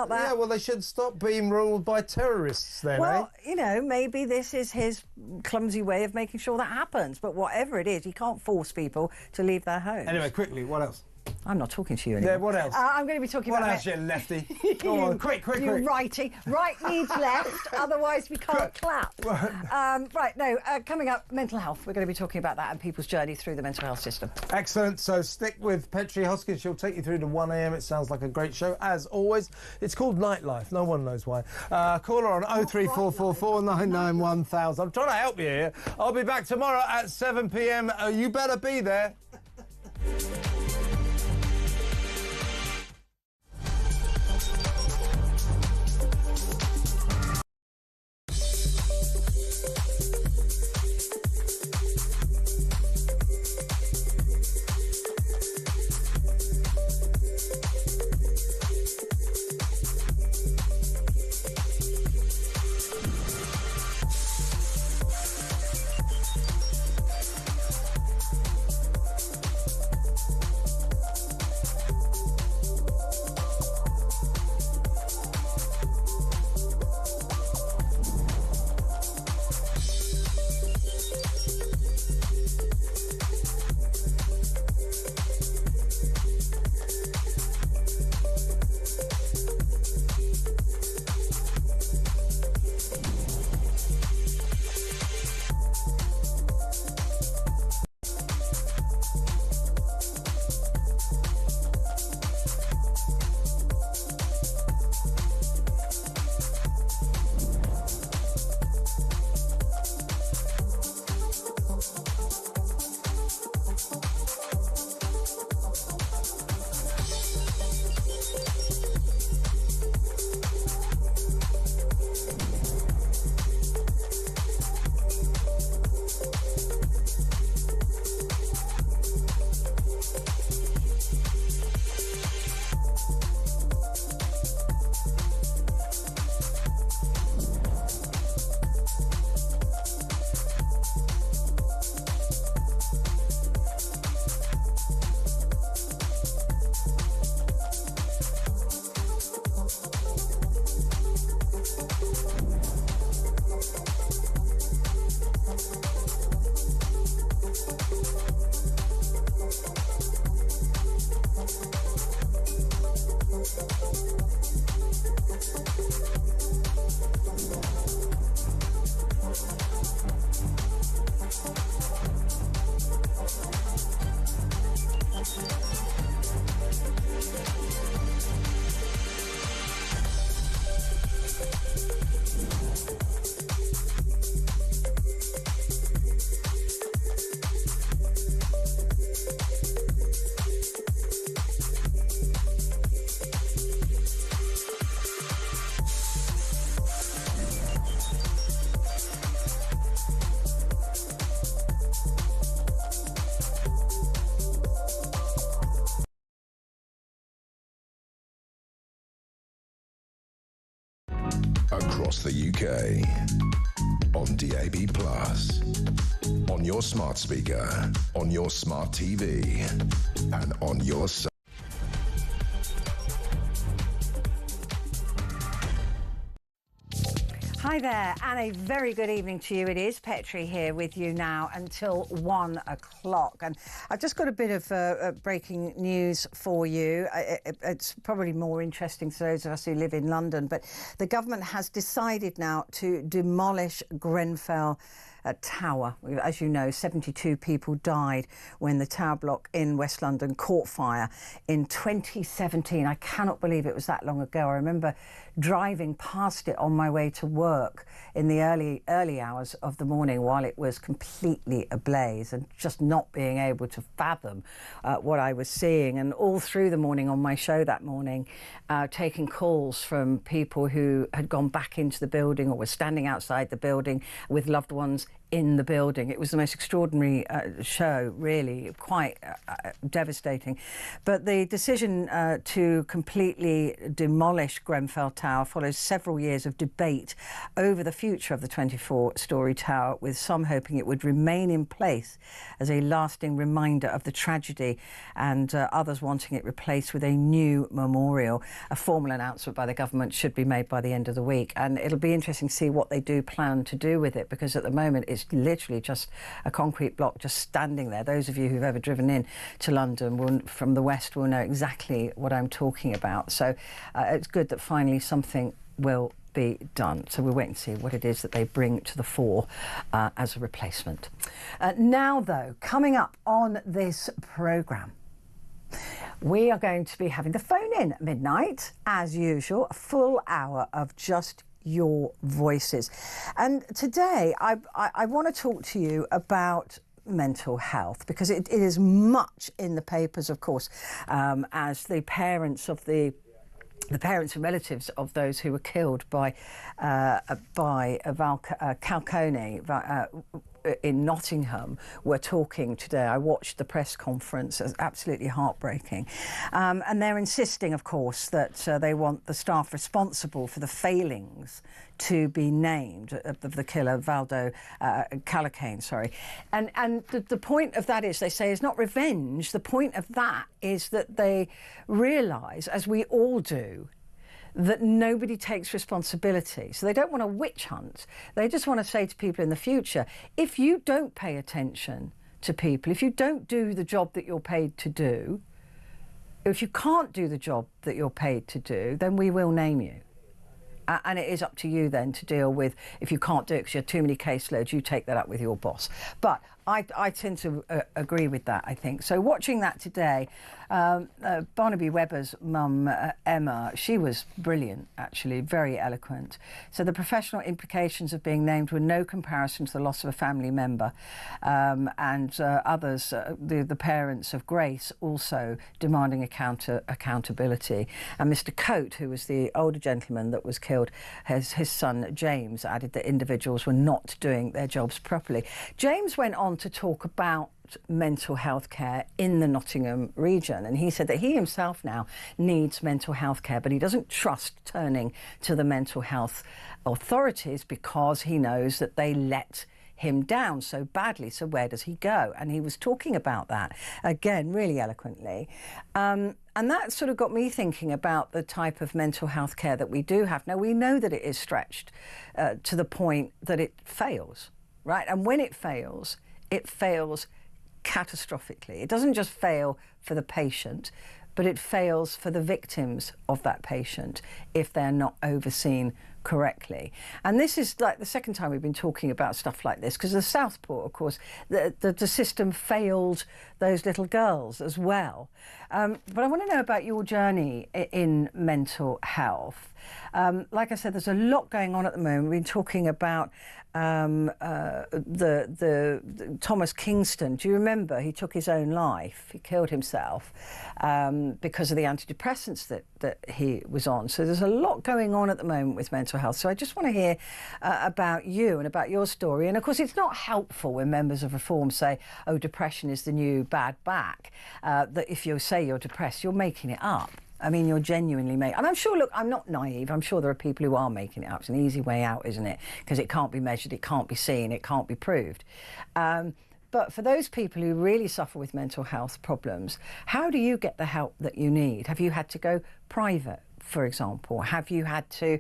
about that. Yeah, well, they should stop being ruled by terrorists then, Well, you know, maybe this is his clumsy way of making sure that happens. But whatever it is, he can't force people to leave their homes. Anyway, quickly, what else? I'm not talking to you anymore. Yeah, what else? I'm going to be talking What about... else, you lefty? Go on, quick. You righty. Right needs left, otherwise we can't clap. Coming up, mental health. We're going to be talking about that and people's journey through the mental health system. Excellent. So stick with Petrie Hosken. She'll take you through to 1 a.m. It sounds like a great show, as always. It's called Nightlife. No one knows why. Call her on 03444 99 1000. I'm trying to help you here. I'll be back tomorrow at 7 p.m. You better be there. Across the UK, on DAB+, on your smart speaker, on your smart TV, and on your... Hi there, and a very good evening to you. It is Petrie here with you now until 1 o'clock. And I've just got a bit of breaking news for you. It's probably more interesting to those of us who live in London, but the government has decided now to demolish Grenfell Tower. As you know, 72 people died when the tower block in West London caught fire in 2017. I cannot believe it was that long ago. I remember driving past it on my way to work in the early hours of the morning while it was completely ablaze, and just not being able to fathom what I was seeing. And all through the morning on my show that morning, taking calls from people who had gone back into the building or were standing outside the building with loved ones in the building. It was the most extraordinary show, really, quite devastating. But the decision to completely demolish Grenfell Tower follows several years of debate over the future of the 24-storey tower, with some hoping it would remain in place as a lasting reminder of the tragedy, and others wanting it replaced with a new memorial. A formal announcement by the government should be made by the end of the week, and it'll be interesting to see what they do plan to do with it, because at the moment it's literally just a concrete block just standing there. Those of you who've ever driven in to London from the west will know exactly what I'm talking about. So it's good that finally something will be done. So we'll wait and see what it is that they bring to the fore as a replacement. Now, though, coming up on this programme, we are going to be having the phone in at midnight, as usual, a full hour of just your voices. And today I want to talk to you about mental health, because it is much in the papers, of course, as the parents of the parents and relatives of those who were killed by Falcone in Nottingham were talking today. I watched the press conference. It was absolutely heartbreaking. And they're insisting, of course, that they want the staff responsible for the failings to be named of the killer, Valdo Calacane, sorry. And the point of that is, they say, is not revenge. The point of that is that they realise, as we all do, that nobody takes responsibility. So they don't want a witch hunt. They just want to say to people in the future, if you don't pay attention to people, if you don't do the job that you're paid to do, if you can't do the job that you're paid to do, then we will name you. And it is up to you then to deal with, if you can't do it because you have too many caseloads, you take that up with your boss. But I tend to agree with that, I think. So watching that today, Barnaby Webber's mum, Emma, she was brilliant, actually, very eloquent. So the professional implications of being named were no comparison to the loss of a family member. And others, the parents of Grace, also demanding accountability. And Mr. Coate, who was the older gentleman that was killed, his son James added that individuals were not doing their jobs properly. James went on to talk about mental health care in the Nottingham region, and he said that he himself now needs mental health care, but he doesn't trust turning to the mental health authorities because he knows that they let him down so badly. So where does he go? And he was talking about that again really eloquently, and that sort of got me thinking about the type of mental health care that we do have. Now, we know that it is stretched to the point that it fails, right? And when it fails catastrophically. It doesn't just fail for the patient, but it fails for the victims of that patient if they're not overseen correctly. And this is like the second time we've been talking about stuff like this, because the Southport, of course, the system failed those little girls as well. But I want to know about your journey in mental health. Like I said, there's a lot going on at the moment. We've been talking about the Thomas Kingston. Do you remember? He took his own life. He killed himself because of the antidepressants that he was on. So there's a lot going on at the moment with mental health. So I just want to hear about you and about your story. And of course, it's not helpful when members of Reform say, oh, depression is the new bad back, that if you say you're depressed, you're making it up. I mean, you're genuinely making... And I'm sure, look, I'm not naive. I'm sure there are people who are making it up. It's an easy way out, isn't it? Because it can't be measured, it can't be seen, it can't be proved. But for those people who really suffer with mental health problems, how do you get the help that you need? Have you had to go private, for example? Have you had to,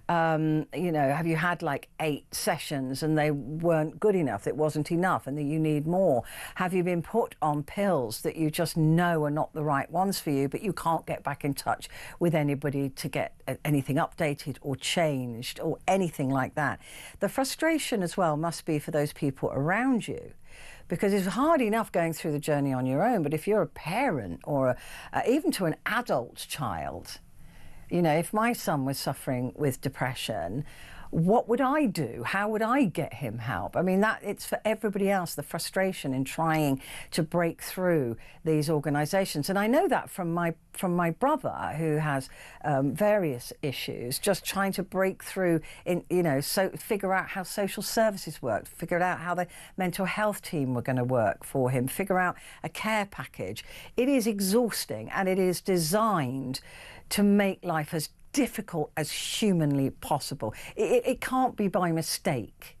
have you had like 8 sessions and they weren't good enough, it wasn't enough and that you need more? Have you been put on pills that you just know are not the right ones for you, but you can't get back in touch with anybody to get anything updated or changed or anything like that? The frustration as well must be for those people around you, because it's hard enough going through the journey on your own, but if you're a parent or even to an adult child, you know, if my son was suffering with depression, What would I do? How would I get him help? I mean, it's for everybody else, the frustration in trying to break through these organisations. And I know that from my brother, who has various issues, just trying to break through so figure out how social services worked, figure out how the mental health team were going to work for him, figure out a care package. It is exhausting, and it is designed to make life as difficult as humanly possible. It can't be by mistake.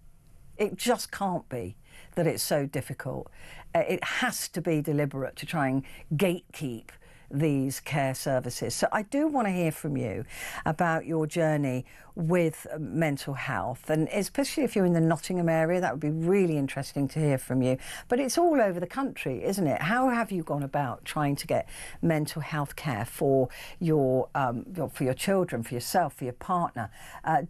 It just can't be that it's so difficult. It has to be deliberate to try and gatekeep these care services. So I do want to hear from you about your journey with mental health, and especially if you're in the Nottingham area, that would be really interesting to hear from you. But it's all over the country, isn't it? How have you gone about trying to get mental health care for your children, for yourself, for your partner?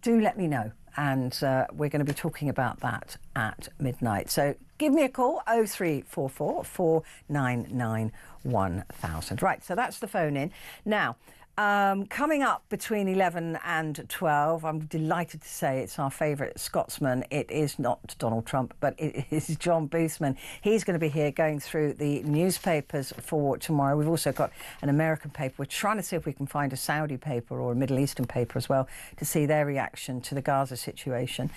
Do let me know. And we're going to be talking about that at midnight. So give me a call, 0344 499 1000. Right, so that's the phone in. Now, coming up between 11 and 12, I'm delighted to say it's our favourite Scotsman. It is not Donald Trump, but it is John Boothman. He's going to be here going through the newspapers for tomorrow. We've also got an American paper. We're trying to see if we can find a Saudi paper or a Middle Eastern paper as well to see their reaction to the Gaza situation.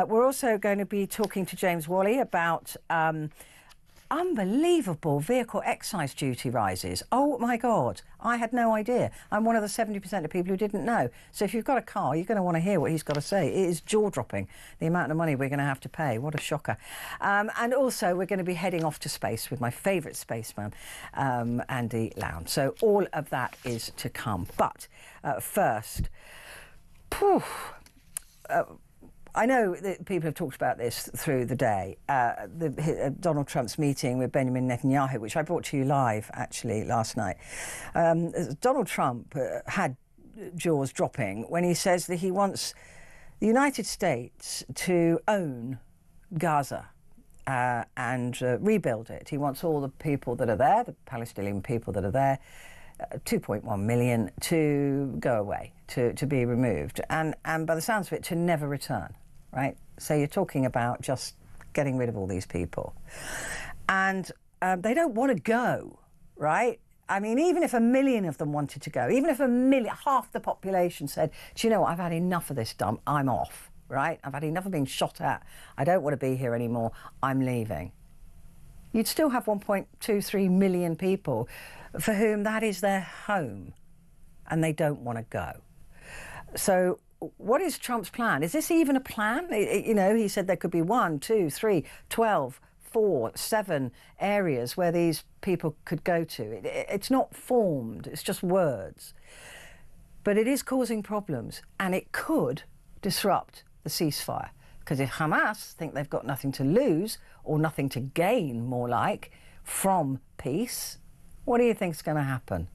We're also going to be talking to James Wally about unbelievable vehicle excise duty rises. Oh my God, I had no idea. I'm one of the 70% of people who didn't know. So if you've got a car, you're going to want to hear what he's got to say. It is jaw-dropping, the amount of money we're going to have to pay. What a shocker. And also, we're going to be heading off to space with my favourite spaceman, Andy Lown. So all of that is to come. But first, I know that people have talked about this through the day, Donald Trump's meeting with Benjamin Netanyahu, which I brought to you live, actually, last night. Donald Trump had jaws dropping when he says that he wants the United States to own Gaza and rebuild it. He wants all the people that are there, the Palestinian people that are there, 2.1 million, to go away, to be removed, and by the sounds of it, to never return. Right? So you're talking about just getting rid of all these people. And they don't want to go, right? I mean, even if 1 million of them wanted to go, even if half the population said, do you know what, I've had enough of this dump, I'm off, right? I've had enough of being shot at, I don't want to be here anymore, I'm leaving. You'd still have 1.23 million people for whom that is their home, and they don't want to go. So what is Trump's plan? Is this even a plan? He said there could be 1, 2, 3, 12, 4, 7 areas where these people could go to. It's not formed, it's just words. But it is causing problems, and it could disrupt the ceasefire. Because if Hamas think they've got nothing to lose, or nothing to gain, more like, from peace, what do you think's going to happen?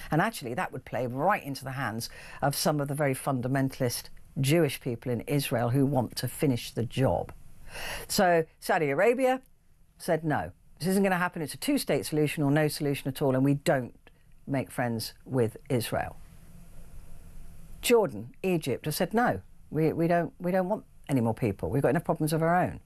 And actually, that would play right into the hands of some of the very fundamentalist Jewish people in Israel who want to finish the job. So Saudi Arabia said, no, this isn't going to happen. It's a two-state solution or no solution at all, and we don't make friends with Israel. Jordan, Egypt have said, no, we don't want any more people. We've got enough problems of our own.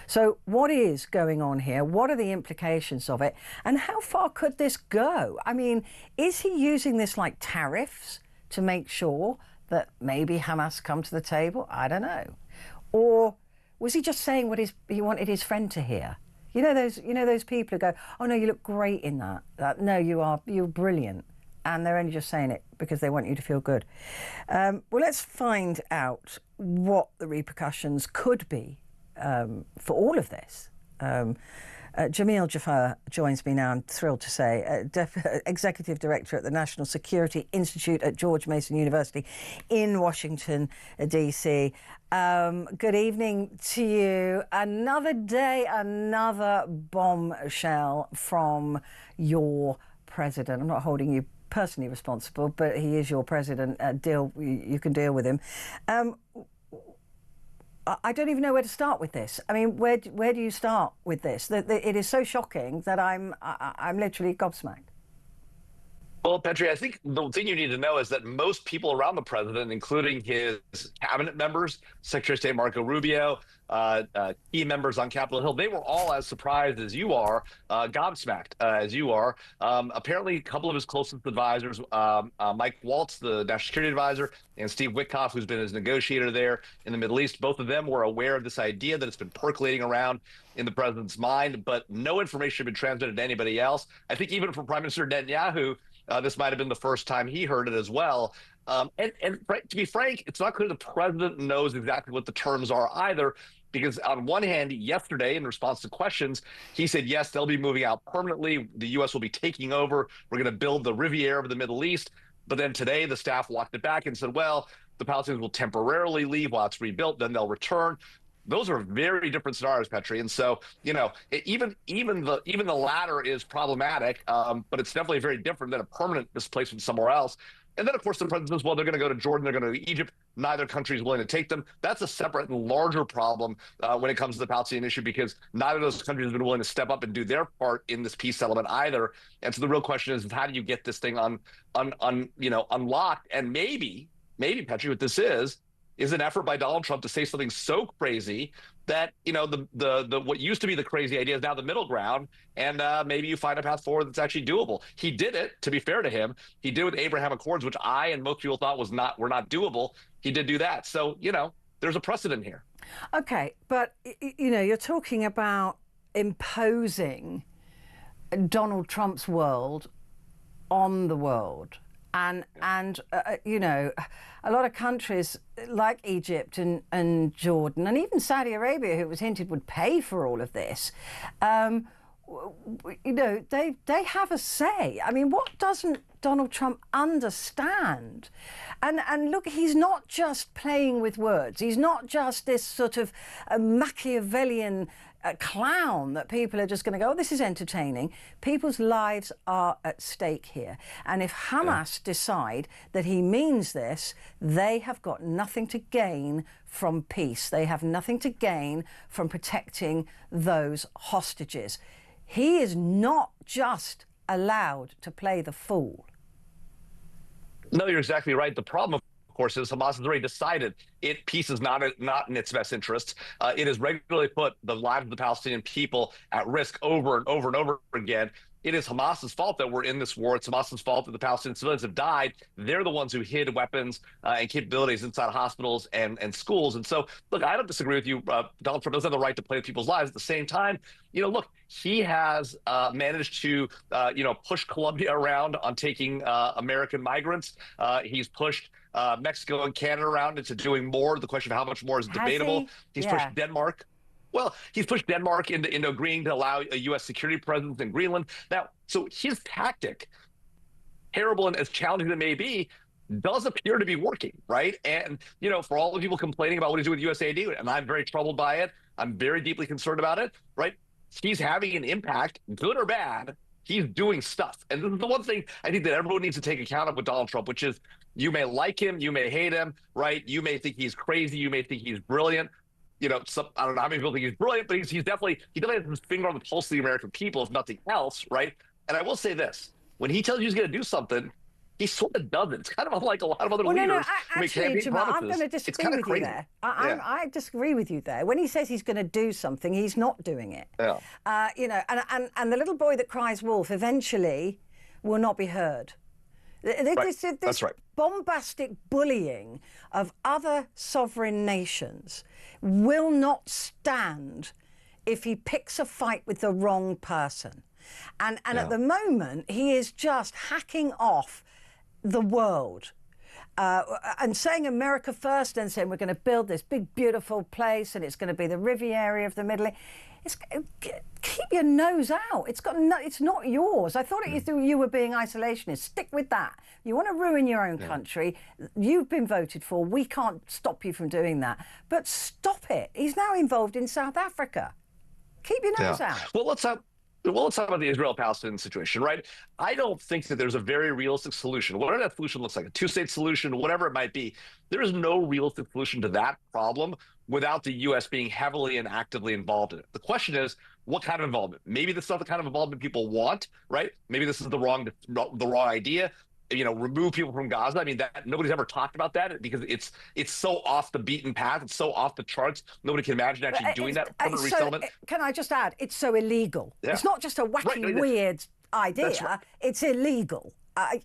So what is going on here? What are the implications of it? And how far could this go? I mean, is he using this like tariffs to make sure that maybe Hamas come to the table? I don't know. Or was he just saying what he wanted his friend to hear? You know those people who go, oh no, you look great in that. No, you're brilliant. And they're only just saying it because they want you to feel good. Well, let's find out what the repercussions could be for all of this. Jamil Jafar joins me now, I'm thrilled to say, Executive Director at the National Security Institute at George Mason University in Washington, D.C. Good evening to you. Another day, another bombshell from your president. I'm not holding you personally responsible, but he is your president. You can deal with him. I don't even know where to start with this. I mean, where do you start with this? It is so shocking that I'm literally gobsmacked. Well, Petrie, I think the thing you need to know is that most people around the president, including his cabinet members, Secretary of State Marco Rubio, key members on Capitol Hill, they were all as surprised as you are, gobsmacked as you are. Apparently, a couple of his closest advisors, Mike Waltz, the national security advisor, and Steve Witkoff, who's been his negotiator there in the Middle East, both of them were aware of this idea that it's been percolating around in the president's mind, but no information had been transmitted to anybody else. I think even from Prime Minister Netanyahu, this might have been the first time he heard it as well. And to be frank, it's not clear the president knows exactly what the terms are either, because on one hand, yesterday, in response to questions, he said, yes, they'll be moving out permanently. The U.S. will be taking over. We're going to build the Riviera of the Middle East. But then today, the staff walked it back and said, well, the Palestinians will temporarily leave while it's rebuilt, then they'll return. Those are very different scenarios, Petrie. And so, even the latter is problematic, but it's definitely very different than a permanent displacement somewhere else. And then, of course, the president says, well, they're going to go to Jordan, they're going to go to Egypt. Neither country is willing to take them. That's a separate and larger problem when it comes to the Palestinian issue, because neither of those countries have been willing to step up and do their part in this peace settlement either. And so the real question is how do you get this thing unlocked? And maybe, Petrie, what this is an effort by Donald Trump to say something so crazy that, the what used to be the crazy idea is now the middle ground, and maybe you find a path forward that's actually doable. He did it, to be fair to him. He did with Abraham Accords, which I and most people thought were not doable. He did do that. So, there's a precedent here. Okay, but, you're talking about imposing Donald Trump's world on the world. And a lot of countries like Egypt and Jordan and even Saudi Arabia, who it was hinted would pay for all of this, they have a say. I mean, what doesn't Donald Trump understand? And look, he's not just playing with words. He's not just this sort of Machiavellian clown that people are just going to go, oh, this is entertaining. People's lives are at stake here. And if Hamas decide that he means this, they have got nothing to gain from peace. They have nothing to gain from protecting those hostages. He is not just allowed to play the fool. No, you're exactly right. The problem, of course, is Hamas has already decided peace is not in its best interests. It has regularly put the lives of the Palestinian people at risk over and over and over again. It is Hamas's fault that we're in this war. It's Hamas's fault that the Palestinian civilians have died. They're the ones who hid weapons and capabilities inside hospitals and schools. And so, look, I don't disagree with you. Donald Trump doesn't have the right to play with people's lives. At the same time, look, he has managed to, push Colombia around on taking American migrants. He's pushed Mexico and Canada around into doing more. The question of how much more is debatable. He's pushed Denmark. Well, he's pushed Denmark into agreeing to allow a U.S. security presence in Greenland. Now, so his tactic, terrible and as challenging as it may be, does appear to be working, right? And, for all the people complaining about what he's doing with USAID, and I'm very troubled by it, I'm very deeply concerned about it, right? He's having an impact, good or bad. He's doing stuff. And this is the one thing I think that everyone needs to take account of with Donald Trump, which is you may like him, you may hate him, right? You may think he's crazy, you may think he's brilliant. I don't know how many people think he's brilliant, but he definitely has his finger on the pulse of the American people, if nothing else, right? And I will say this: when he tells you he's going to do something, he sort of does it. It's kind of unlike a lot of other leaders. Actually, Jamal, I'm going to disagree with you there. I disagree with you there. When he says he's going to do something, he's not doing it. Yeah. And the little boy that cries wolf eventually will not be heard. This right. Bombastic bullying of other sovereign nations will not stand if he picks a fight with the wrong person. And at the moment, he is just hacking off the world and saying America first and saying we're going to build this big, beautiful place and it's going to be the Riviera of the Middle East. Keep your nose out. It's not yours. I thought you were being isolationist. Stick with that. You want to ruin your own country. You've been voted for. We can't stop you from doing that. But stop it. He's now involved in South Africa. Keep your nose out. Well, Well, let's talk about the Israel-Palestinian situation, right? I don't think that there's a very realistic solution. Whatever that solution looks like, a two-state solution, whatever it might be, there is no realistic solution to that problem without the U.S. being heavily and actively involved in it. The question is, what kind of involvement? Maybe this is not the kind of involvement people want, right? Maybe this is the wrong idea. Remove people from Gaza. I mean, that nobody's ever talked about that because it's so off the beaten path. It's so off the charts. Nobody can imagine actually doing that. Resettlement. Can I just add? It's so illegal. Yeah. It's not just a wacky, weird idea. Right. It's illegal. Sorry.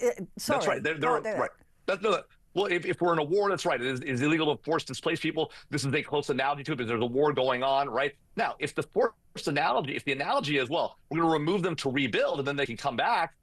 That's right. They're right. Well, if we're in a war, that's right. It is illegal to force displace people. This is a close analogy to it because there's a war going on, right? Now, if the analogy is, well, we're going to remove them to rebuild and then they can come back,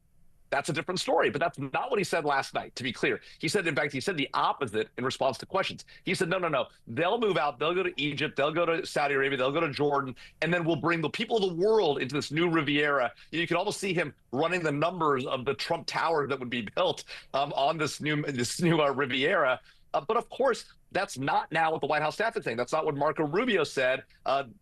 that's a different story. But that's not what he said last night, to be clear. He said, in fact, the opposite in response to questions. He said, no. They'll move out. They'll go to Egypt. They'll go to Saudi Arabia. They'll go to Jordan. And then we'll bring the people of the world into this new Riviera. You can almost see him running the numbers of the Trump Tower that would be built on this new Riviera. But of course, that's not now what the White House staff is saying. That's not what Marco Rubio said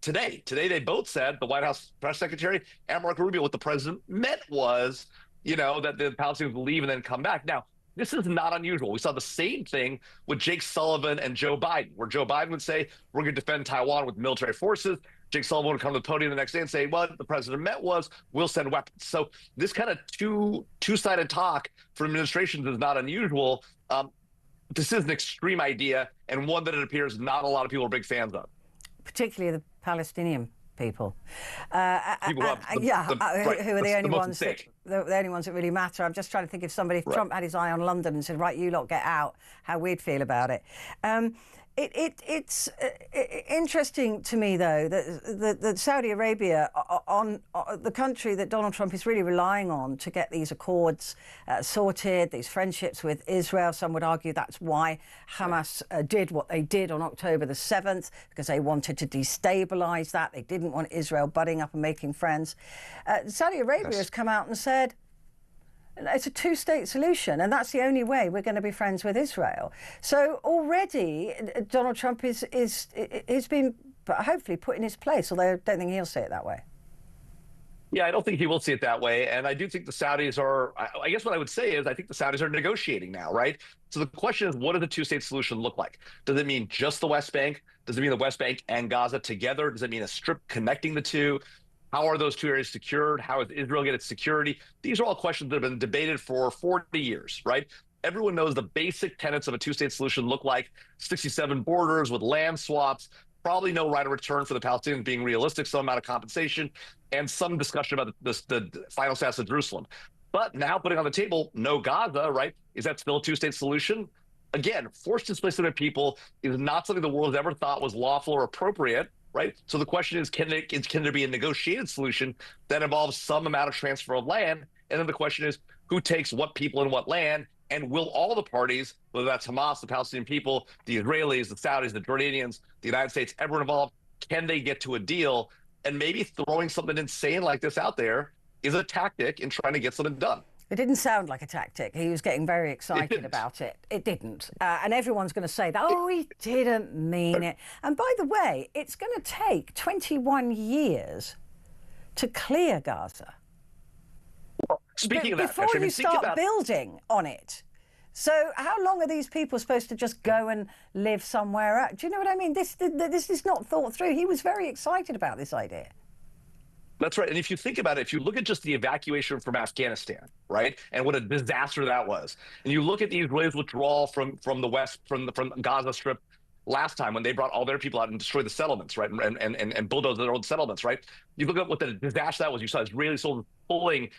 today. Today, they both said, the White House press secretary and Marco Rubio, what the president meant was, that the Palestinians will leave and then come back. Now, this is not unusual. We saw the same thing with Jake Sullivan and Joe Biden, where Joe Biden would say, we're going to defend Taiwan with military forces. Jake Sullivan would come to the podium the next day and say, what the president meant was, we'll send weapons. So this kind of two-sided talk from administrations is not unusual. This is an extreme idea and one that it appears not a lot of people are big fans of. Particularly the Palestinian people. Who are the only ones the only ones that really matter. I'm just trying to think if Trump had his eye on London and said, right, you lot get out, how we'd feel about it. It's interesting to me, though, that Saudi Arabia, on the country that Donald Trump is really relying on to get these accords sorted, these friendships with Israel. Some would argue that's why Hamas did what they did on October the 7th, because they wanted to destabilize that. They didn't want Israel butting up and making friends. Saudi Arabia has come out and said, it's a two-state solution, and that's the only way we're going to be friends with Israel. So already Donald Trump is been hopefully put in his place, although I don't think he'll say it that way. Yeah, I don't think he will see it that way. And I do think the Saudis are, I guess what I would say is I think the Saudis are negotiating now, right? So the question is, what does the two-state solution look like? Does it mean just the West Bank? Does it mean the West Bank and Gaza together? Does it mean a strip connecting the two? How are those two areas secured? How does Israel get its security? These are all questions that have been debated for 40 years, right? Everyone knows the basic tenets of a two-state solution look like 67 borders with land swaps, probably no right of return for the Palestinians being realistic, some amount of compensation, and some discussion about the final status of Jerusalem. But now putting on the table, no Gaza, right? Is that still a two-state solution? Again, forced displacement of people is not something the world has ever thought was lawful or appropriate. Right. So the question is, can there be a negotiated solution that involves some amount of transfer of land? And then the question is, who takes what people and what land? And will all the parties, whether that's Hamas, the Palestinian people, the Israelis, the Saudis, the Jordanians, the United States, everyone involved, can they get to a deal? And maybe throwing something insane like this out there is a tactic in trying to get something done. It didn't sound like a tactic. He was getting very excited about it. It didn't. And everyone's going to say that, oh, he didn't mean it. And by the way, it's going to take 21 years to clear Gaza. Well, speaking of that, before you start building on it. So how long are these people supposed to just go and live somewhere? Do you know what I mean? This is not thought through. He was very excited about this idea. That's right. And if you think about it, if you look at just the evacuation from Afghanistan, right, and what a disaster that was, and you look at the Israelis' withdrawal from the West, from Gaza Strip last time when they brought all their people out and destroyed the settlements, right, and bulldozed their old settlements, right? You look at what the disaster that was. You saw Israeli soldiers pulling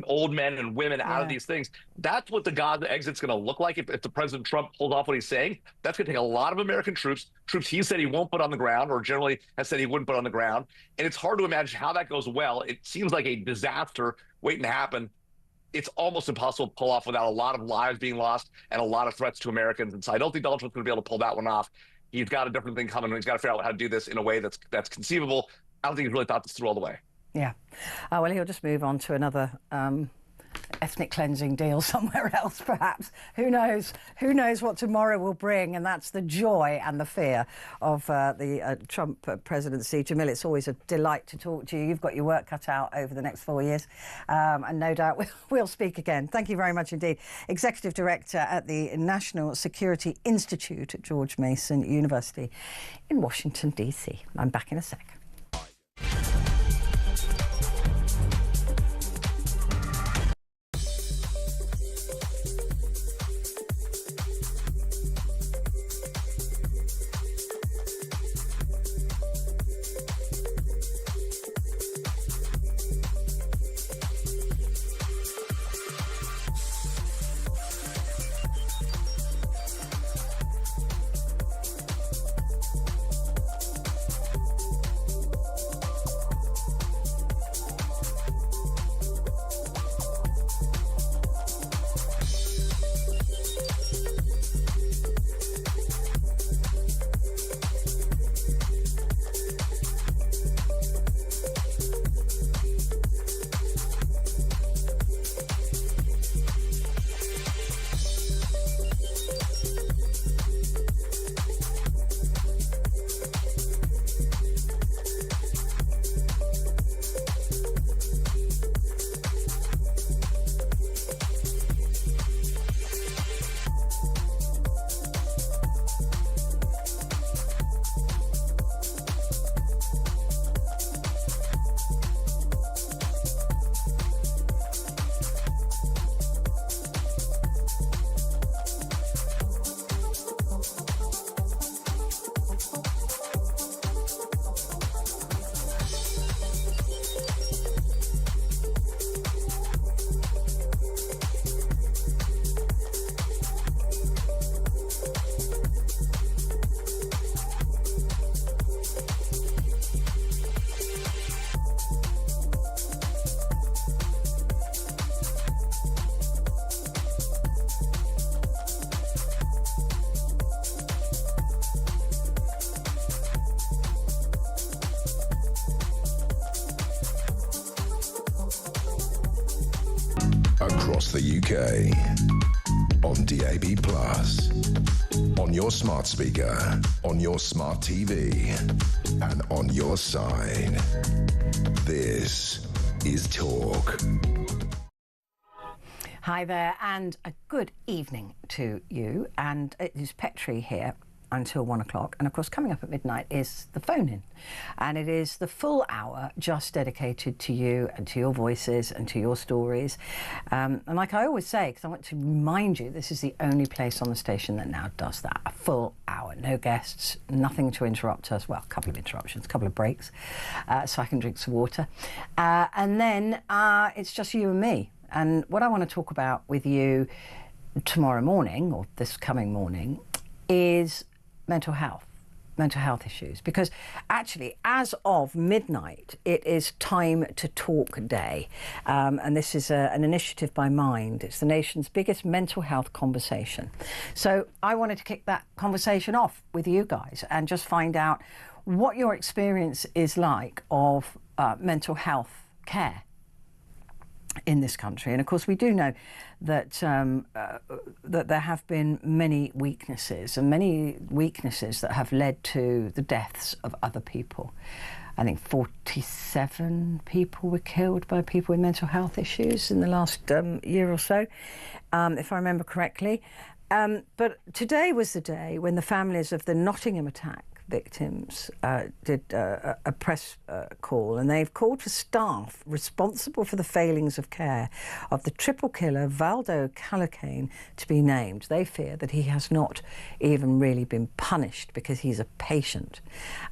old men and women out of these things. That's what the Gaza exit's going to look like if the President Trump pulls off what he's saying. That's going to take a lot of American troops he said he won't put on the ground, or generally has said he wouldn't put on the ground. And it's hard to imagine how that goes well. It seems like a disaster waiting to happen. It's almost impossible to pull off without a lot of lives being lost and a lot of threats to Americans. And so I don't think Donald Trump's going to be able to pull that one off. He's got a different thing coming. He's got to figure out how to do this in a way that's conceivable. I don't think he's really thought this through all the way. Yeah. Well, he'll just move on to another ethnic cleansing deal somewhere else, perhaps. Who knows? Who knows what tomorrow will bring? And that's the joy and the fear of the Trump presidency. Jamil, it's always a delight to talk to you. You've got your work cut out over the next 4 years, and no doubt we'll speak again. Thank you very much indeed. Executive Director at the National Security Institute at George Mason University in Washington, D.C. I'm back in a sec. Across the UK, on DAB+, on your smart speaker, on your smart TV, and on your side. This is Talk. Hi there, and a good evening to you. And it is Petrie here until 1 o'clock. And of course, coming up at midnight is the phone-in. And it is the full hour just dedicated to you and to your voices and to your stories. And like I always say, because I want to remind you, this is the only place on the station that now does that. A full hour, no guests, nothing to interrupt us. Well, a couple of interruptions, a couple of breaks, so I can drink some water. And then it's just you and me. And what I want to talk about with you tomorrow morning, or this coming morning, is mental health issues. Because actually, as of midnight, it is Time to Talk Day. And this is an initiative by Mind. It's the nation's biggest mental health conversation. So I wanted to kick that conversation off with you guys and just find out what your experience is like of mental health care in this country. And of course, we do know that that there have been many weaknesses that have led to the deaths of other people. I think 47 people were killed by people with mental health issues in the last year or so, if I remember correctly. But today was the day when the families of the Nottingham attack victims did a press call, and they've called for staff responsible for the failings of care of the triple killer Valdo Calocane to be named. They fear that he has not even really been punished because he's a patient,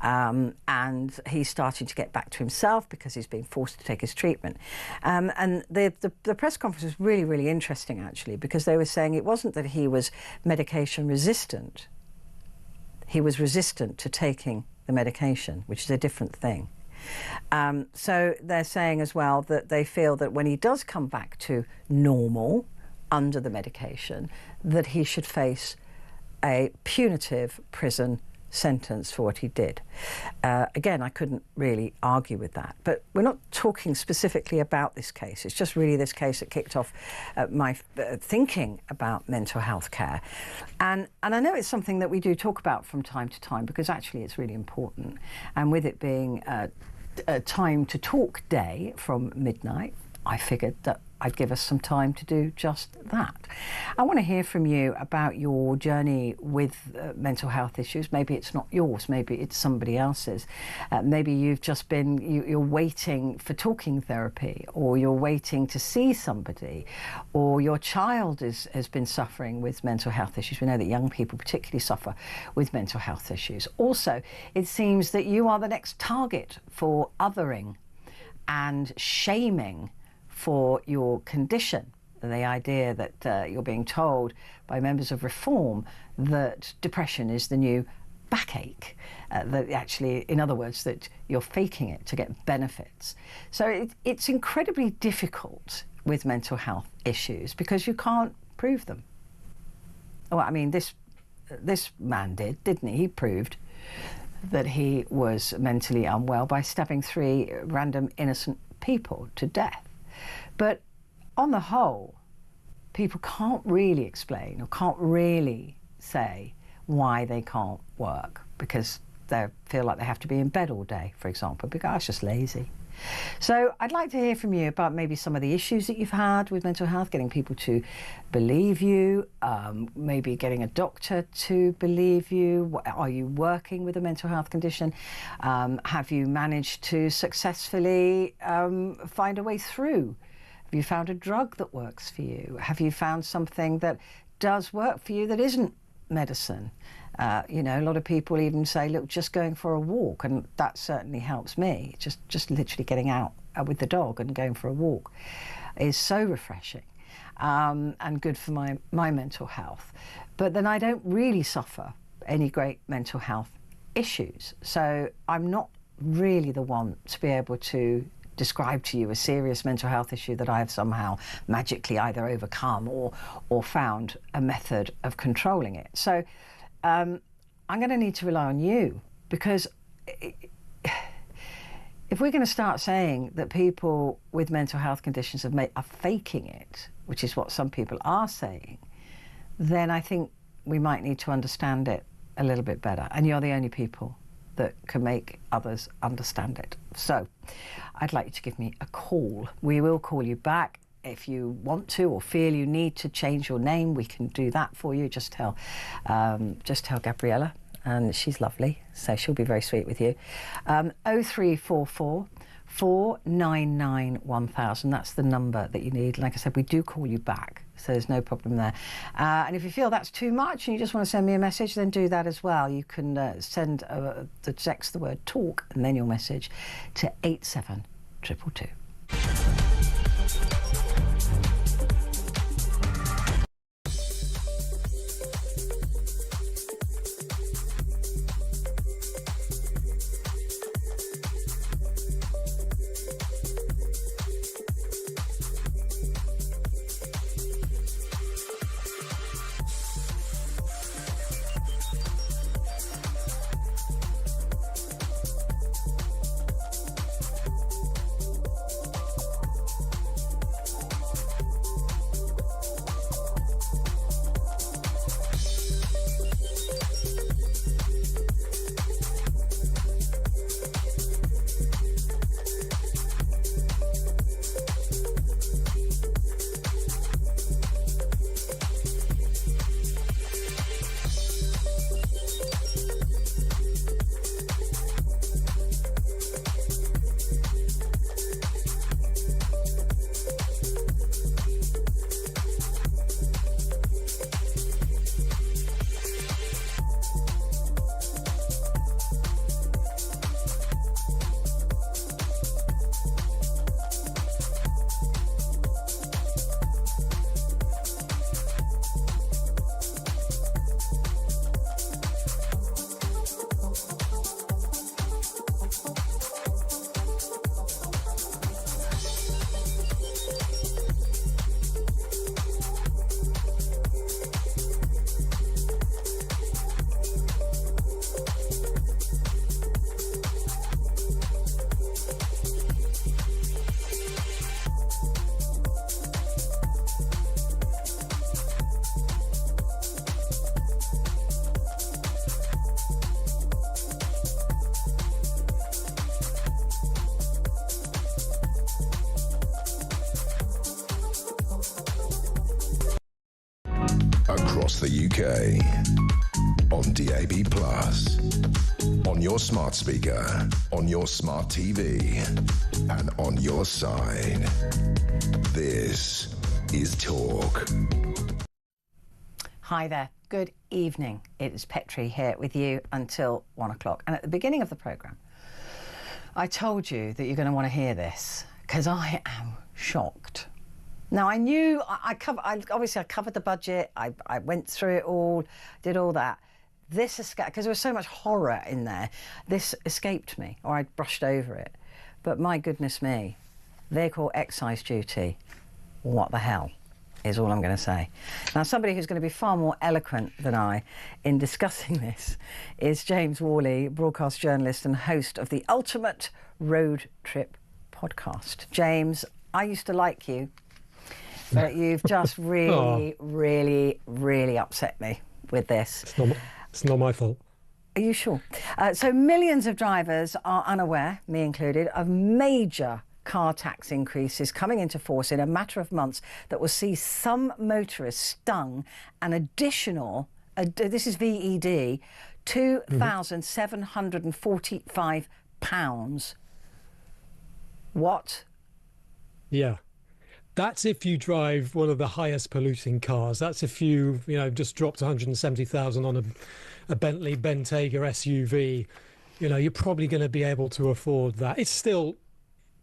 and he's starting to get back to himself because he's being forced to take his treatment. And the press conference was really, really interesting, actually, because they were saying it wasn't that he was medication resistant. He was resistant to taking the medication, which is a different thing. So they're saying as well that they feel that when he does come back to normal under the medication, that he should face a punitive prison sentence for what he did. Again, I couldn't really argue with that. But we're not talking specifically about this case. It's just really this case that kicked off my thinking about mental health care. And I know it's something that we do talk about from time to time because actually it's really important. And with it being a Time to Talk day from midnight, I figured that I'd give us some time to do just that. I want to hear from you about your journey with mental health issues. Maybe it's not yours, maybe it's somebody else's. Maybe you've just been, you're waiting for talking therapy, or you're waiting to see somebody, or your child has been suffering with mental health issues. We know that young people particularly suffer with mental health issues. Also, it seems that you are the next target for othering and shaming for your condition. The idea that you're being told by members of Reform that depression is the new backache, that actually, in other words, that you're faking it to get benefits. So it's incredibly difficult with mental health issues because you can't prove them. Well, I mean, this man didn't he? He proved that he was mentally unwell by stabbing 3 random innocent people to death. But on the whole, people can't really explain or can't really say why they can't work because they feel like they have to be in bed all day, for example, because it's just lazy. So I'd like to hear from you about maybe some of the issues that you've had with mental health, getting people to believe you, maybe getting a doctor to believe you. Are you working with a mental health condition? Have you managed to successfully find a way through? Have you found a drug that works for you? Have you found something that does work for you that isn't medicine? You know, a lot of people even say, look, just going for a walk, and that certainly helps me. Just literally getting out with the dog and going for a walk is so refreshing and good for my mental health. But then I don't really suffer any great mental health issues. So I'm not really the one to be able to describe to you a serious mental health issue that I have somehow magically either overcome or found a method of controlling it. So I'm going to need to rely on you, because if we're going to start saying that people with mental health conditions are faking it, which is what some people are saying, then I think we might need to understand it a little bit better. And you're the only people that can make others understand it. So I'd like you to give me a call. We will call you back. If you want to or feel you need to change your name, we can do that for you. Just tell Gabriella, and she's lovely, so she'll be very sweet with you. 0344 499 1000. That's the number that you need. Like I said, we do call you back, so there's no problem there. And if you feel that's too much and you just want to send me a message, then do that as well. You can send the text the word talk and then your message to 87222. the UK. On DAB+, on your smart speaker, on your smart TV, and on your side. This is Talk. Hi there. Good evening. It is Petrie here with you until 1 o'clock. And at the beginning of the programme, I told you that you're going to want to hear this because I am shocked. Now, I knew I covered the budget. I went through it all, did all that. This escaped, because there was so much horror in there. This escaped me, or I brushed over it. But my goodness me, vehicle excise duty, what the hell, is all I'm going to say. Now, somebody who's going to be far more eloquent than I in discussing this is James Worley, broadcast journalist and host of the Ultimate Road Trip podcast. James, I used to like you, but you've just really, really upset me with this. It's not my fault. Are you sure? So millions of drivers are unaware, me included, of major car tax increases coming into force in a matter of months that will see some motorists stung an additional, this is VED, £2,745. What? Yeah. That's if you drive one of the highest polluting cars. That's if you just dropped 170,000 on a Bentley Bentayga SUV. You're probably going to be able to afford that. It's still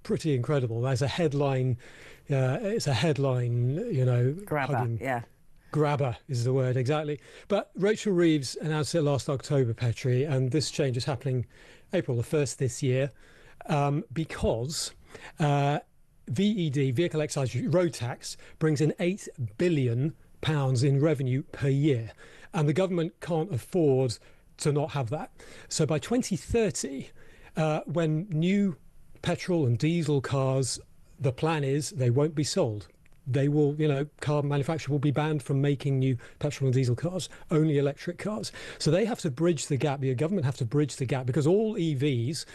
pretty incredible. There's a headline. It's a headline. Grabber. Yeah. Grabber is the word, exactly. But Rachel Reeves announced it last October, Petrie, and this change is happening April the 1st this year because. VED, vehicle excise road tax, brings in £8 billion in revenue per year. And the government can't afford to not have that. So by 2030, when new petrol and diesel cars, the plan is they won't be sold. They will, car manufacturer will be banned from making new petrol and diesel cars, only electric cars. So they have to bridge the gap. The government have to bridge the gap because all EVs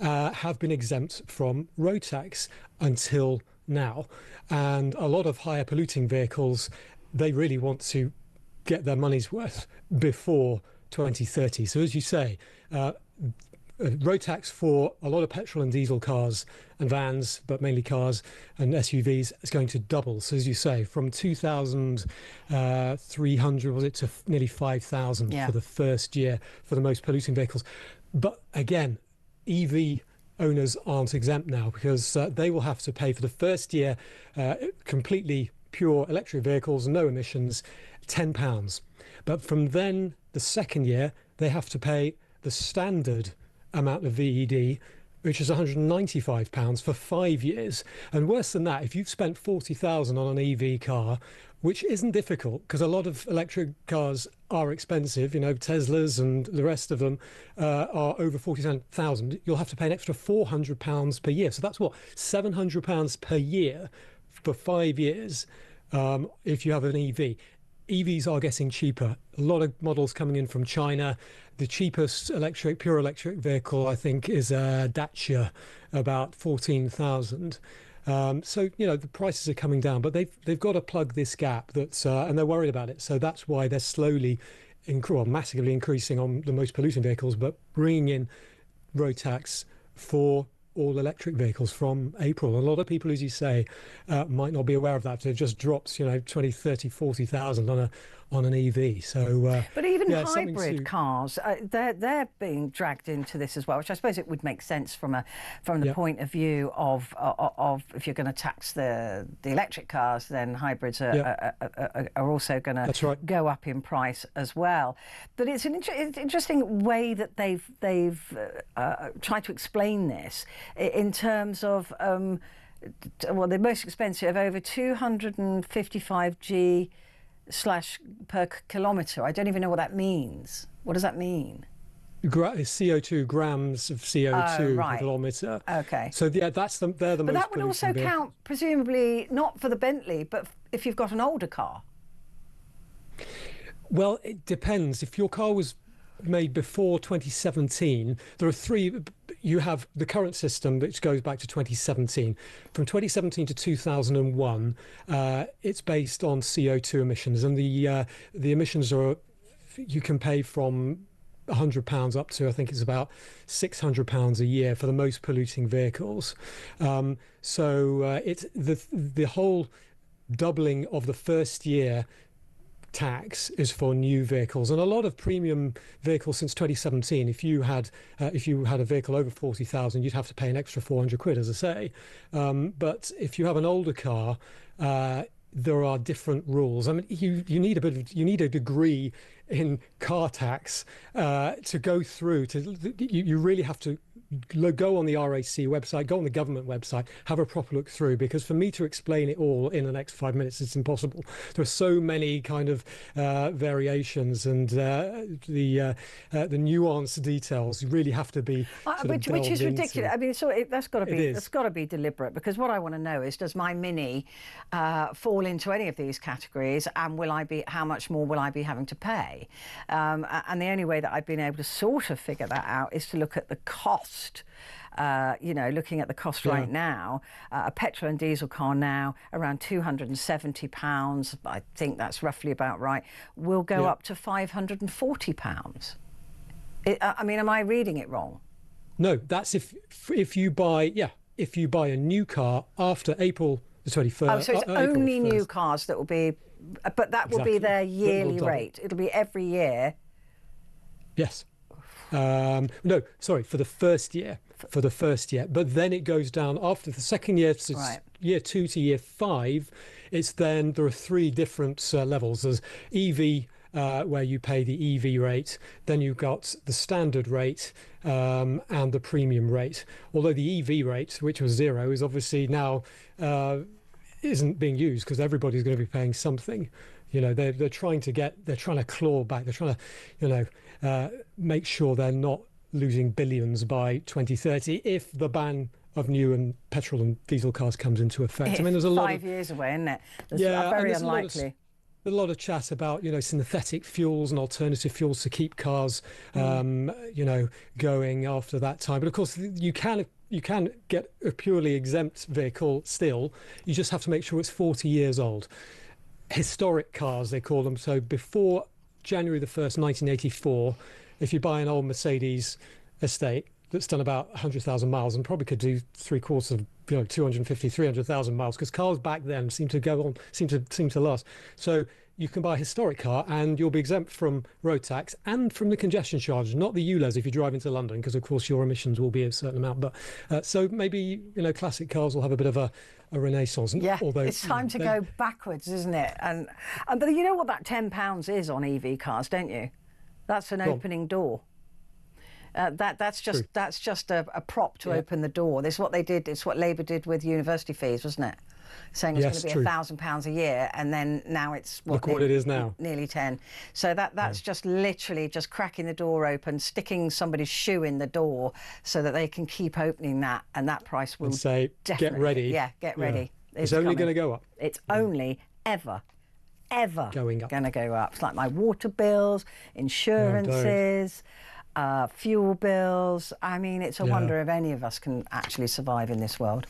have been exempt from road tax until now. And a lot of higher polluting vehicles, they really want to get their money's worth before 2030. So as you say, road tax for a lot of petrol and diesel cars and vans, but mainly cars and SUVs, is going to double. So as you say, from 2,300 was it to nearly 5,000 for the first year for the most polluting vehicles. But again, EV owners aren't exempt now because they will have to pay for the first year completely pure electric vehicles, no emissions, £10. But from then, the second year, they have to pay the standard amount of VED, which is £195 for 5 years. And worse than that, if you've spent 40,000 on an EV car, which isn't difficult because a lot of electric cars are expensive, Teslas and the rest of them are over 40,000, you'll have to pay an extra £400 per year. So that's what, £700 per year for 5 years if you have an EV. EVs are getting cheaper. A lot of models coming in from China. The cheapest pure electric vehicle, I think, is a Dacia, about 14,000. So, the prices are coming down, but they've got to plug this gap and they're worried about it. So that's why they're slowly, massively increasing on the most polluting vehicles, but bringing in road tax for all electric vehicles from April. A lot of people, as you say, might not be aware of that. So it just drops, 20, 30, 40,000 on an EV. So, but even hybrid cars, they're being dragged into this as well, which I suppose it would make sense from the point of view of if you're going to tax the electric cars, then hybrids are also going to go up in price as well. But it's an interesting way that they've tried to explain this in terms of the most expensive over 255G per kilometre. I don't even know what that means. What does that mean? CO2, grams of CO2 per kilometre. Okay. So they're the most. But that would also count, presumably, not for the Bentley, but if you've got an older car. Well, it depends. If your car was made before 2017, there are three. you have the current system, which goes back to 2017. From 2017 to 2001, it's based on CO2 emissions, and the emissions are, you can pay from £100 up to, I think it's about £600 a year for the most polluting vehicles. So it's the whole doubling of the first year tax is for new vehicles, and a lot of premium vehicles since 2017. If you had a vehicle over 40,000, you'd have to pay an extra 400 quid, as I say. But if you have an older car, there are different rules. I mean, you need a degree in car tax to go through. You really have to go on the RAC website, go on the government website, have a proper look through, because for me to explain it all in the next 5 minutes, it's impossible. There are so many kind of variations, and the nuanced details really have to be which is ridiculous. I mean, that's got to be deliberate, because what I want to know is, does my Mini fall into any of these categories, and how much more will I be having to pay? And the only way that I've been able to sort of figure that out is to look at the cost. Looking at the cost right now, a petrol and diesel car now around £270, I think that's roughly about right, will go up to £540. I mean, am I reading it wrong? No, that's if you buy a new car after April the 21st. Oh, so it's only new cars that will be, but that will be their yearly rate. It'll be every year. Yes. No, sorry, for the first year. But then it goes down after the second year, so year 2 to year 5. There are 3 different levels. There's EV, where you pay the EV rate. Then you've got the standard rate and the premium rate. Although the EV rate, which was 0, is obviously now isn't being used, because everybody's going to be paying something. They're trying to claw back. They're trying to, make sure they're not losing billions by 2030 if the ban of new and petrol and diesel cars comes into effect. I mean, there's a lot 5 years away, isn't it? Very unlikely. There's a lot of chat about synthetic fuels and alternative fuels to keep cars going after that time. But of course, you can get a purely exempt vehicle still. You just have to make sure it's 40 years old. Historic cars, they call them. So before January the 1st, 1984, if you buy an old Mercedes estate that's done about 100,000 miles and probably could do 3/4 of 250, 300,000 miles, because cars back then seem to last. So you can buy a historic car and you'll be exempt from road tax and from the congestion charge, not the ULEZ if you drive into London, because of course your emissions will be a certain amount. But so maybe classic cars will have a bit of a renaissance. Yeah, although it's time to go backwards, isn't it? And but you know what that £10 is on EV cars, don't you? That's an opening door. That's just a prop to open the door. This is what they did. It's what Labour did with university fees, wasn't it? Saying it's going to be £1,000 a year, and then now it's look what it is now, nearly 10. So that's just literally just cracking the door open, sticking somebody's shoe in the door, so that they can keep opening that, and that price will say, definitely, get ready. Yeah, get ready. It's only going to go up. It's only ever going to go up. It's like my water bills, insurances. Fuel bills. I mean, it's a wonder if any of us can actually survive in this world.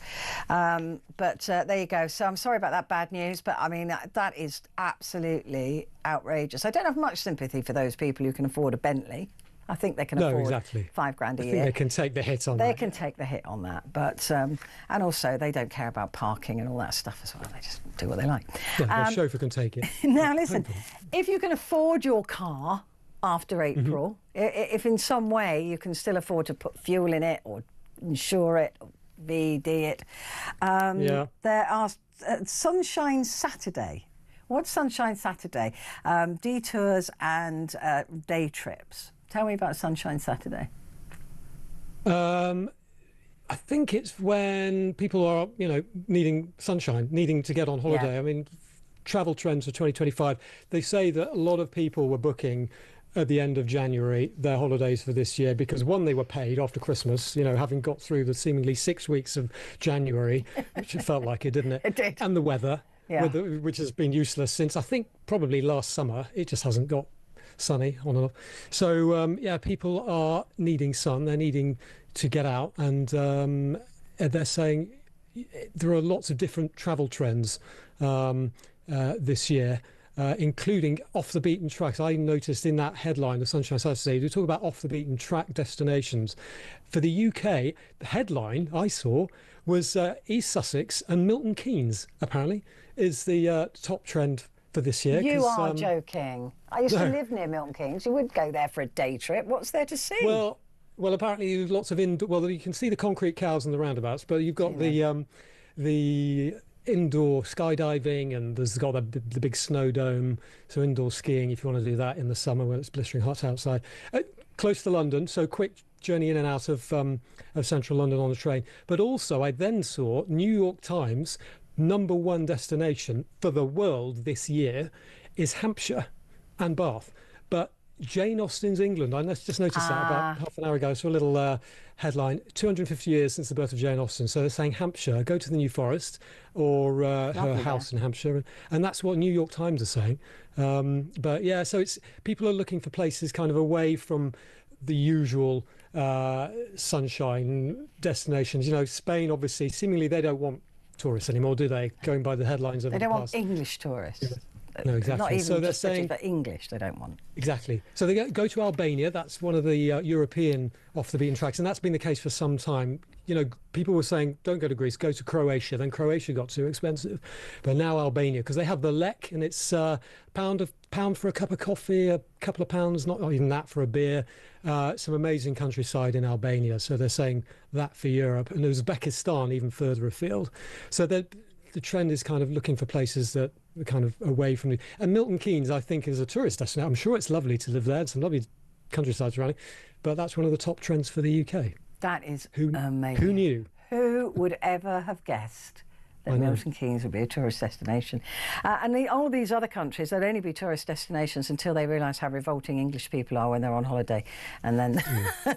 But there you go. So I'm sorry about that bad news, but I mean, that is absolutely outrageous. I don't have much sympathy for those people who can afford a Bentley. I think they can afford £5 a year. I think they can take the hit on that. They can take the hit on that. But, and also they don't care about parking and all that stuff as well. They just do what they like. Yeah, the chauffeur can take it. Now, listen, if you can afford your car after April, if in some way you can still afford to put fuel in it or insure it or VD it, there are Sunshine Saturday. What's Sunshine Saturday? Detours and day trips. Tell me about Sunshine Saturday. I think it's when people are, needing sunshine, needing to get on holiday. Yeah. I mean, travel trends for 2025, they say that a lot of people were booking at the end of January their holidays for this year because, one, they were paid after Christmas, having got through the seemingly 6 weeks of January, which it felt like it, didn't it? It did. And the weather, which has been useless since, I think, probably last summer. It just hasn't got sunny on and off. So yeah, people are needing sun. They're needing to get out, and they're saying there are lots of different travel trends this year. Including off the beaten tracks. I noticed in that headline, the Sunshine Saturday, they talk about off the beaten track destinations. For the UK, the headline I saw was East Sussex and Milton Keynes, apparently, is the top trend for this year. You are joking. I used to live near Milton Keynes. You would go there for a day trip. What's there to see? Well, apparently there's lots of well, you can see the concrete cows and the roundabouts, but you've got the indoor skydiving, and there's got the big snow dome, so indoor skiing if you want to do that in the summer when it's blistering hot outside. Close to London, so quick journey in and out of central London on the train. But also I then saw New York Times #1 destination for the world this year is Hampshire and Bath. But Jane Austen's England, I just noticed that about half an hour ago. I saw a little headline, 250 years since the birth of Jane Austen. So they're saying Hampshire, go to the New Forest, or her house in Hampshire. And that's what New York Times are saying. But yeah, so it's people are looking for places kind of away from the usual sunshine destinations. You know, Spain, obviously, seemingly they don't want tourists anymore, do they? Going by the headlines of the past. They don't want English tourists. Yeah. No, exactly. Not even so they're just saying British, but English they don't want. Exactly. So they go to Albania. That's one of the European off the beaten tracks, and that's been the case for some time. You know, people were saying don't go to Greece, go to Croatia. Then Croatia got too expensive, but now Albania, because they have the lek, and it's pound for a cup of coffee, a couple of pounds, not even that for a beer. Some amazing countryside in Albania. So they're saying that for Europe, and Uzbekistan even further afield. So the trend is kind of looking for places that are kind of away from the... And Milton Keynes, I think, is a tourist destination. I'm sure it's lovely to live there. It's some lovely countryside surrounding. But that's one of the top trends for the UK. That is amazing. Who knew? Who would ever have guessed that Milton Keynes would be a tourist destination? And all of these other countries, they'll only be tourist destinations until they realise how revolting English people are when they're on holiday. And then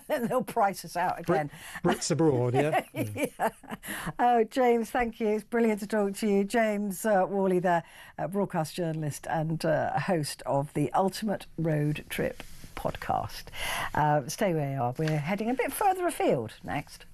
they'll price us out again. Brits abroad, yeah. Yeah. Oh, James, thank you. It's brilliant to talk to you. James Worley there, broadcast journalist and host of the Ultimate Road Trip podcast. Stay where you are. We're heading a bit further afield next.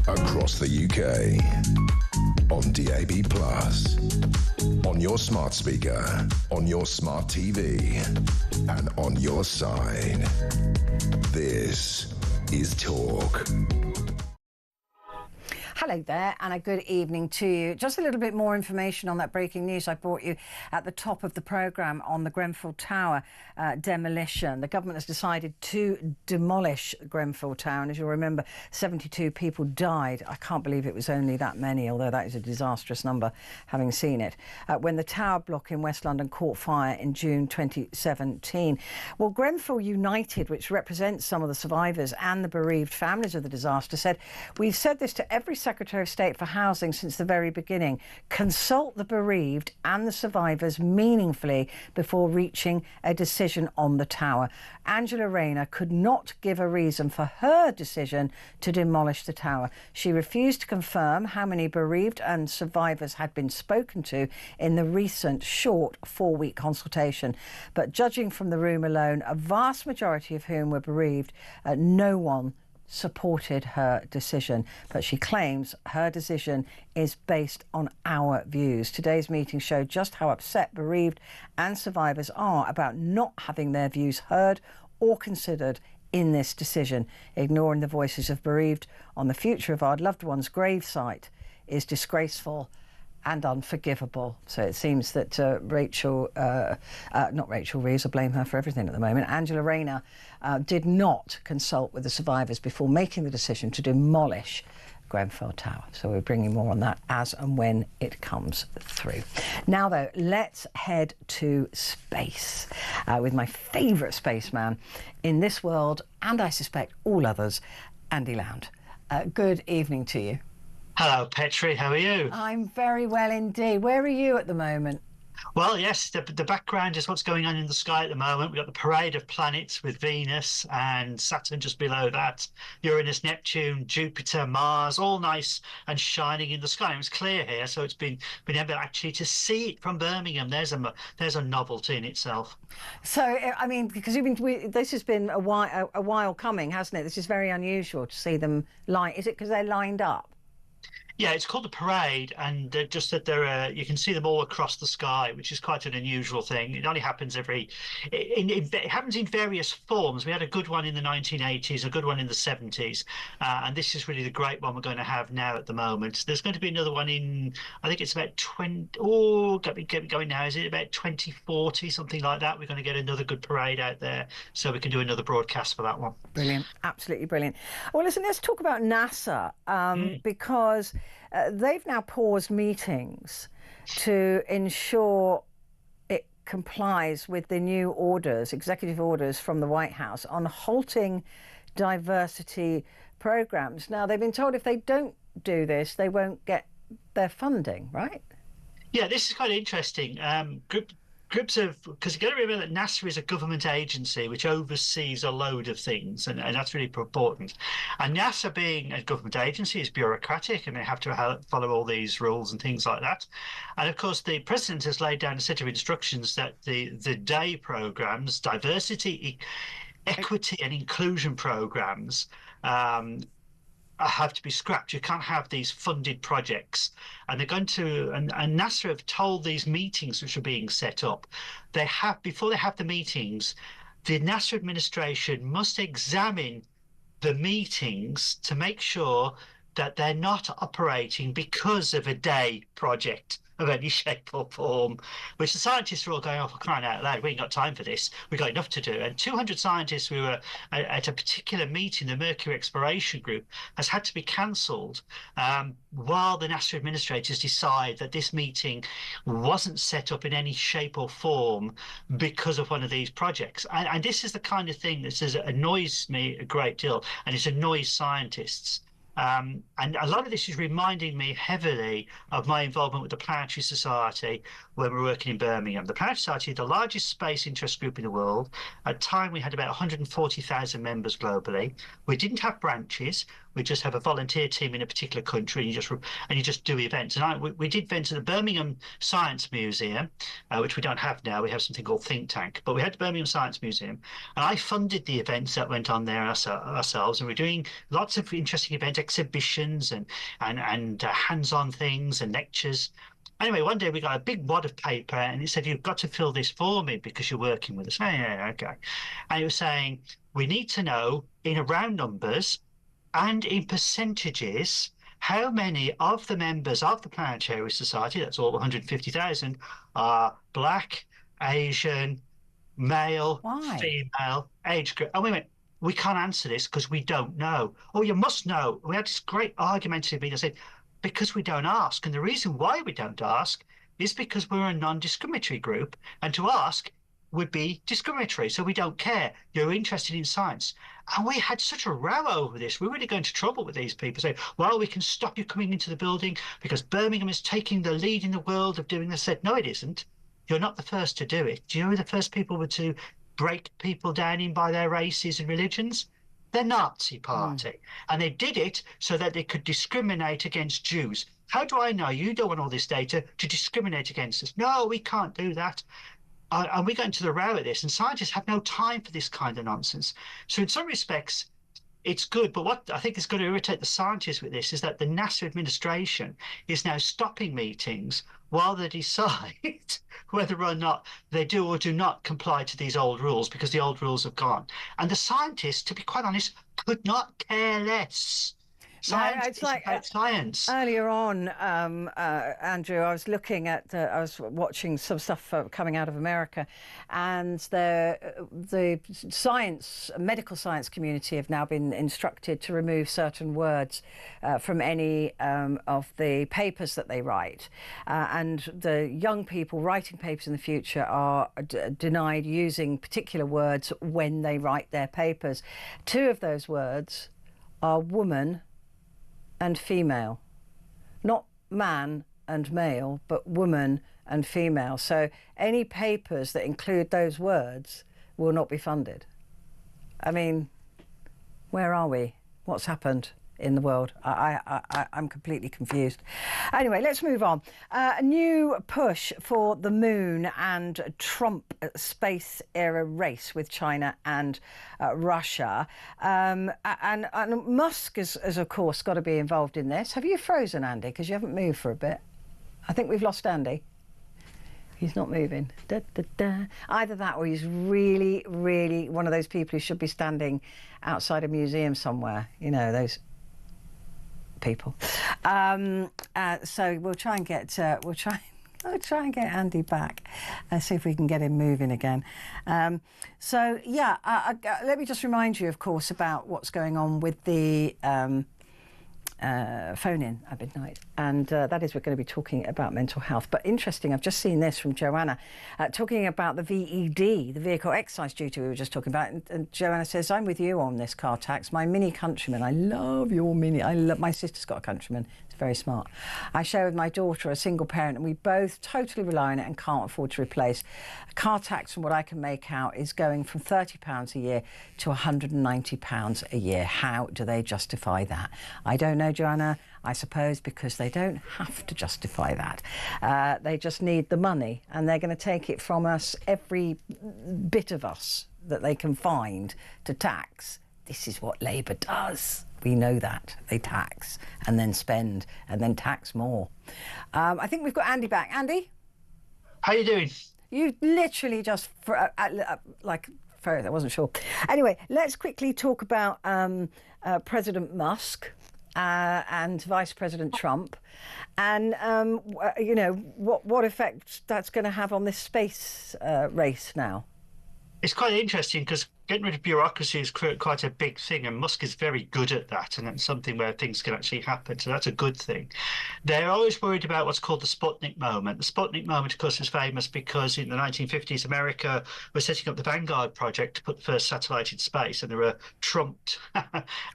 Across the UK, on DAB+, on your smart speaker, on your smart TV, and on your side. This is Talk. Hello there, and a good evening to you. Just a little bit more information on that breaking news I brought you at the top of the programme on the Grenfell Tower demolition. The government has decided to demolish Grenfell Tower, and as you'll remember, 72 people died. I can't believe it was only that many, although that is a disastrous number, having seen it, when the tower block in West London caught fire in June 2017. Well, Grenfell United, which represents some of the survivors and the bereaved families of the disaster, said, "We've said this to every Secretary of State for Housing since the very beginning. Consult the bereaved and the survivors meaningfully before reaching a decision on the tower." Angela Rayner could not give a reason for her decision to demolish the tower. She refused to confirm how many bereaved and survivors had been spoken to in the recent short 4-week consultation. But judging from the room alone, a vast majority of whom were bereaved, no one supported her decision, but she claims her decision is based on our views. Today's meeting showed just how upset bereaved and survivors are about not having their views heard or considered in this decision. Ignoring the voices of bereaved on the future of our loved one's gravesite is disgraceful and unforgivable. So it seems that not Rachel Reeves, I blame her for everything at the moment, Angela Rayner did not consult with the survivors before making the decision to demolish Grenfell Tower. So we're bringing more on that as and when it comes through. Now, though, let's head to space with my favourite spaceman in this world, and I suspect all others, Andy Lound. Good evening to you. Hello, Petrie. How are you? I'm very well indeed. Where are you at the moment? Well, yes, the background is what's going on in the sky at the moment. We've got the parade of planets with Venus and Saturn just below that, Uranus, Neptune, Jupiter, Mars, all nice and shining in the sky. It was clear here, so it's been able actually to see it from Birmingham. There's a novelty in itself. So, I mean, because this has been a while coming, hasn't it? This is very unusual to see them line. Is it because they're lined up? Yeah, it's called the parade, and just that you can see them all across the sky, which is quite an unusual thing. It only happens it happens in various forms. We had a good one in the 1980s, a good one in the 70s, and this is really the great one we're going to have now at the moment. There's going to be another one in, I think it's about 20, get me going now, is it about 2040, something like that? We're going to get another good parade out there, so we can do another broadcast for that one. Brilliant, absolutely brilliant. Well, listen, let's talk about NASA, because they've now paused meetings to ensure it complies with the new executive orders from the White House on halting diversity programs. Now, they've been told if they don't do this, they won't get their funding, right? Yeah, this is quite interesting. Groups of, because you've got to remember that NASA is a government agency which oversees a load of things, and that's really important. And NASA, being a government agency, is bureaucratic, and they have to follow all these rules and things like that. And of course, the president has laid down a set of instructions that the DAY programs, diversity, equity, and inclusion programs, have to be scrapped. You can't have these funded projects, and they're going to, and NASA have told these meetings which are being set up, before they have the meetings, the NASA administration must examine the meetings to make sure that they're not operating because of a DAY project of any shape or form, which the scientists are all going, "Oh, for crying out loud, we ain't got time for this. We've got enough to do." And 200 scientists who were at a particular meeting, the Mercury Exploration Group, has had to be cancelled while the NASA administrators decide that this meeting wasn't set up in any shape or form because of one of these projects. And this is the kind of thing that annoys me a great deal, and it annoys scientists. And a lot of this is reminding me heavily of my involvement with the Planetary Society when we were working in Birmingham. The Planetary Society is the largest space interest group in the world. At the time, we had about 140,000 members globally. We didn't have branches. We just have a volunteer team in a particular country, and you just do events. And we did events at the Birmingham Science Museum, which we don't have now. We have something called Think Tank, but we had the Birmingham Science Museum, and I funded the events that went on there ourselves. And we're doing lots of interesting events, exhibitions, and hands-on things and lectures. Anyway, one day we got a big wad of paper, and it said, "You've got to fill this for me because you're working with us." Oh, yeah, okay. And it was saying, "We need to know in round numbers and in percentages how many of the members of the Planetary Society, that's all 150,000, are black, Asian, male, female, age group? And we went, we can't answer this because we don't know. Oh, you must know. We had this great argumentative meeting. I said, because we don't ask. And the reason why we don't ask is because we're a non-discriminatory group. And to ask would be discriminatory. So we don't care. You're interested in science. And we had such a row over this. We were really going to trouble with these people saying, well, we can stop you coming into the building because Birmingham is taking the lead in the world of doing this. I said, no, it isn't. You're not the first to do it. Do you know who the first people were to break people down in by their races and religions? The Nazi Party. And they did it so that they could discriminate against Jews. How do I know you don't want all this data to discriminate against us? No, we can't do that. And we got into the row at this, and scientists have no time for this kind of nonsense. So in some respects, it's good. But what I think is going to irritate the scientists with this is that the NASA administration is now stopping meetings while they decide whether or not they do or do not comply to these old rules, because the old rules have gone. And the scientists, to be quite honest, could not care less. Science it's like science. Earlier on, Andrew, I was looking at, I was watching some stuff coming out of America, and the medical science community have now been instructed to remove certain words from any of the papers that they write, and the young people writing papers in the future are denied using particular words when they write their papers. Two of those words are woman and female, not man and male, but woman and female. So any papers that include those words will not be funded. I mean, where are we? What's happened in the world? I'm completely confused. Anyway, let's move on. A new push for the moon and Trump space era race with China and Russia. And Musk has, of course, got to be involved in this. Have you frozen, Andy? Because you haven't moved for a bit. I think we've lost Andy. He's not moving. Da, da, da. Either that or he's really, really one of those people who should be standing outside a museum somewhere. You know, those people. So we'll try and get I'll try and get Andy back and see if we can get him moving again. So yeah, let me just remind you, of course, about what's going on with the phone-in at midnight, and that is we're going to be talking about mental health. But interesting, I've just seen this from Joanna talking about the VED, the vehicle excise duty we were just talking about, and Joanna says, I'm with you on this car tax. My Mini Countryman, I love your Mini. My sister's got a Countryman. It's very smart. I share with my daughter, a single parent, and we both totally rely on it and can't afford to replace. A car tax, from what I can make out, is going from £30 a year to £190 a year. How do they justify that? I don't know, Joanna. I suppose because they don't have to justify that. They just need the money, and they're going to take it from us, every bit of us that they can find to tax. This is what Labour does. We know that. They tax and then spend and then tax more. I think we've got Andy back. Andy? How you doing? You literally just, I wasn't sure. Anyway, let's quickly talk about President Musk and Vice President Trump, and you know what effect that's going to have on this space race now. It's quite interesting because getting rid of bureaucracy is quite a big thing, and Musk is very good at that, and it's something where things can actually happen, so that's a good thing. They're always worried about what's called the Sputnik moment. The Sputnik moment, of course, is famous because in the 1950s, America was setting up the Vanguard project to put the first satellite in space, and they were trumped,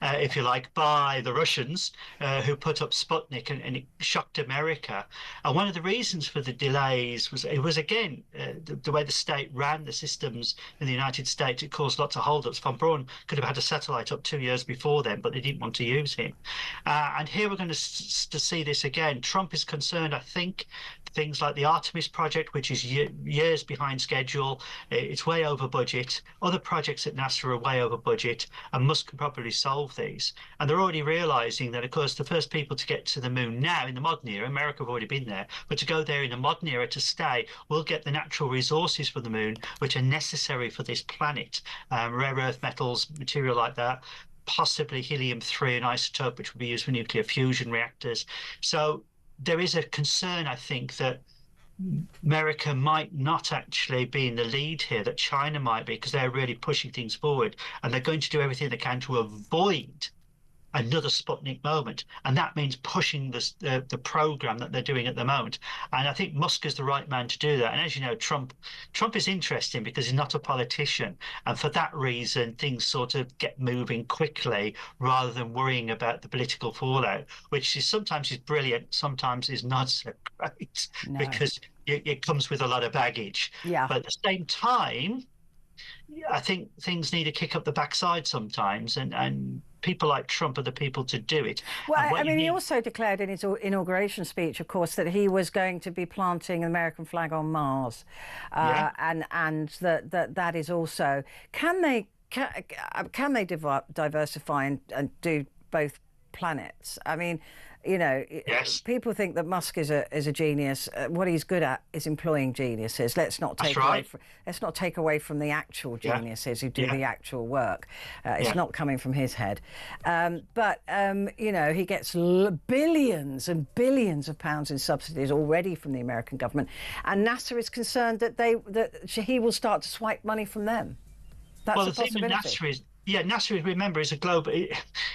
if you like, by the Russians, who put up Sputnik, and it shocked America. And one of the reasons for the delays was, again, the way the state ran the systems in the United States. It caused lots of holdups. Von Braun could have had a satellite up 2 years before then, but they didn't want to use him. And here we're going to see this again. Trump is concerned, I think, things like the Artemis project, which is years behind schedule. It's way over budget. Other projects at NASA are way over budget, and Musk can probably solve these. And they're already realizing that, of course, the first people to get to the moon now in the modern era, America have already been there, but to go there in the modern era to stay, we'll get the natural resources for the moon, which are necessary for this planet, rare earth metals, material like that. possibly helium-3, an isotope which will be used for nuclear fusion reactors. So there is a concern, I think, that America might not actually be in the lead here, that China might be, because they're really pushing things forward, and they're going to do everything they can to avoid another Sputnik moment, and that means pushing the program that they're doing at the moment. And I think Musk is the right man to do that. And as you know, Trump is interesting because he's not a politician, and for that reason, things sort of get moving quickly rather than worrying about the political fallout, which is sometimes is brilliant, sometimes is not so great, because it comes with a lot of baggage. Yeah. But at the same time, I think things need to kick up the backside sometimes, and people like Trump are the people to do it. Well, I mean, he also declared in his inauguration speech, of course, that he was going to be planting an American flag on Mars, and that is also. Can they diversify and do both planets? I mean, you know, yes. People think that Musk is a genius. What he's good at is employing geniuses. Let's not take away from the actual geniuses who do the actual work. It's not coming from his head. But you know, he gets billions and billions of pounds in subsidies already from the American government, and NASA is concerned that he will start to swipe money from them. That's a possibility. NASA, remember, is a global,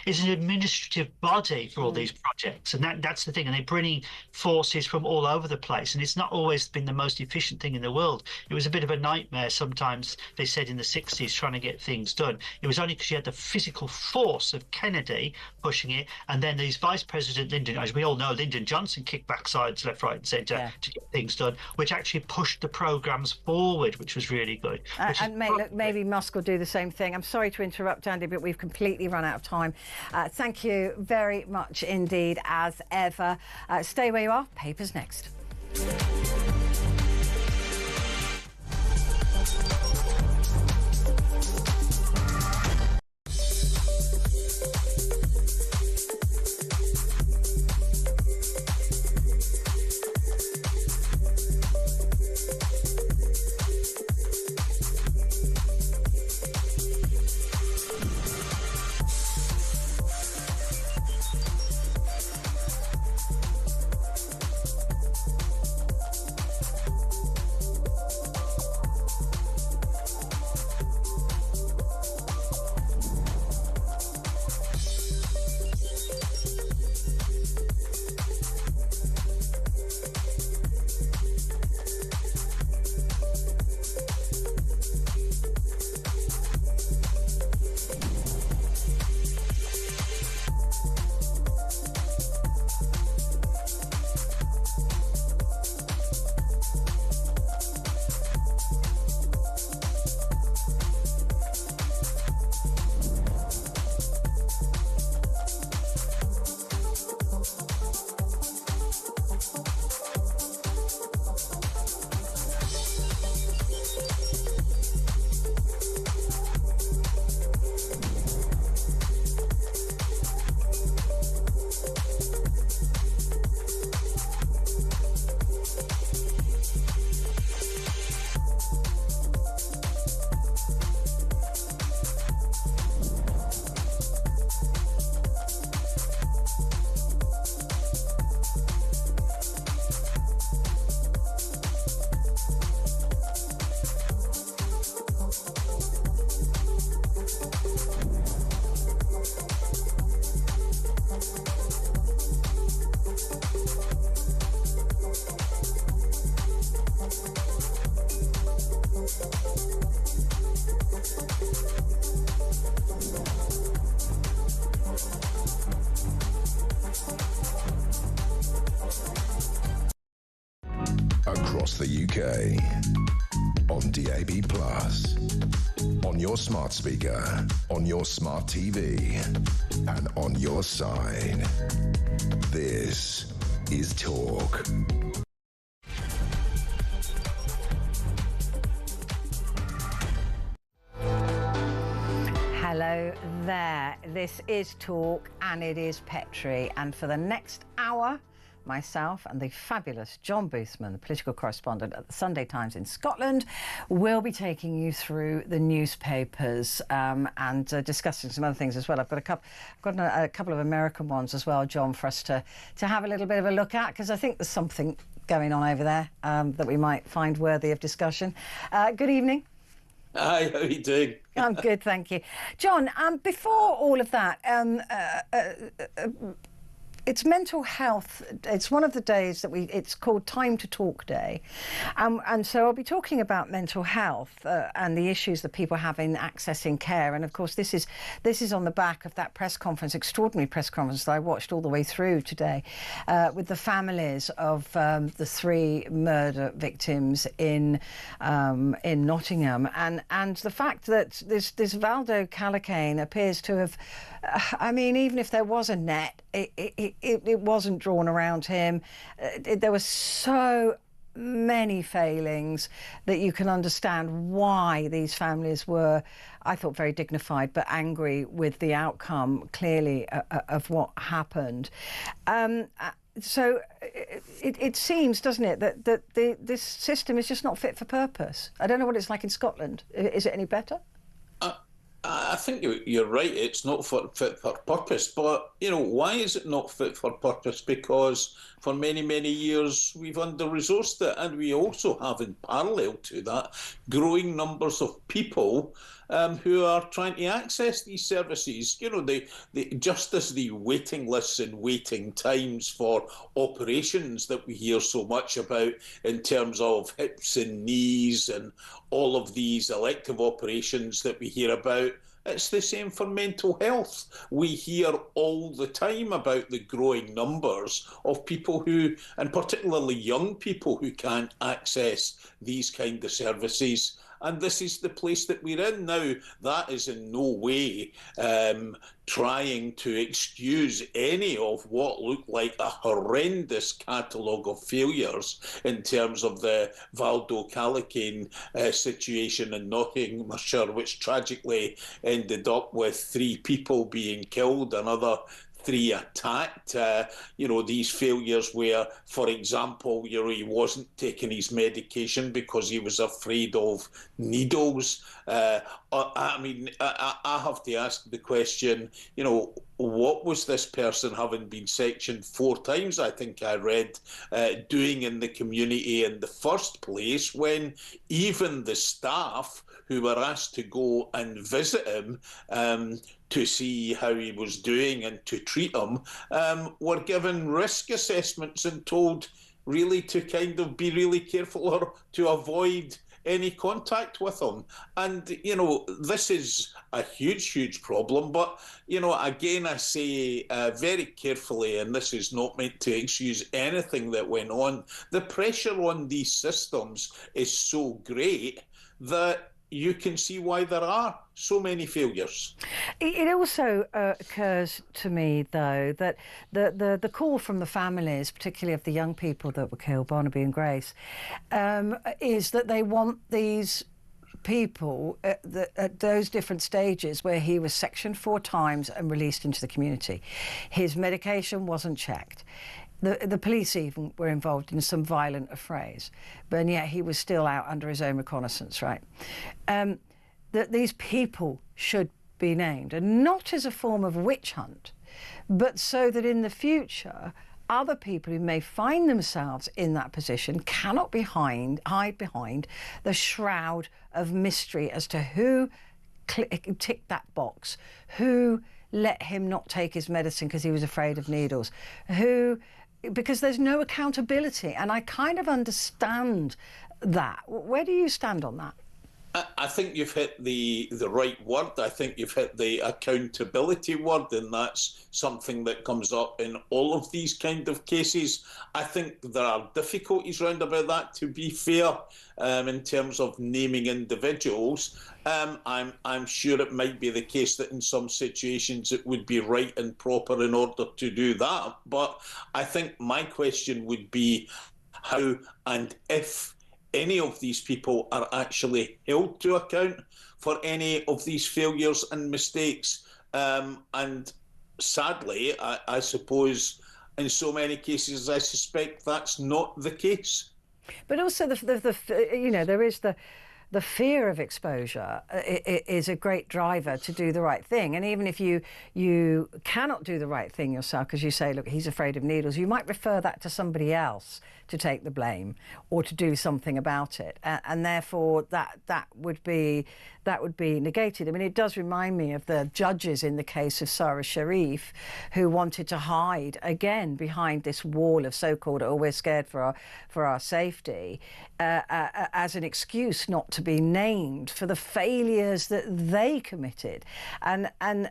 is an administrative body for all these projects, and that's the thing. And they're bringing forces from all over the place, and it's not always been the most efficient thing in the world. It was a bit of a nightmare sometimes, they said, in the 60s, trying to get things done. It was only because you had the physical force of Kennedy pushing it, and then these Vice President Lyndon, as we all know, Lyndon Johnson kicked backsides left, right, and centre to get things done, which actually pushed the programs forward, which was really good. Look, maybe Musk will do the same thing. I'm sorry to interrupt, Andy, but we've completely run out of time. Thank you very much indeed, as ever. Stay where you are. Papers next. Across the UK, on DAB+, on your smart speaker, on your smart TV, and on your side. This is Talk. Hello there. This is Talk, and it is Petrie. And for the next hour, myself and the fabulous John Boothman, the political correspondent at the Sunday Times in Scotland, will be taking you through the newspapers and discussing some other things as well. I've got a couple of American ones as well, John, for us to have a little bit of a look at, because I think there's something going on over there that we might find worthy of discussion. Good evening. Hi, how are you doing? I'm good, thank you. John, before all of that, it's mental health. It's one of the days that it's called Time to Talk Day. And so I'll be talking about mental health and the issues that people have in accessing care. And of course, this is on the back of that press conference, extraordinary press conference that I watched all the way through today with the families of the 3 murder victims in Nottingham. And the fact that this Valdo Calacane appears to have, I mean, even if there was a net, it wasn't drawn around him. There were so many failings that you can understand why these families were, I thought, very dignified but angry with the outcome, clearly, of what happened. So it seems, doesn't it, that this system is just not fit for purpose. I don't know what it's like in Scotland. Is it any better? I think you're right. It's not fit for purpose. But, why is it not fit for purpose? Because for many, many years, we've under-resourced it. And we also have, in parallel to that, growing numbers of people who are trying to access these services. Just as the waiting lists and waiting times for operations that we hear so much about in terms of hips and knees and all of these elective operations that we hear about, it's the same for mental health. We hear all the time about the growing numbers of people who, and particularly young people, who can't access these kind of services. And this is the place that we're in now. That is in no way trying to excuse any of what looked like a horrendous catalogue of failures in terms of the Valdo Calacane situation in Nottinghamshire, which tragically ended up with 3 people being killed, another 3 attacked. These failures where, for example, he wasn't taking his medication because he was afraid of needles. I have to ask the question, what was this person, having been sectioned 4 times, I think I read, doing in the community in the first place, when even the staff who were asked to go and visit him to see how he was doing and to treat him, were given risk assessments and told really to kind of be really careful or to avoid any contact with him. And, this is a huge, huge problem. But, again, I say very carefully, and this is not meant to excuse anything that went on, the pressure on these systems is so great that you can see why there are so many failures. It also occurs to me, though, that the call from the families, particularly of the young people that were killed, Barnaby and Grace, is that they want these people at those different stages where he was sectioned 4 times and released into the community. His medication wasn't checked. The police even were involved in some violent affrays, but yet he was still out under his own reconnaissance, right? That these people should be named, and not as a form of witch hunt, but so that in the future, other people who may find themselves in that position cannot hide behind the shroud of mystery as to who ticked that box, who let him not take his medicine because he was afraid of needles, because there's no accountability. And I kind of understand that. Where do you stand on that? I think you've hit the right word. I think you've hit the accountability word, and that's something that comes up in all of these kind of cases. I think there are difficulties around about that, to be fair, in terms of naming individuals. I'm sure it might be the case that in some situations it would be right and proper in order to do that. But I think my question would be how and if any of these people are actually held to account for any of these failures and mistakes. And sadly, I suppose in so many cases, I suspect that's not the case. But also, there is the fear of exposure is a great driver to do the right thing. And even if you cannot do the right thing yourself, because you say, look, he's afraid of needles, you might refer that to somebody else to take the blame or to do something about it. And therefore, that would be negated. I mean, it does remind me of the judges in the case of Sarah Sharif, who wanted to hide again behind this wall of so-called, oh, we're scared for our safety, as an excuse not to be named for the failures that they committed. And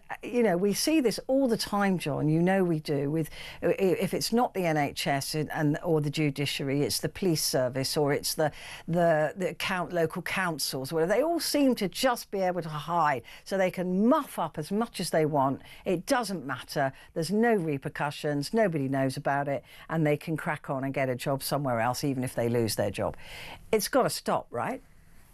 we see this all the time, John. We do. With if it's not the NHS or the judiciary, it's the police service or it's the local councils, where they all seem to just be able to hide so they can muff up as much as they want. It doesn't matter. There's no repercussions. Nobody knows about it, and they can crack on and get a job somewhere else, even if they lose their job. It's got to stop, right?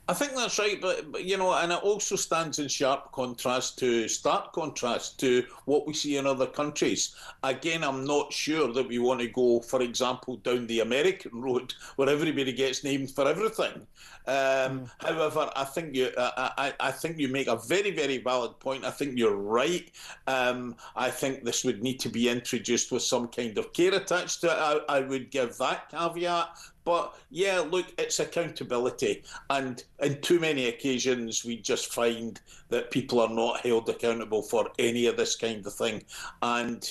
I think that's right, but and it also stands in stark contrast to what we see in other countries. Again, I'm not sure that we want to go, for example, down the American road where everybody gets named for everything. However, I think you make a very, very valid point. I think you're right. I think this would need to be introduced with some kind of care attached to it. I would give that caveat. But yeah, look, it's accountability. And in too many occasions, we just find that people are not held accountable for any of this kind of thing. And,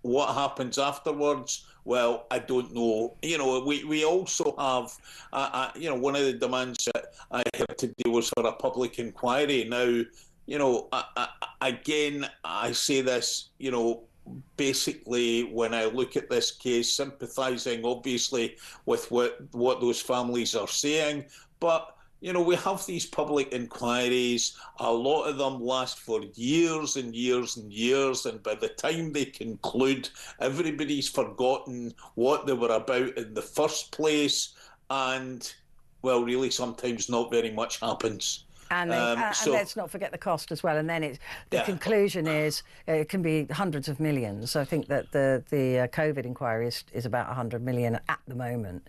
what happens afterwards? Well, I don't know. We also have, one of the demands that I heard today was for a public inquiry. Now, again, I say this, basically, when I look at this case, sympathising obviously with what those families are saying, but we have these public inquiries. A lot of them last for years and years and years, and by the time they conclude, everybody's forgotten what they were about in the first place, and well, really, sometimes not very much happens. And let's not forget the cost as well. And then the conclusion is it can be hundreds of millions. I think that the COVID inquiry is about 100 million at the moment.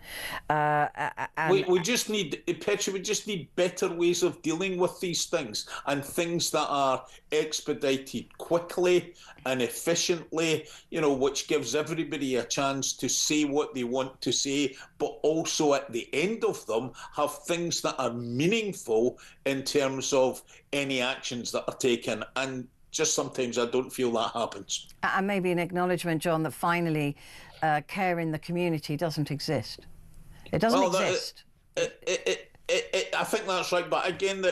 We just need, Petrie, we just need better ways of dealing with these things, and things that are expedited quickly and efficiently, which gives everybody a chance to say what they want to say, but also at the end of them have things that are meaningful in terms of any actions that are taken. And just sometimes I don't feel that happens. And maybe an acknowledgement, John, that finally care in the community doesn't exist. It doesn't exist. I think that's right. But again,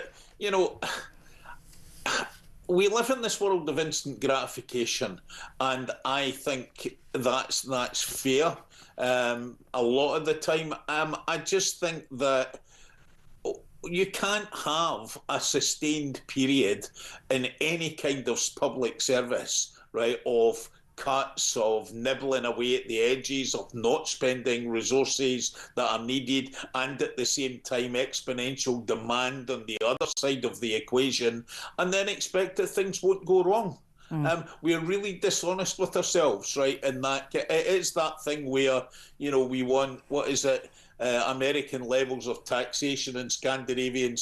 we live in this world of instant gratification, and I think that's fair. A lot of the time, I just think that you can't have a sustained period in any kind of public service, right, of cuts, of nibbling away at the edges, of not spending resources that are needed, and at the same time exponential demand on the other side of the equation, and then expect that things won't go wrong. We're really dishonest with ourselves, right? And that it is that thing where, we want, American levels of taxation and Scandinavian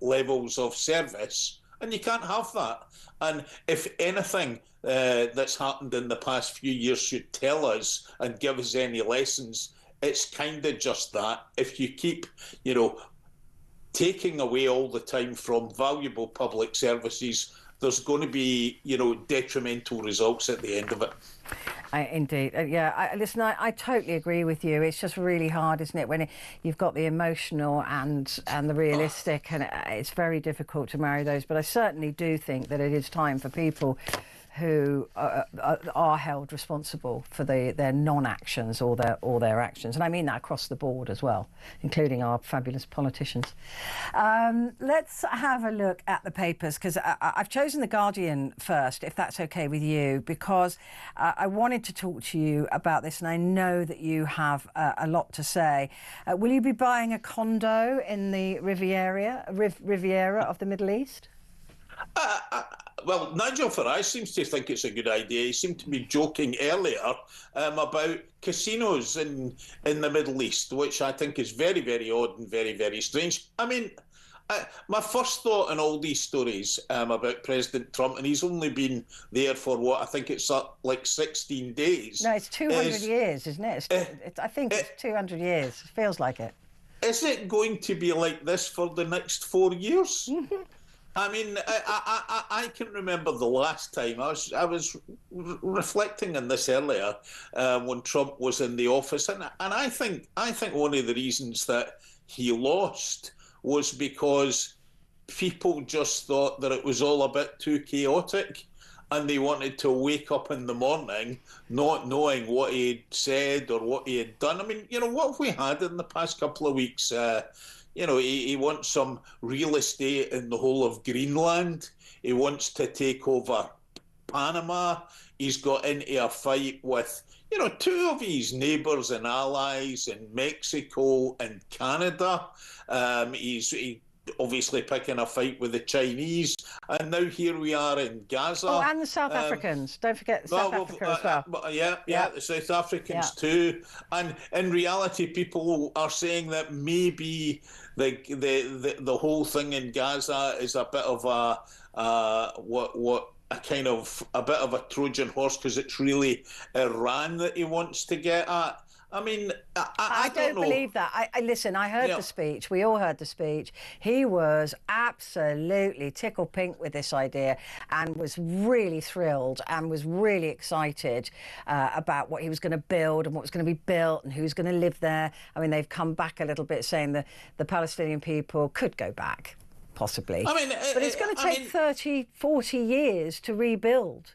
levels of service, and you can't have that. And if anything that's happened in the past few years should tell us and give us any lessons, it's kind of just that. If you keep, taking away all the time from valuable public services, there's going to be, detrimental results at the end of it. Indeed. Listen, I totally agree with you. It's just really hard, isn't it, when you've got the emotional and the realistic, and it's very difficult to marry those. But I certainly do think that it is time for people who are held responsible for their non-actions or their actions, and I mean that across the board as well, including our fabulous politicians. Let's have a look at the papers, because I've chosen The Guardian first, if that's okay with you, because I wanted to talk to you about this, and I know that you have a lot to say. Will you be buying a condo in the Riviera of the Middle East? Well, Nigel Farage seems to think it's a good idea. He seemed to be joking earlier about casinos in the Middle East, which I think is very, very odd and very, very strange. I mean, my first thought in all these stories about President Trump, and he's only been there for what I think it's like 16 days. No, it's 200 years, isn't it? I think it's 200 years. It feels like it. Is it going to be like this for the next 4 years? I mean, I can remember the last time I was reflecting on this earlier when Trump was in the office, and I think one of the reasons that he lost was because people just thought that it was all a bit too chaotic, and they wanted to wake up in the morning not knowing what he had said or what he had done. I mean, what have we had in the past couple of weeks? He wants some real estate in the whole of Greenland. He wants to take over Panama. He's got into a fight with, two of his neighbours and allies in Mexico and Canada. He's obviously picking a fight with the Chinese. And now here we are in Gaza. Oh, and the South Africans. Don't forget South Africa as well. Yeah, the South Africans too. And in reality, people are saying that maybe the whole thing in Gaza is a bit of a bit of a Trojan horse, because it's really Iran that he wants to get at. I mean, I don't know. Believe that. Listen, I heard the speech. We all heard the speech. He was absolutely tickled pink with this idea and was really thrilled and was really excited about what he was going to build and what was going to be built and who's going to live there. I mean, they've come back a little bit saying that the Palestinian people could go back, possibly. I mean, but it's going to take 30, 40 years to rebuild.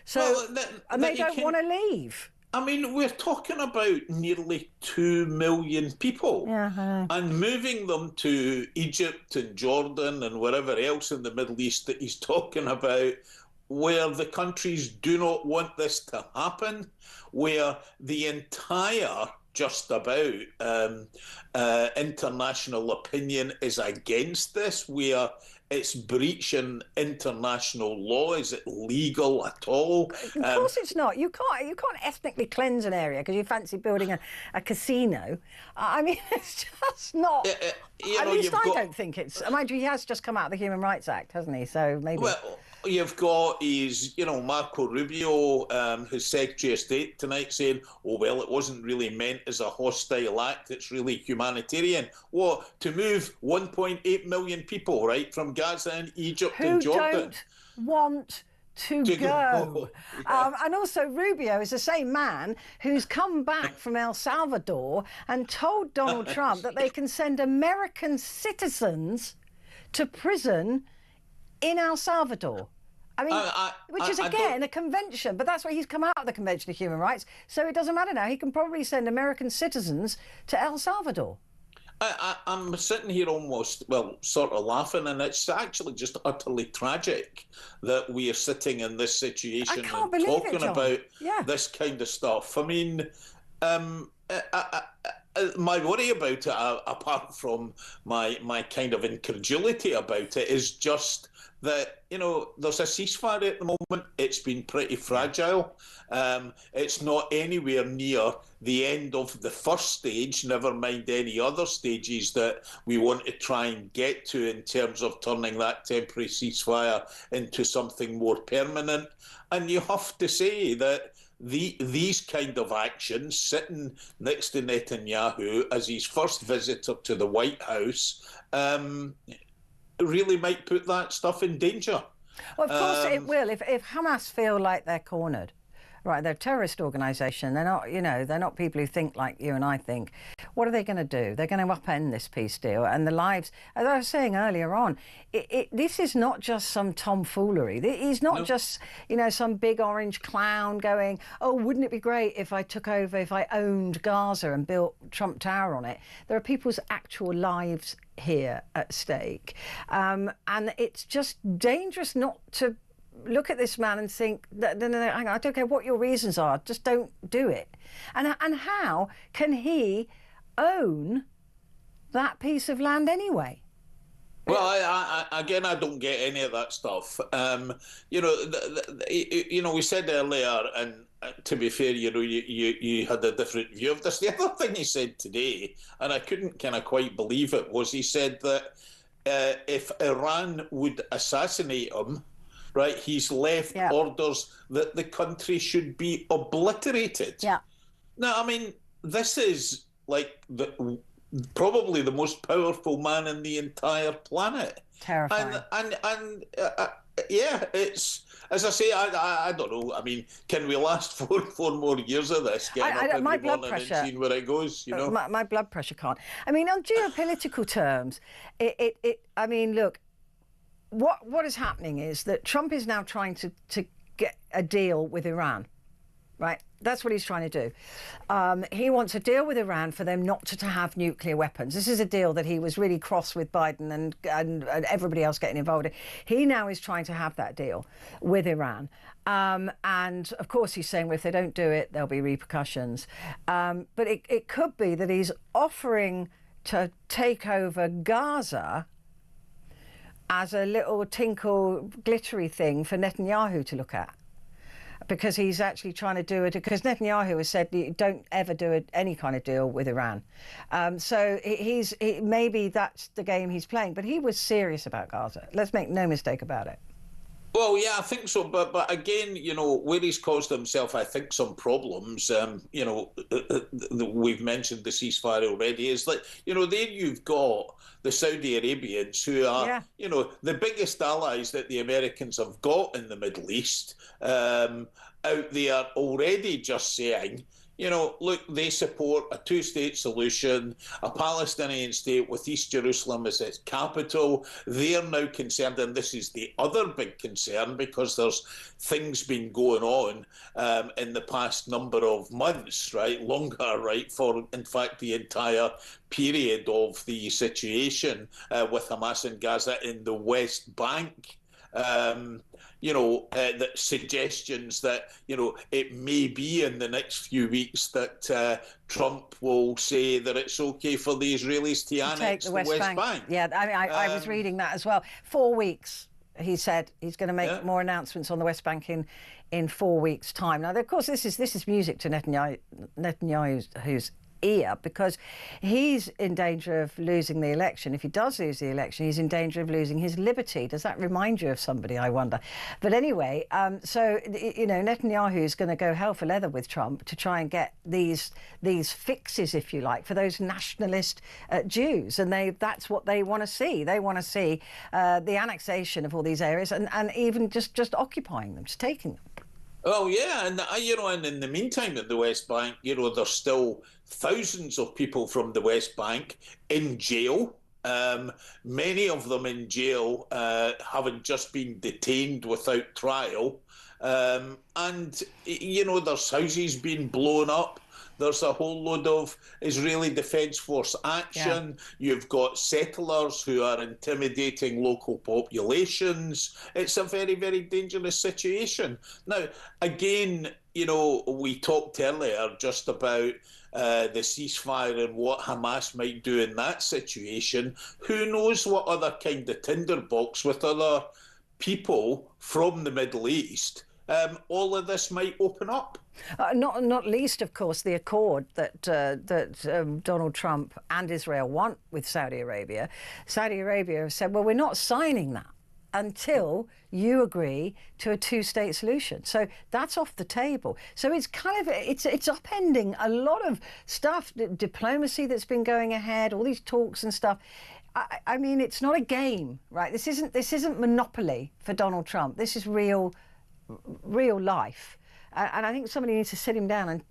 So, and they don't want to leave. I mean, we're talking about nearly 2 million people, and moving them to Egypt and Jordan and wherever else in the Middle East that he's talking about, where the countries do not want this to happen, where the entire just about international opinion is against this, where it's breaching international law. Is it legal at all? Of course it's not. You can't ethnically cleanse an area because you fancy building a casino. I mean, it's just not. At least I don't think it's. Mind you, he has just come out of the Human Rights Act, hasn't he? So maybe. Well, you've got his, Marco Rubio, his Secretary of State tonight, saying, "Oh well, it wasn't really meant as a hostile act. It's really humanitarian." What, to move 1.8 million people, right, from Gaza and Egypt and Jordan? Who don't want to go. And also Rubio is the same man who's come back from El Salvador and told Donald Trump that they can send American citizens to prison in El Salvador. I mean, which is, again, a convention, but that's why he's come out of the Convention of Human Rights, so it doesn't matter now. He can probably send American citizens to El Salvador. I'm sitting here almost, sort of laughing, and it's actually just utterly tragic that we are sitting in this situation and talking about this kind of stuff. I mean, my worry about it, apart from my kind of incredulity about it, is just that, there's a ceasefire at the moment. It's been pretty fragile. It's not anywhere near the end of the first stage, never mind any other stages that we want to try and get to in terms of turning that temporary ceasefire into something more permanent. And you have to say that these kind of actions, sitting next to Netanyahu as his first visitor to the White House, really might put that stuff in danger. Well, of course it will. If Hamas feel like they're cornered, right, they're a terrorist organisation. They're not, they're not people who think like you and I think. What are they going to do? They're going to upend this peace deal and the lives. As I was saying earlier on, this is not just some tomfoolery. He's not just, some big orange clown going, "Oh, wouldn't it be great if I took over, if I owned Gaza and built Trump Tower on it?" There are people's actual lives here at stake, and it's just dangerous not to look at this man and think that, no, hang on, I don't care what your reasons are, just don't do it. And how can he own that piece of land anyway? Well, again, I don't get any of that stuff. You know, we said earlier, and to be fair, you had a different view of this. The other thing he said today, and I couldn't kind of quite believe it, was he said that if Iran would assassinate him, right, he's left orders that the country should be obliterated. Yeah. Now, I mean, this is like probably the most powerful man in the entire planet. Terrifying. And yeah, it's, as I say, I don't know. I mean, can we last four more years of this? My blood pressure, and seeing where it goes, you know? My blood pressure can't. I mean, on geopolitical terms, I mean, look, what is happening is that Trump is now trying to get a deal with Iran, right? That's what he's trying to do. He wants a deal with Iran for them not to have nuclear weapons. This is a deal that he was really cross with Biden and everybody else getting involved in. He now is trying to have that deal with Iran. And, of course, he's saying, well, if they don't do it, there'll be repercussions. But it could be that he's offering to take over Gaza as a little tinkle glittery thing for Netanyahu to look at. Because he's actually trying to do it, because Netanyahu has said, don't ever do any kind of deal with Iran. So maybe that's the game he's playing. But he was serious about Gaza. Let's make no mistake about it. Well, yeah, I think so. But again, you know, where he's caused himself, I think, some problems, you know, we've mentioned the ceasefire already, is like, you know, there you've got the Saudi Arabians who are, you know, the biggest allies that the Americans have got in the Middle East, out there already just saying, you know, look, they support a two-state solution, a Palestinian state with East Jerusalem as its capital. They're now concerned, and this is the other big concern, because there's things been going on in the past number of months, right, longer, right, for, in fact, the entire period of the situation with Hamas and Gaza in the West Bank. You know, that suggestions that, you know, it may be in the next few weeks that Trump will say that it's okay for the Israelis to annex the West Bank. Yeah, I mean, I was reading that as well. 4 weeks, he said he's going to make more announcements on the West Bank in 4 weeks' time. Now, of course, this is music to Netanyahu's ear, because he's in danger of losing the election. If he does lose the election, he's in danger of losing his liberty. Does that remind you of somebody, I wonder? But anyway, so, you know, Netanyahu is going to go hell for leather with Trump to try and get these fixes, if you like, for those nationalist Jews. And that's what they want to see. They want to see the annexation of all these areas and even just occupying them, just taking them. Oh, yeah, and, you know, and in the meantime in the West Bank, you know, there's still thousands of people from the West Bank in jail. Many of them in jail having just been detained without trial. And, you know, there's houses being blown up. There's a whole load of Israeli Defence Force action. Yeah. You've got settlers who are intimidating local populations. It's a very, very dangerous situation. Now, again, you know, we talked earlier just about the ceasefire and what Hamas might do in that situation. Who knows what other kind of tinderbox with other people from the Middle East all of this might open up. Not least, of course, the accord that Donald Trump and Israel want with Saudi Arabia. Saudi Arabia have said, well, we're not signing that until you agree to a two-state solution. So that's off the table. So it's kind of, it's upending a lot of stuff, diplomacy that's been going ahead, all these talks and stuff. I mean, it's not a game, right? This isn't Monopoly for Donald Trump. This is real life. And I think somebody needs to sit him down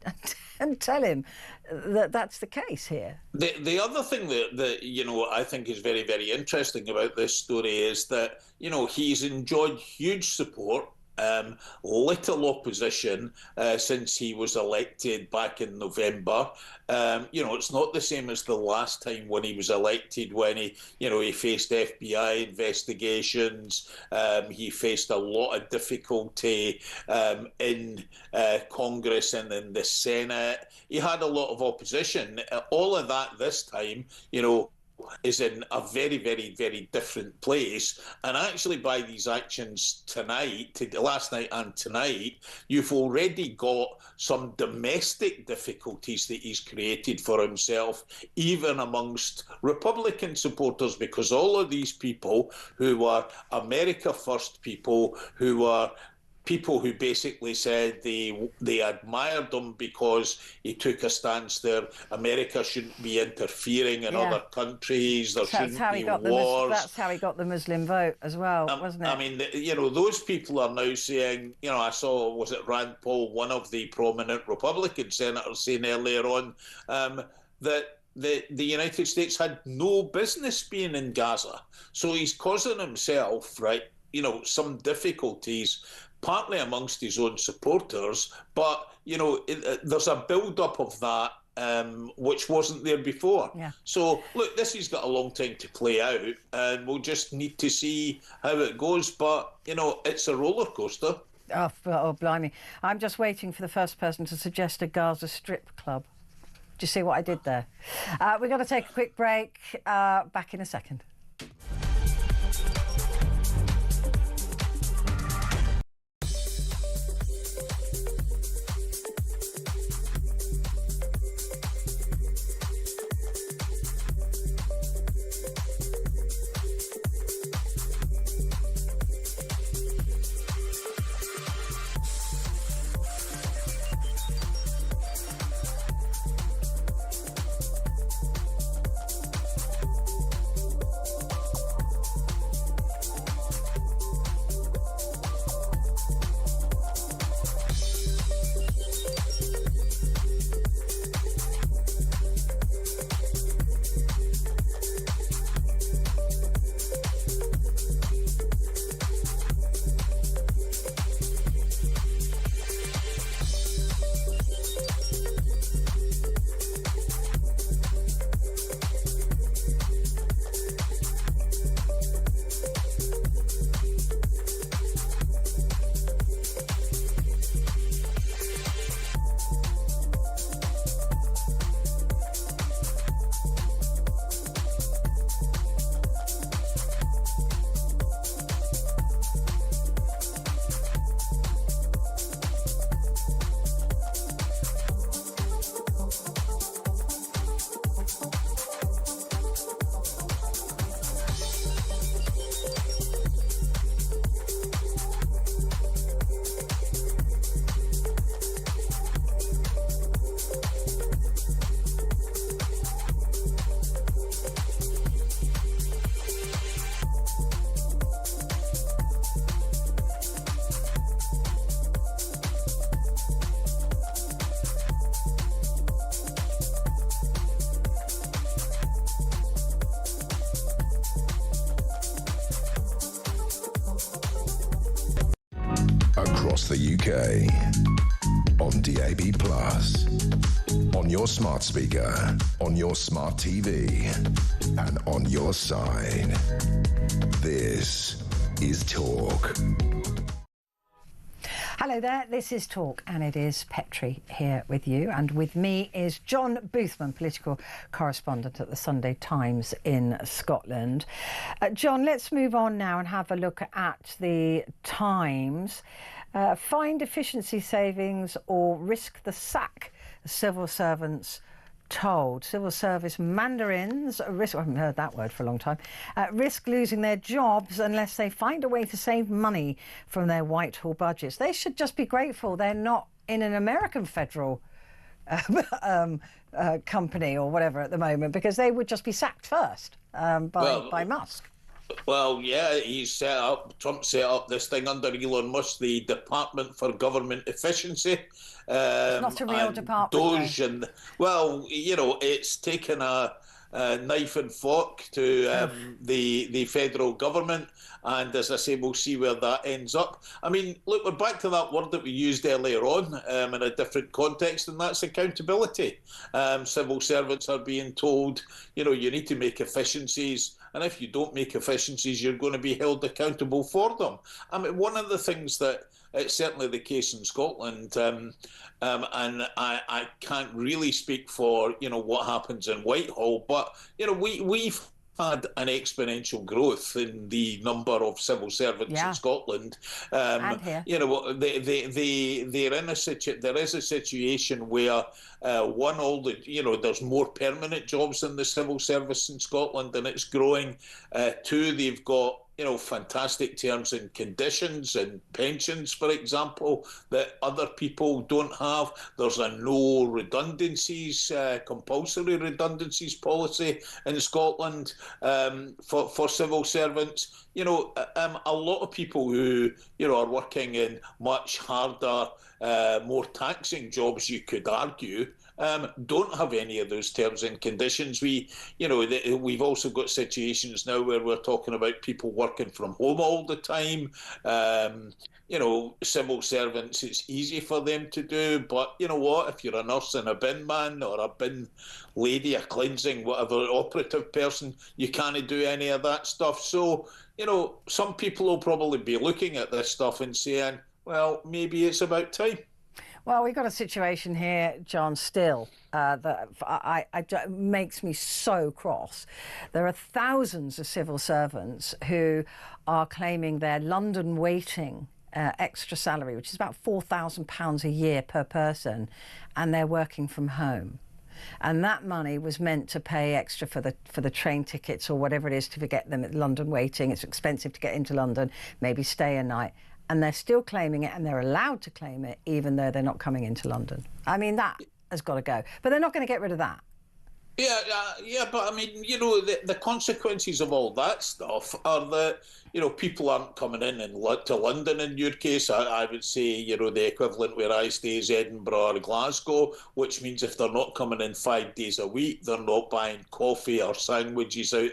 and tell him that that's the case here. The other thing that you know, I think is very, very interesting about this story is that, you know, he's enjoyed huge support, little opposition since he was elected back in November. You know, it's not the same as the last time when he was elected, when he faced FBI investigations. He faced a lot of difficulty in Congress and in the Senate. He had a lot of opposition. All of that this time, you know, is in a very, very, very different place. And actually, by these actions tonight, last night and tonight, you've already got some domestic difficulties that he's created for himself, even amongst Republican supporters, because all of these people who were America First people, who were people who basically said they admired him because he took a stance there. America shouldn't be interfering in other countries. There shouldn't be wars. That's how he got the Muslim vote as well, wasn't it? I mean, those people are now saying, I saw, was it Rand Paul, one of the prominent Republican senators, saying earlier on that the United States had no business being in Gaza. So he's causing himself, right, some difficulties, partly amongst his own supporters, but, there's a build-up of that which wasn't there before. Yeah. So, look, this has got a long time to play out, and we'll just need to see how it goes. But, it's a roller coaster. Oh, blimey. I'm just waiting for the first person to suggest a Gaza strip club. Do you see what I did there? We've got to take a quick break. Back in a second. Across the UK, on DAB+, on your smart speaker, on your smart TV, and on your side. This is Talk. Hello there, this is Talk, and it is Petrie here with you, and with me is John Boothman, political correspondent at the Sunday Times in Scotland. John, let's move on now and have a look at the Times. Find efficiency savings or risk the sack, civil servants told. Civil service mandarins risk, I haven't heard that word for a long time, risk losing their jobs unless they find a way to save money from their Whitehall budgets. They should just be grateful they're not in an American federal company or whatever at the moment, because they would just be sacked first by Musk. Well, yeah, Trump set up this thing under Elon Musk, the Department for Government Efficiency. It's not a real department. It's taken a knife and fork to the federal government. And as I say, we'll see where that ends up. I mean, look, we're back to that word that we used earlier on in a different context, and that's accountability. Civil servants are being told, you need to make efficiencies and if you don't make efficiencies, you're going to be held accountable for them. I mean, one of the things that it's certainly the case in Scotland, and I can't really speak for what happens in Whitehall, but we've had an exponential growth in the number of civil servants in Scotland. And here. They're in there is a situation where there's more permanent jobs in the civil service in Scotland, and it's growing. Two, they've got fantastic terms and conditions and pensions, for example, that other people don't have. There's a no redundancies, compulsory redundancies policy in Scotland for civil servants. A lot of people who, are working in much harder, more taxing jobs, you could argue, don't have any of those terms and conditions. We've also got situations now where we're talking about people working from home all the time. Civil servants, it's easy for them to do, but you know what? If you're a nurse and a bin man or a bin lady, a cleansing, whatever, operative person, you can't do any of that stuff. So, some people will probably be looking at this stuff and saying, well, maybe it's about time. Well, we've got a situation here, John, still, that makes me so cross. There are thousands of civil servants who are claiming their London waiting extra salary, which is about £4,000 a year per person, and they're working from home. And that money was meant to pay extra for the train tickets or whatever it is to get them at London waiting. It's expensive to get into London, maybe stay a night. And they're still claiming it, and they're allowed to claim it, even though they're not coming into London. I mean, that has got to go. But they're not going to get rid of that. Yeah, but I mean, the consequences of all that stuff are that, people aren't coming in to London in your case. I would say, the equivalent where I stay is Edinburgh or Glasgow, which means if they're not coming in 5 days a week, they're not buying coffee or sandwiches out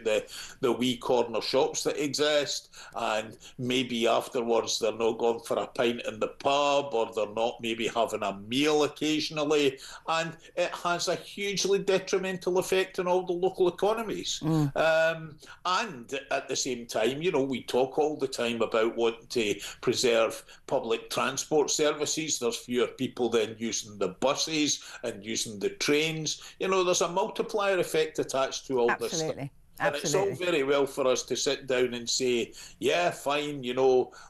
the wee corner shops that exist. And maybe afterwards they're not going for a pint in the pub, or they're not maybe having a meal occasionally. And it has a hugely detrimental effect on all the local economies. And at the same time, we talk all the time about wanting to preserve public transport services. There's fewer people then using the buses and using the trains. There's a multiplier effect attached to all this stuff. And it's all very well for us to sit down and say, yeah, fine,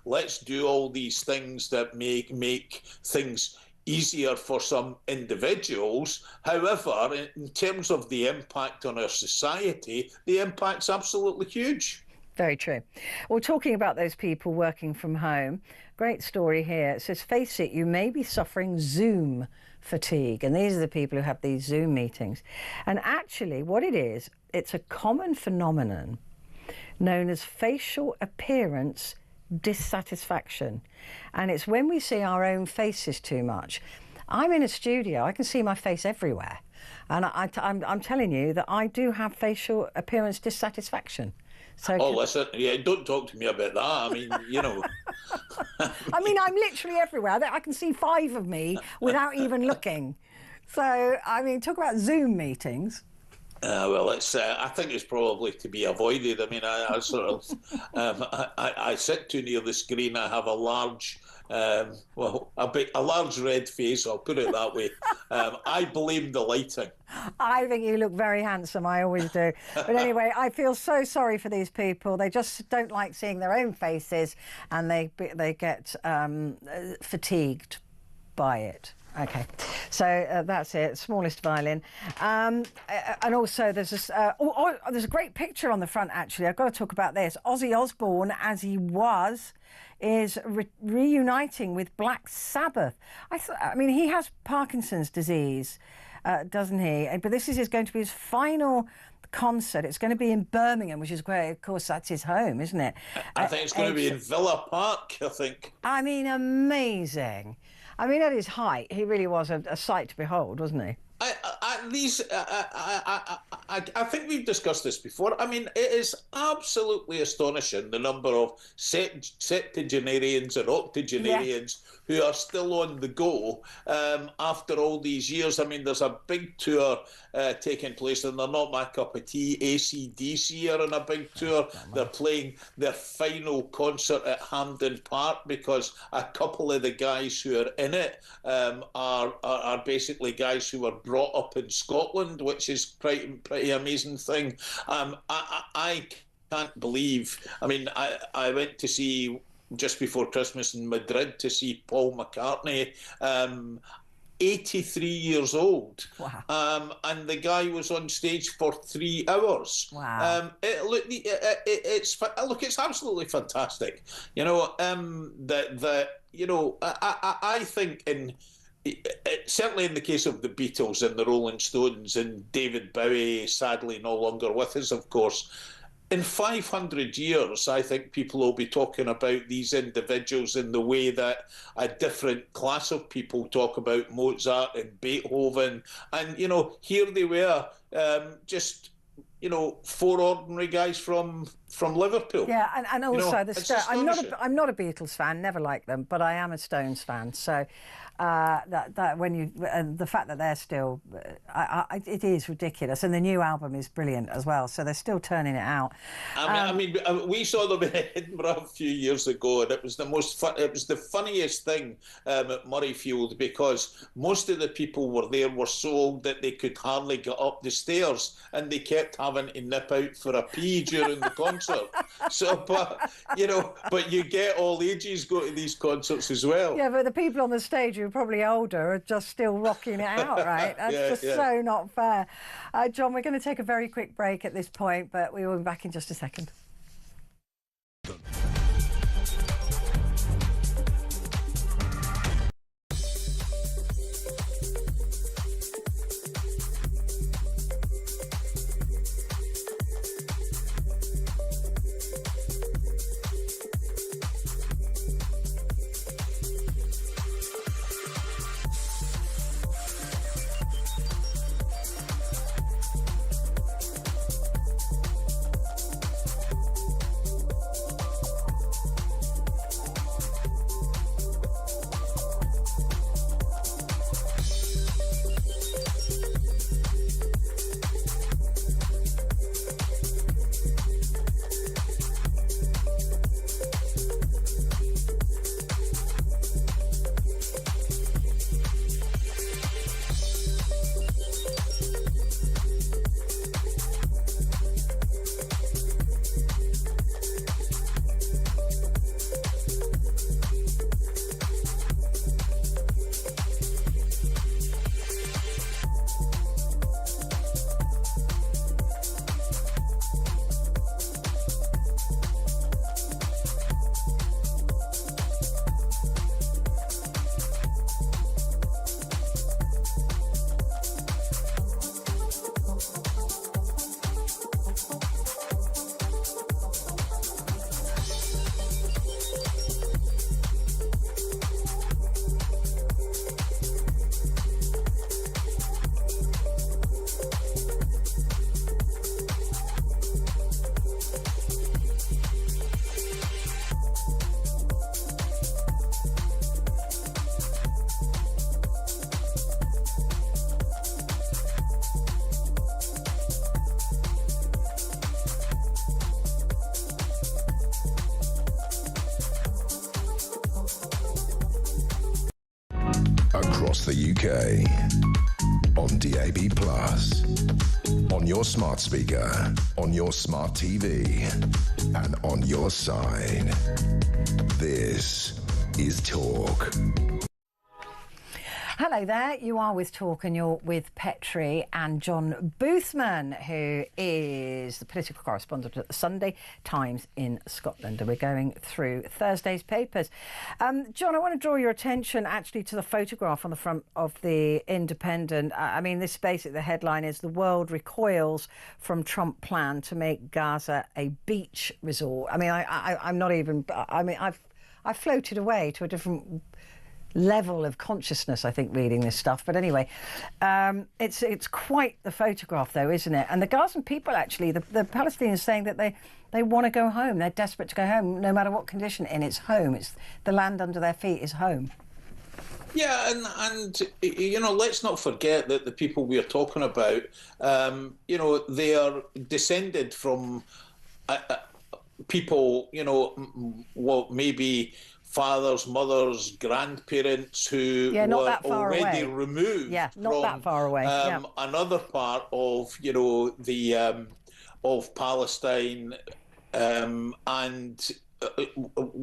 let's do all these things that make things easier for some individuals. However, in terms of the impact on our society, the impact's absolutely huge. Very true. Well, talking about those people working from home, great story here. It says, face it, you may be suffering Zoom fatigue. And these are the people who have these Zoom meetings. And actually, what it is, it's a common phenomenon known as facial appearance dissatisfaction. And it's when we see our own faces too much. I'm in a studio, I can see my face everywhere. And I'm telling you that I do have facial appearance dissatisfaction. So listen, don't talk to me about that. I mean, I mean, I'm literally everywhere. I can see 5 of me without even looking. So, I mean, talk about Zoom meetings. Well, I think it's probably to be avoided. I mean, I sort of, I sit too near the screen. I have a large, a large red face. I'll put it that way. I blame the lighting. I think you look very handsome. I always do. But anyway, I feel so sorry for these people. They just don't like seeing their own faces, and they get fatigued by it. Okay, so that's it. Smallest violin, and also there's this. There's a great picture on the front. Actually, I've got to talk about this. Ozzy Osbourne, as he was, is reuniting with Black Sabbath. I mean, he has Parkinson's disease, doesn't he? But this is going to be his final concert. It's going to be in Birmingham, which is where, of course, that's his home, isn't it? I think it's going to be in Villa Park, I think. I mean, amazing. I mean, at his height, he really was a sight to behold, wasn't he? I I think we've discussed this before. I mean, it is absolutely astonishing the number of septuagenarians and octogenarians who are still on the go after all these years. I mean, there's a big tour taking place, and they're not my cup of tea. AC/DC are on a big tour. They're playing their final concert at Hampden Park because a couple of the guys who are in it are basically guys who were brought up in Scotland, which is pretty amazing thing. I can't believe. I mean, I went to see just before Christmas in Madrid to see Paul McCartney. 83 years old. Wow. And the guy was on stage for 3 hours. Wow. It's absolutely fantastic. You know, I think certainly in the case of the Beatles and the Rolling Stones and David Bowie, sadly no longer with us, of course, in 500 years, I think people will be talking about these individuals in the way that a different class of people talk about Mozart and Beethoven. And, you know, here they were, just, you know, 4 ordinary guys from Liverpool. Yeah, and also the Stones. I'm not a Beatles fan, never liked them, but I am a Stones fan. So that when you the fact that they're still, it is ridiculous, and the new album is brilliant as well. So they're still turning it out. I mean, we saw them in Edinburgh a few years ago, and it was the funniest thing at Murrayfield, because most of the people were so old that they could hardly get up the stairs, and they kept having to nip out for a pee during the concert. So, but you get all ages go to these concerts as well. Yeah, but the people on the stage who are probably older are just still rocking it out, right? That's so not fair. John, we're going to take a very quick break at this point, but we will be back in just a second. Across the UK, on DAB+, on your smart speaker, on your smart TV, and on your side. This is Talk. Hello there, you are with Talk and you're with Petrie and John Boothman, who is the political correspondent at the Sunday Times in Scotland. And we're going through Thursday's papers. John, I want to draw your attention actually to the photograph on the front of the Independent. I mean, the headline is "The World Recoils from Trump Plan to Make Gaza a Beach Resort." I mean, I'm not even, I mean, I've floated away to a different level of consciousness, I think, reading this stuff. But anyway, it's quite the photograph, though, isn't it? And the Gazan people, actually, the Palestinians saying that they want to go home. They're desperate to go home, no matter what condition. And it's home. It's the land under their feet is home. Yeah, and you know, let's not forget that the people we are talking about, you know, they are descended from people, you know, what maybe fathers, mothers, grandparents who were already removed not that far away. Another part of, you know, the of Palestine and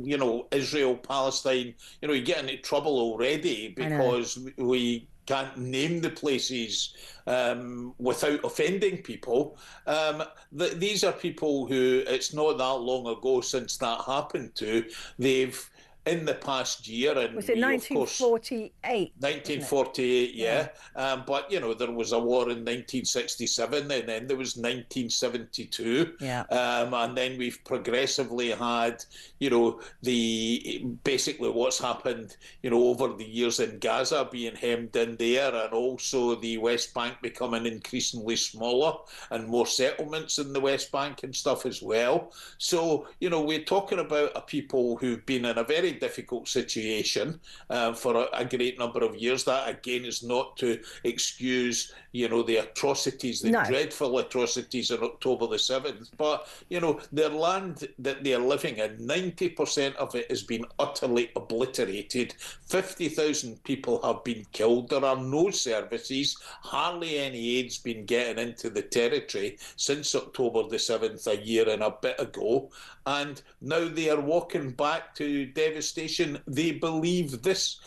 you know, Israel, Palestine. You know, you get into trouble already because we can't name the places without offending people. These are people who, it's not that long ago since that happened to. They've, in the past year, and was it 1948? 1948, yeah. But you know, there was a war in 1967, and then there was 1972, and then we've progressively had, you know, basically what's happened, you know, over the years in Gaza being hemmed in there, and also the West Bank becoming increasingly smaller and more settlements in the West Bank and stuff as well. So, you know, we're talking about a people who've been in a very difficult situation for a great number of years. That again is not to excuse, you know, the atrocities, the dreadful atrocities on October the 7th, but you know, their land that they are living in, 90% of it has been utterly obliterated. 50,000 people have been killed. There are no services, hardly any aid's been getting into the territory since October the 7th, a year and a bit ago, and now they are walking back to devastation. They believe this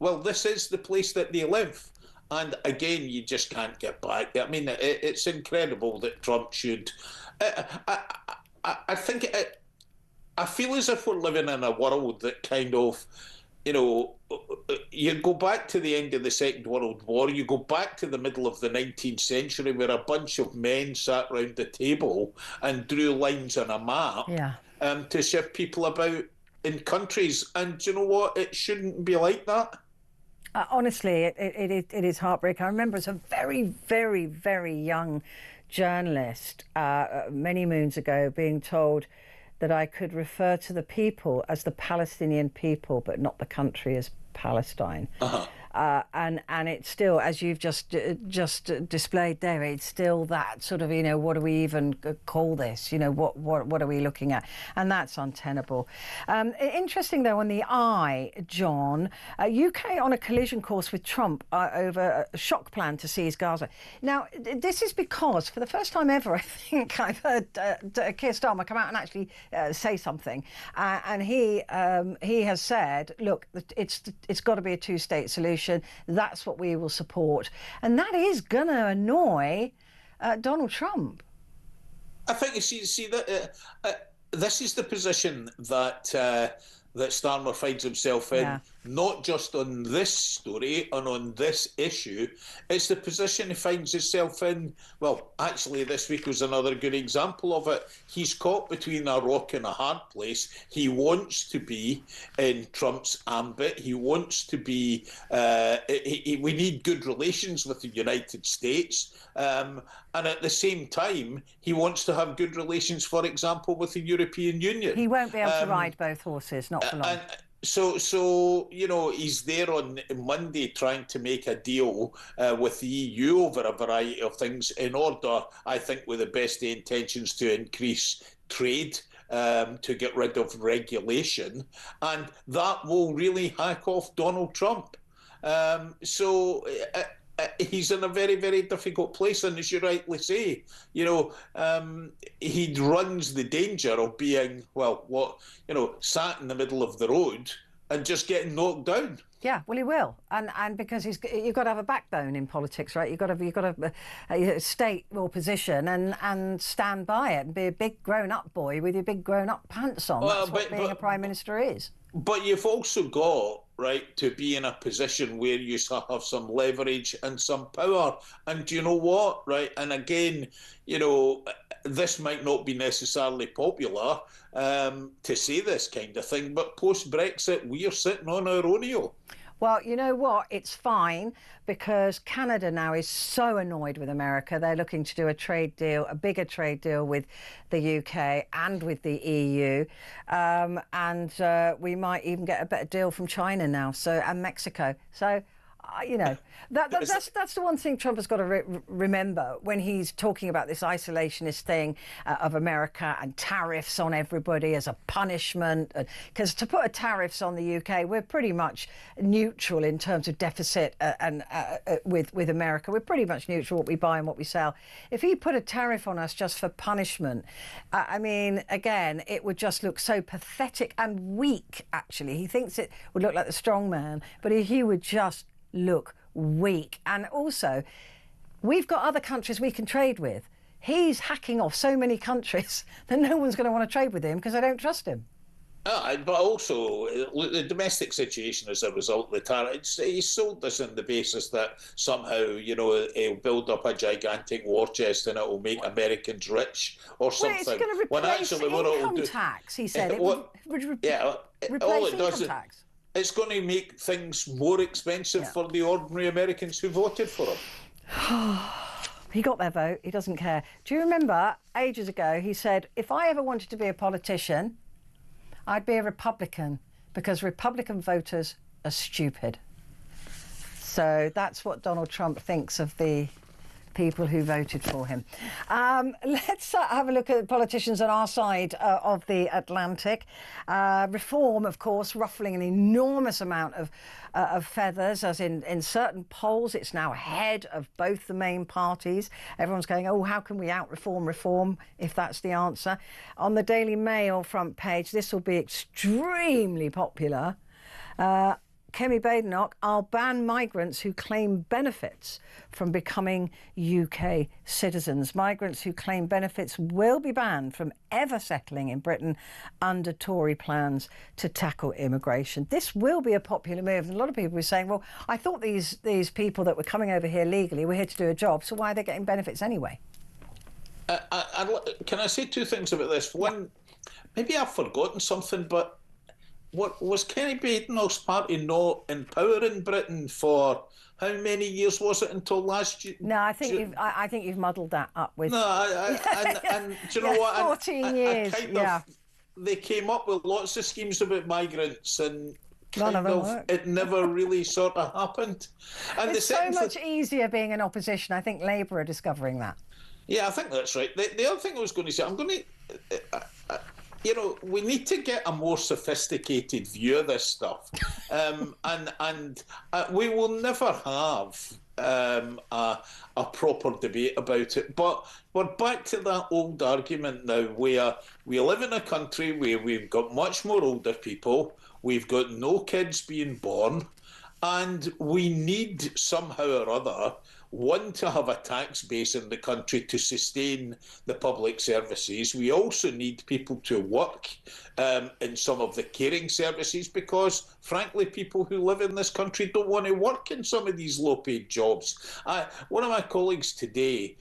is the place that they live. And again, you just can't get back. I mean, it's incredible that Trump should... I think... I feel as if we're living in a world that kind of, you know, you go back to the end of the Second World War, you go back to the middle of the 19th century where a bunch of men sat round the table and drew lines on a map to shift people about in countries. And do you know what? It shouldn't be like that. Honestly, it is heartbreaking. I remember as a very, very, very young journalist many moons ago being told that I could refer to the people as the Palestinian people, but not the country as Palestine. And it's still, as you've just displayed there, it's still that sort of, you know, what do we even call this? You know, what are we looking at? And that's untenable. Interesting, though, on the eye, John, UK on a collision course with Trump over a shock plan to seize Gaza. Now, this is because, for the first time ever, I think I've heard Keir Starmer come out and actually say something. And he has said, look, it's got to be a two-state solution. That's what we will support. And that is going to annoy Donald Trump. I think, you see that this is the position that that Starmer finds himself in, not just on this story and on this issue. It's the position he finds himself in. Well, actually, this week was another good example of it. He's caught between a rock and a hard place. He wants to be in Trump's ambit. He wants to be... we need good relations with the United States. And at the same time, he wants to have good relations, for example, with the European Union. He won't be able to ride both horses, not for long. So you know, he's there on Monday trying to make a deal with the EU over a variety of things in order, I think, with the best intentions to increase trade, to get rid of regulation, and that will really hack off Donald Trump. He's in a very, very difficult place, and as you rightly say, you know, he runs the danger of being, sat in the middle of the road and just getting knocked down. Yeah, well, he will, and because you've got to have a backbone in politics, right? You've got to state your position and stand by it, and be a big grown-up boy with your big grown-up pants on. That's what being a prime minister is. But you've also got, right, to be in a position where you have some leverage and some power. And do you know what, right? And again, you know, this might not be necessarily popular to say this kind of thing, but post-Brexit, we are sitting on our own. Well, you know what? It's fine because Canada now is so annoyed with America. They're looking to do a trade deal, a bigger trade deal with the UK and with the EU. We might even get a better deal from China now, and Mexico. So, you know, that's the one thing Trump has got to remember when he's talking about this isolationist thing of America and tariffs on everybody as a punishment. Because to put tariffs on the UK, we're pretty much neutral in terms of deficit with America. We're pretty much neutral what we buy and what we sell. If he put a tariff on us just for punishment, I mean, again, it would just look so pathetic and weak, actually. He thinks it would look like the strong man, but he would just look weak. And also, we've got other countries we can trade with. He's hacking off so many countries that no one's going to want to trade with him because they don't trust him. But also, the domestic situation as a result of the tariffs, he sold this on the basis that somehow, you know, he'll build up a gigantic war chest and it will make Americans rich or something. Well, it's going to replace income tax, he said. It would replace income tax. It's going to make things more expensive for the ordinary Americans who voted for him. He got their vote. He doesn't care. Do you remember ages ago he said, if I ever wanted to be a politician, I'd be a Republican because Republican voters are stupid. So that's what Donald Trump thinks of the people who voted for him. Let's have a look at politicians on our side of the Atlantic. Reform, of course, ruffling an enormous amount of feathers, as in certain polls, it's now ahead of both the main parties. Everyone's going, oh, how can we reform, if that's the answer? On the Daily Mail front page, this will be extremely popular. Kemi Badenoch, I'll ban migrants who claim benefits from becoming UK citizens. Migrants who claim benefits will be banned from ever settling in Britain under Tory plans to tackle immigration. This will be a popular move. And a lot of people are saying, well, I thought these people that were coming over here legally were here to do a job, so why are they getting benefits anyway? Can I say two things about this? One, maybe I've forgotten something, but what was Kenny Badenoch's party not in power in Britain for how many years was it until last year? No, I think you've muddled that up with. No, and do you know what? 14 years. They came up with lots of schemes about migrants and none of them worked. It never really sort of happened. And it's so much easier being in opposition. I think Labour are discovering that. Yeah, I think that's right. The other thing I was going to say, I'm going to. You know, we need to get a more sophisticated view of this stuff, and we will never have a proper debate about it. But we're back to that old argument now, where we live in a country where we've got much more older people, we've got no kids being born, and we need somehow or other, one, to have a tax base in the country to sustain the public services. We also need people to work in some of the caring services because, frankly, people who live in this country don't want to work in some of these low-paid jobs. One of my colleagues today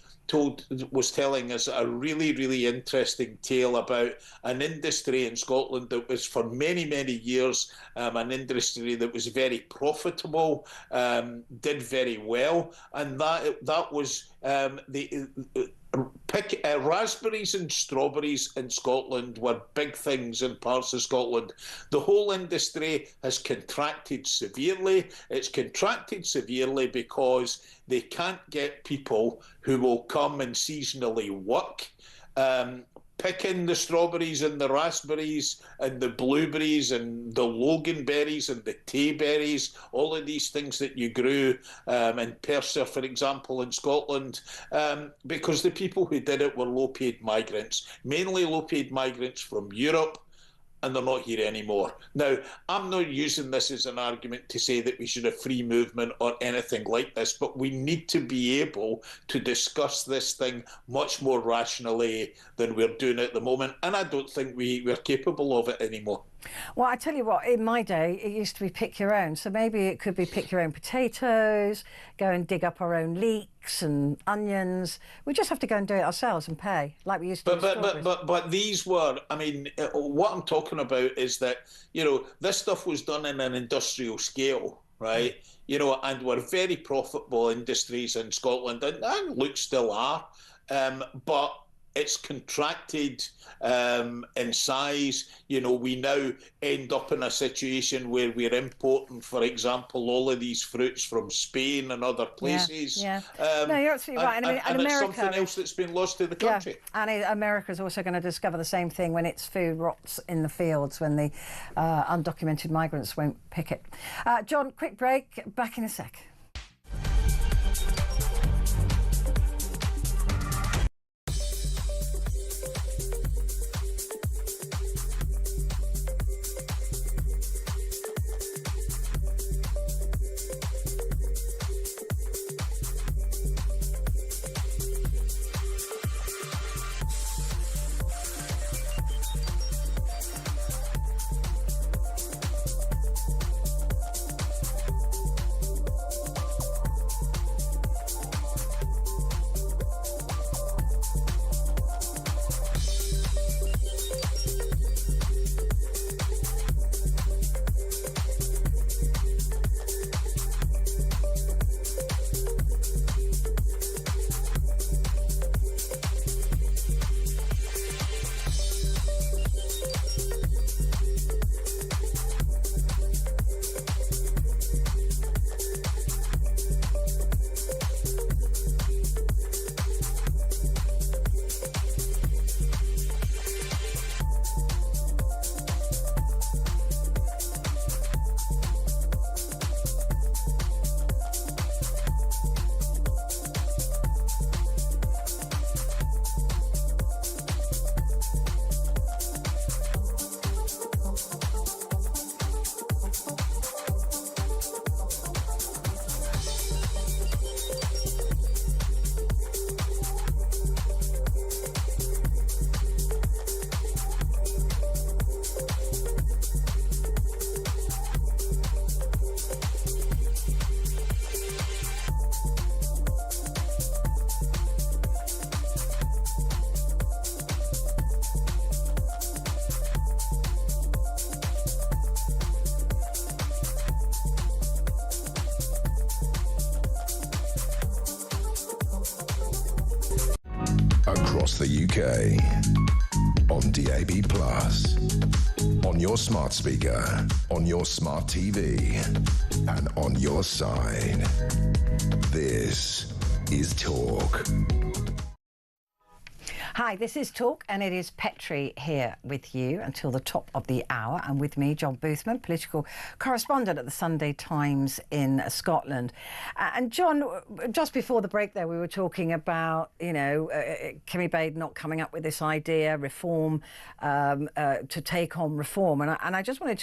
was telling us a really, really interesting tale about an industry in Scotland that was for many, many years an industry that was very profitable, did very well, and that was raspberries and strawberries in Scotland were big things in parts of Scotland. The whole industry has contracted severely. It's contracted severely because they can't get people who will come and seasonally work. Picking the strawberries and the raspberries and the blueberries and the loganberries and the tayberries, all of these things that you grew in Perthshire, for example, in Scotland, because the people who did it were low-paid migrants, mainly low-paid migrants from Europe, and they're not here anymore. Now, I'm not using this as an argument to say that we should have free movement or anything like this, but we need to be able to discuss this thing much more rationally than we're doing at the moment, and I don't think we're capable of it anymore. Well, I tell you what, in my day, it used to be pick your own. So maybe it could be pick your own potatoes, go and dig up our own leeks and onions. We just have to go and do it ourselves and pay, like we used to. But these were, I mean, what I'm talking about is that, you know, this stuff was done in an industrial scale. right? You know, and were very profitable industries in Scotland, and look, still are. But it's contracted in size. You know, we now end up in a situation where we're importing, for example, all of these fruits from Spain and other places. Yeah. No, you're absolutely right. And America, it's something else that's been lost to the country. Yeah, and America's also going to discover the same thing when its food rots in the fields, when the undocumented migrants won't pick it. John, quick break. Back in a sec. Across the UK, on DAB+, on your smart speaker, on your smart TV, and on your side. This is Talk. Hi, this is Talk, and it is Petrie here with you until the top of the hour, and with me, John Boothman, political correspondent at the Sunday Times in Scotland. And John, just before the break there, we were talking about, you know, Kimmy Bade not coming up with this idea, reform, to take on reform. And I just wanted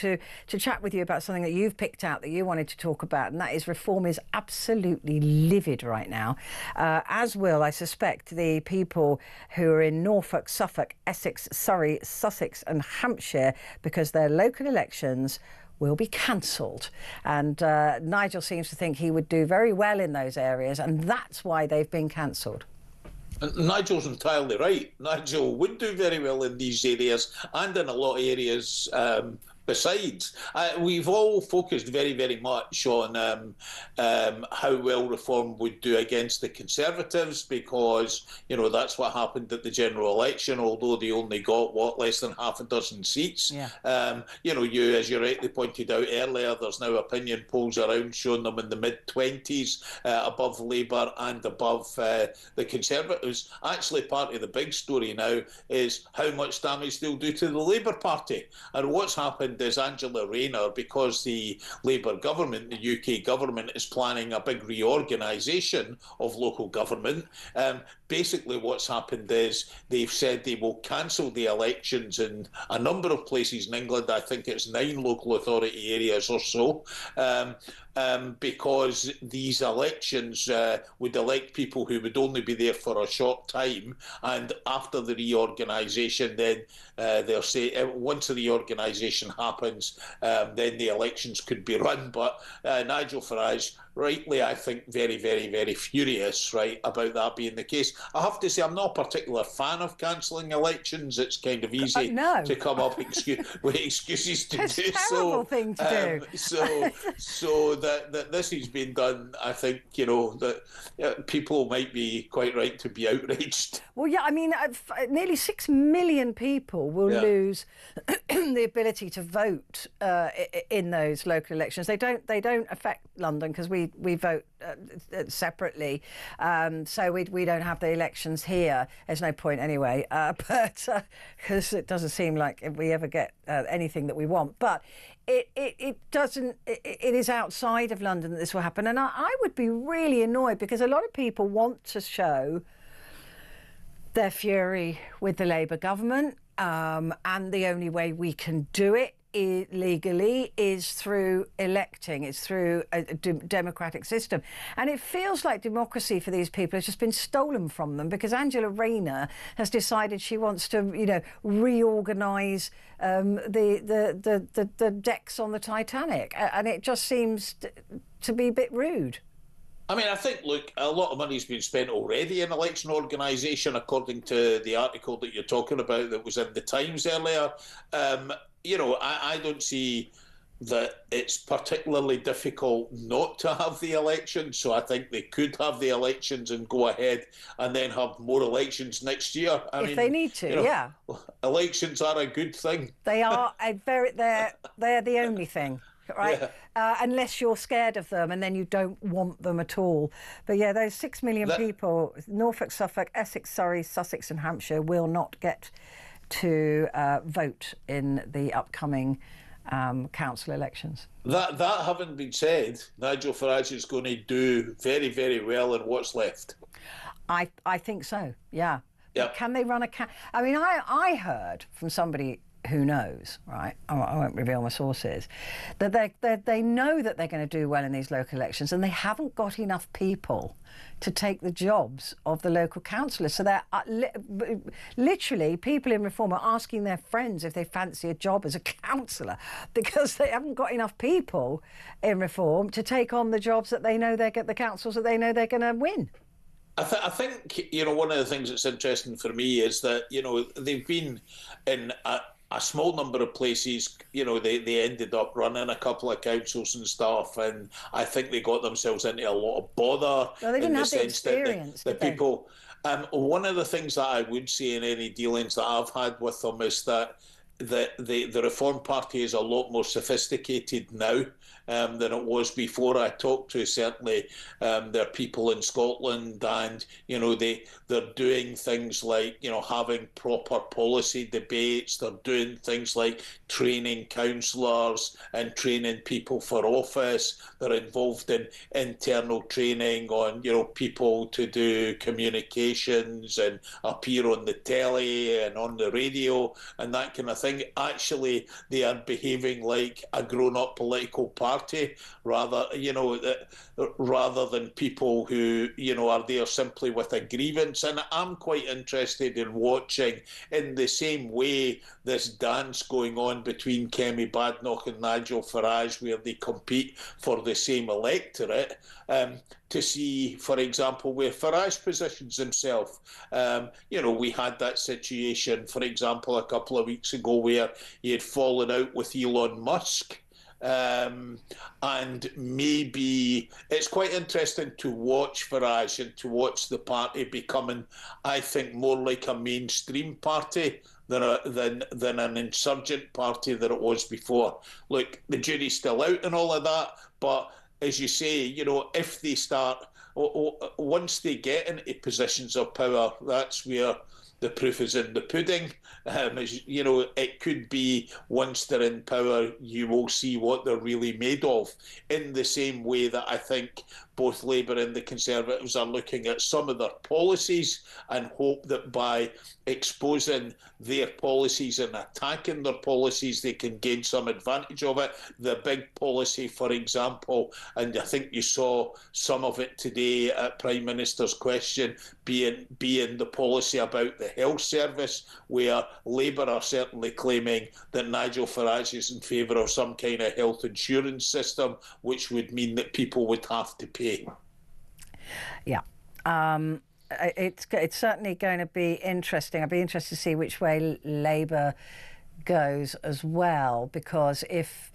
to chat with you about something that you've picked out that you wanted to talk about, and that is reform is absolutely livid right now, as will, I suspect, the people who are in Norfolk, Suffolk, Essex, Surrey, Sussex and Hampshire, because their local elections will be cancelled. And Nigel seems to think he would do very well in those areas, and that's why they've been cancelled. Nigel's entirely right. Nigel would do very well in these areas and in a lot of areas besides. We've all focused very, very much on how well reform would do against the Conservatives, because, you know, that's what happened at the general election, although they only got, less than half a dozen seats. Yeah. You know, as you rightly pointed out earlier, there's now opinion polls around showing them in the mid-20s, above Labour and above the Conservatives. Actually, part of the big story now is how much damage they'll do to the Labour Party. And what's happened is Angela Rayner, because the Labour government, the UK government, is planning a big reorganisation of local government. Basically what's happened is they've said they will cancel the elections in a number of places in England. I think it's 9 local authority areas or so. Because these elections would elect people who would only be there for a short time, and after the reorganisation, then they'll say once the reorganisation happens, then the elections could be run. But Nigel Farage, rightly, I think, very, very, very furious, right, about that being the case. I have to say, I'm not a particular fan of cancelling elections. It's kind of easy no. to come up with excuses to It's do a terrible thing to do. So that this has been done, I think, you know, that people might be quite right to be outraged. Well, yeah, I mean, nearly 6 million people will lose the ability to vote in those local elections. They don't affect London because we vote separately, so we don't have the elections here. There's no point anyway, but because it doesn't seem like if we ever get anything that we want. But it doesn't. It is outside of London that this will happen, and I would be really annoyed because a lot of people want to show their fury with the Labour government, and the only way we can do it legally is through electing. It's through a democratic system, and it feels like democracy for these people has just been stolen from them because Angela Rayner has decided she wants to, you know, reorganise the decks on the Titanic, and it just seems to be a bit rude. I mean, I think, look, a lot of money's been spent already in election organisation, according to the article that you're talking about that was in the Times earlier. You know, I don't see that it's particularly difficult not to have the elections. So I think they could have the elections and go ahead and then have more elections next year. I mean, they need to, you know, yeah. Elections are a good thing. They are they're the only thing. Right, yeah. Unless you're scared of them and then you don't want them at all. But yeah, those 6 million people, Norfolk, Suffolk, Essex, Surrey, Sussex and Hampshire will not get to vote in the upcoming council elections. That having been said, Nigel Farage is going to do very, very well in what's left. I think so, yeah. Yep. Can they run I mean, I heard from somebody who knows, right? I won't reveal my sources. That they know that they're going to do well in these local elections, and they haven't got enough people to take the jobs of the local councillors. So they're literally, people in Reform are asking their friends if they fancy a job as a councillor because they haven't got enough people in Reform to take on the jobs that they know the councils that they know they're going to win. I think, you know, one of the things that's interesting for me is that, you know, they've been in a small number of places. You know, they ended up running a couple of councils and stuff, and I think they got themselves into a lot of bother. Well, they didn't have the experience. The people. One of the things that I would say in any dealings that I've had with them is that the Reform Party is a lot more sophisticated now than it was before. I talked to certainly their people in Scotland, and you know they're doing things like, you know, having proper policy debates. They're doing things like training councillors and training people for office. They're involved in internal training on, you know, people to do communications and appear on the telly and on the radio and that kind of thing. Actually, they are behaving like a grown-up political party rather than people who, you know, are there simply with a grievance. And I'm quite interested in watching, in the same way, this dance going on between Kemi Badenoch and Nigel Farage, where they compete for the same electorate, to see, for example, where Farage positions himself. You know, we had that situation, for example, a couple of weeks ago where he had fallen out with Elon Musk. And maybe it's quite interesting to watch Farage and to watch the party becoming, I think, more like a mainstream party than an insurgent party that it was before. Look, the jury's still out and all of that, but as you say, you know, if they start, once they get into positions of power, that's where the proof is in the pudding. You know, it could be once they're in power, you will see what they're really made of, in the same way that I think both Labour and the Conservatives are looking at some of their policies and hope that by exposing their policies and attacking their policies, they can gain some advantage of it. The big policy, for example, and I think you saw some of it today at Prime Minister's question, being the policy about the health service, where Labour are certainly claiming that Nigel Farage is in favour of some kind of health insurance system, which would mean that people would have to pay. Yeah. It's certainly going to be interesting. I'd be interested to see which way Labour goes as well, because if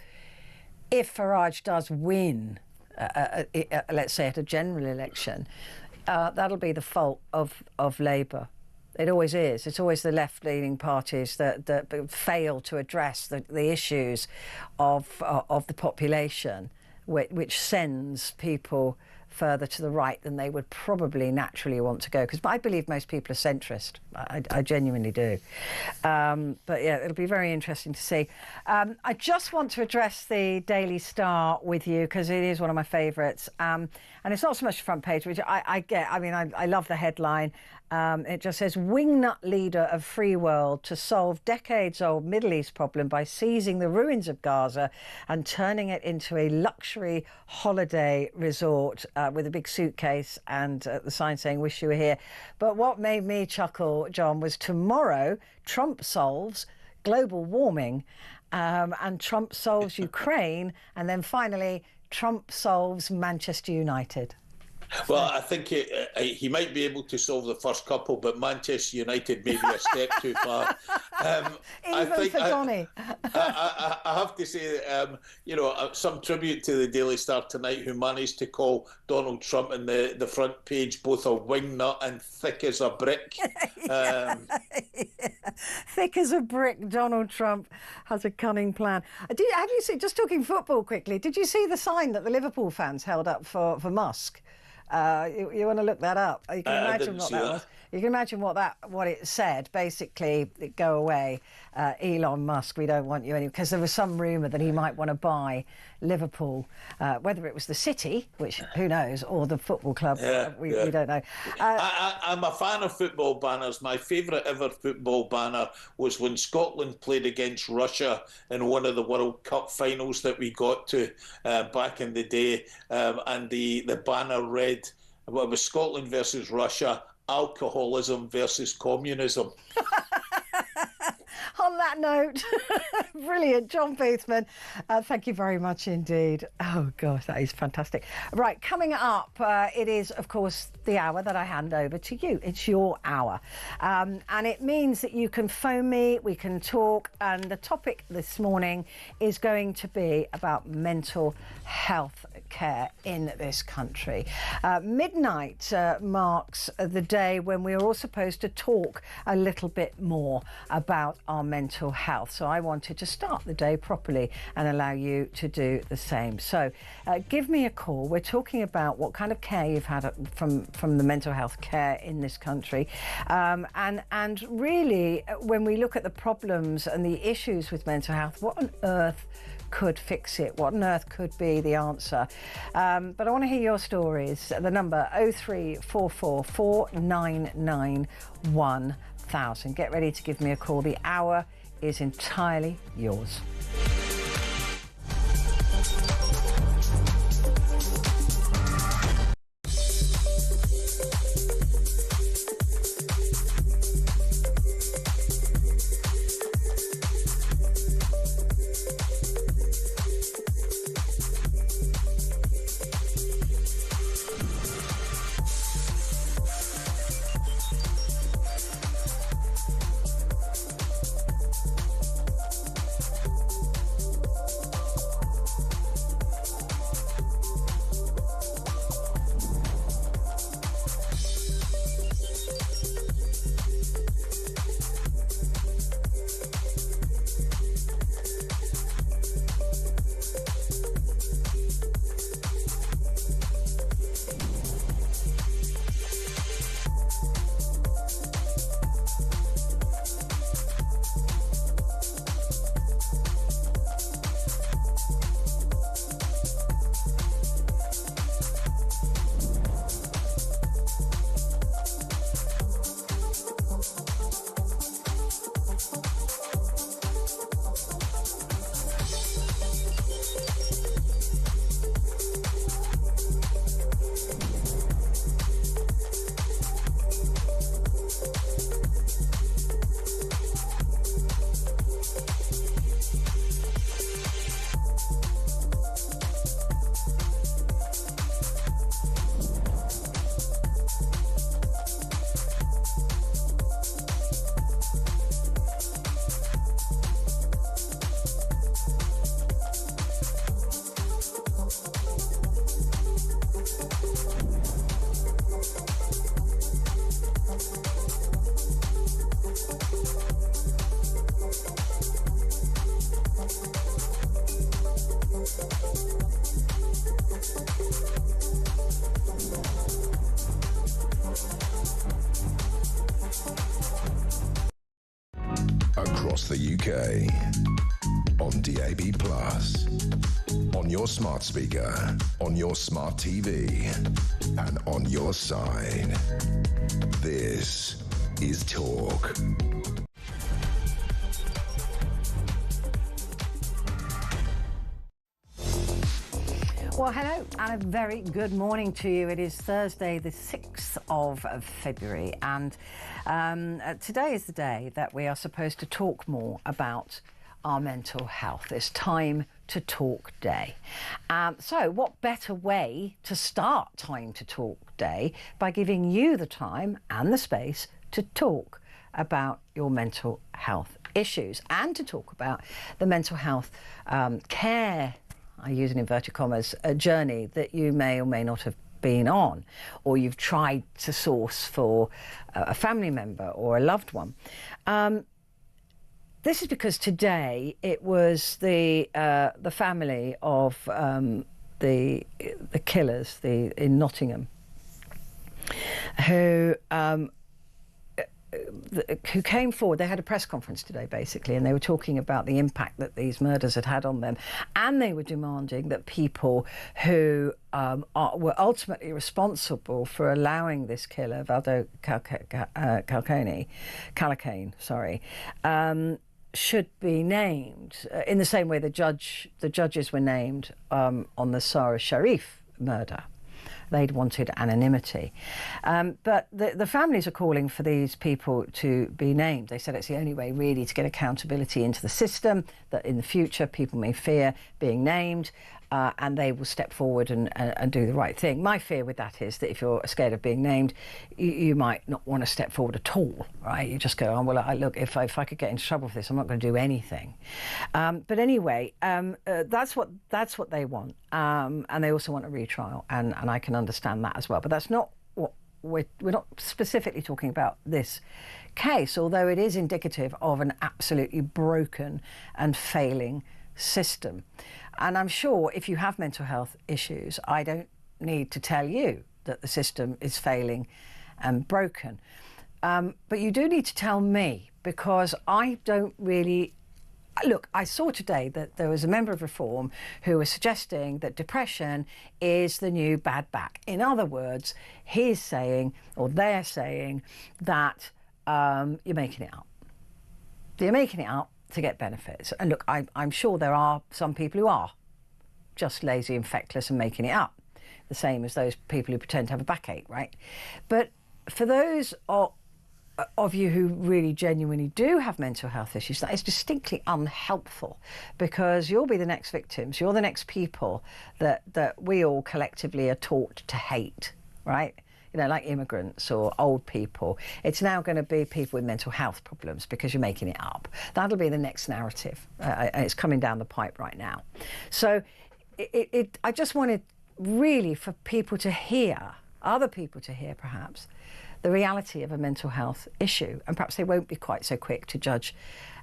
Farage does win, let's say at a general election, that'll be the fault of Labour. It always is. It's always the left-leaning parties that fail to address the issues of the population, which sends people further to the right than they would probably naturally want to go. Because I believe most people are centrist. I genuinely do. But yeah, it'll be very interesting to see. I just want to address the Daily Star with you because it is one of my favourites. And it's not so much the front page, which I get. I mean, I love the headline. It just says, wingnut leader of free world to solve decades-old Middle East problem by seizing the ruins of Gaza and turning it into a luxury holiday resort with a big suitcase and the sign saying, wish you were here. But what made me chuckle, John, was tomorrow Trump solves global warming and Trump solves Ukraine, and then finally Trump solves Manchester United. Well, I think he might be able to solve the first couple, but Manchester United may be a step too far. Even for Donny. I have to say, some tribute to the Daily Star tonight, who managed to call Donald Trump in the front page both a wingnut and thick as a brick. Thick as a brick. Donald Trump has a cunning plan. Have you seen, just talking football quickly, did you see the sign that the Liverpool fans held up for Musk? You want to look that up? You can imagine what that was. You can imagine what it said. Basically, go away, Elon Musk. We don't want you anymore, because there was some rumour that he might want to buy Liverpool, whether it was the city, which who knows, or the football club. We don't know. I'm a fan of football banners. My favourite ever football banner was when Scotland played against Russia in one of the World Cup finals that we got to back in the day, and the banner read, well, it was Scotland versus Russia, alcoholism versus communism. On that note, brilliant, John Boothman. Thank you very much indeed. Oh, gosh, that is fantastic. Right, coming up, it is, of course, the hour that I hand over to you. It's your hour. And it means that you can phone me, we can talk, and the topic this morning is going to be about mental health care in this country. Midnight marks the day when we're all supposed to talk a little bit more about our mental health. So I wanted to start the day properly and allow you to do the same. So give me a call. We're talking about what kind of care you've had from the mental health care in this country. And really, when we look at the problems and the issues with mental health, what on earth could fix it? What on earth could be the answer? But I want to hear your stories. The number 0344 499 1000. Get ready to give me a call. The hour is entirely yours. on DAB+, on your smart speaker, on your smart TV, and on your side. This is Talk. Well, hello and a very good morning to you. It is Thursday, the 6th of February, and today is the day that we are supposed to talk more about our mental health. It's Time to Talk Day. So what better way to start Time to Talk Day by giving you the time and the space to talk about your mental health issues and to talk about the mental health care, I use in inverted commas, a journey that you may or may not have been on, or you've tried to source for a family member or a loved one. This is because today it was the family of the killers in Nottingham who came forward. They had a press conference today, basically, and they were talking about the impact that these murders had on them, and they were demanding that people who were ultimately responsible for allowing this killer, Valdo Calacane, should be named in the same way the judges were named on the Sarah Sharif murder. They'd wanted anonymity. But the families are calling for these people to be named. They said it's the only way really to get accountability into the system, that in the future people may fear being named, and they will step forward and do the right thing. My fear with that is that if you're scared of being named, you might not want to step forward at all, right? You just go, oh, well, look, if I could get into trouble for this, I'm not going to do anything. But anyway, that's what they want. And they also want a retrial, and I can understand that as well. But that's not what we're not specifically talking about this case, although it is indicative of an absolutely broken and failing system. And I'm sure if you have mental health issues, I don't need to tell you that the system is failing and broken. But you do need to tell me, because I don't really... Look, I saw today that there was a member of Reform who was suggesting that depression is the new bad back. In other words, he's saying, or they're saying, that you're making it up. You're making it up to get benefits. And look, I'm sure there are some people who are just lazy and feckless and making it up, the same as those people who pretend to have a backache, right? But for those of you who really genuinely do have mental health issues, that is distinctly unhelpful, because you'll be the next victims. You're the next people that we all collectively are taught to hate, right? You know, like immigrants or old people. It's now going to be people with mental health problems because you're making it up. That'll be the next narrative. It's coming down the pipe right now. So I just wanted really for people to hear, other people to hear perhaps, the reality of a mental health issue. And perhaps they won't be quite so quick to judge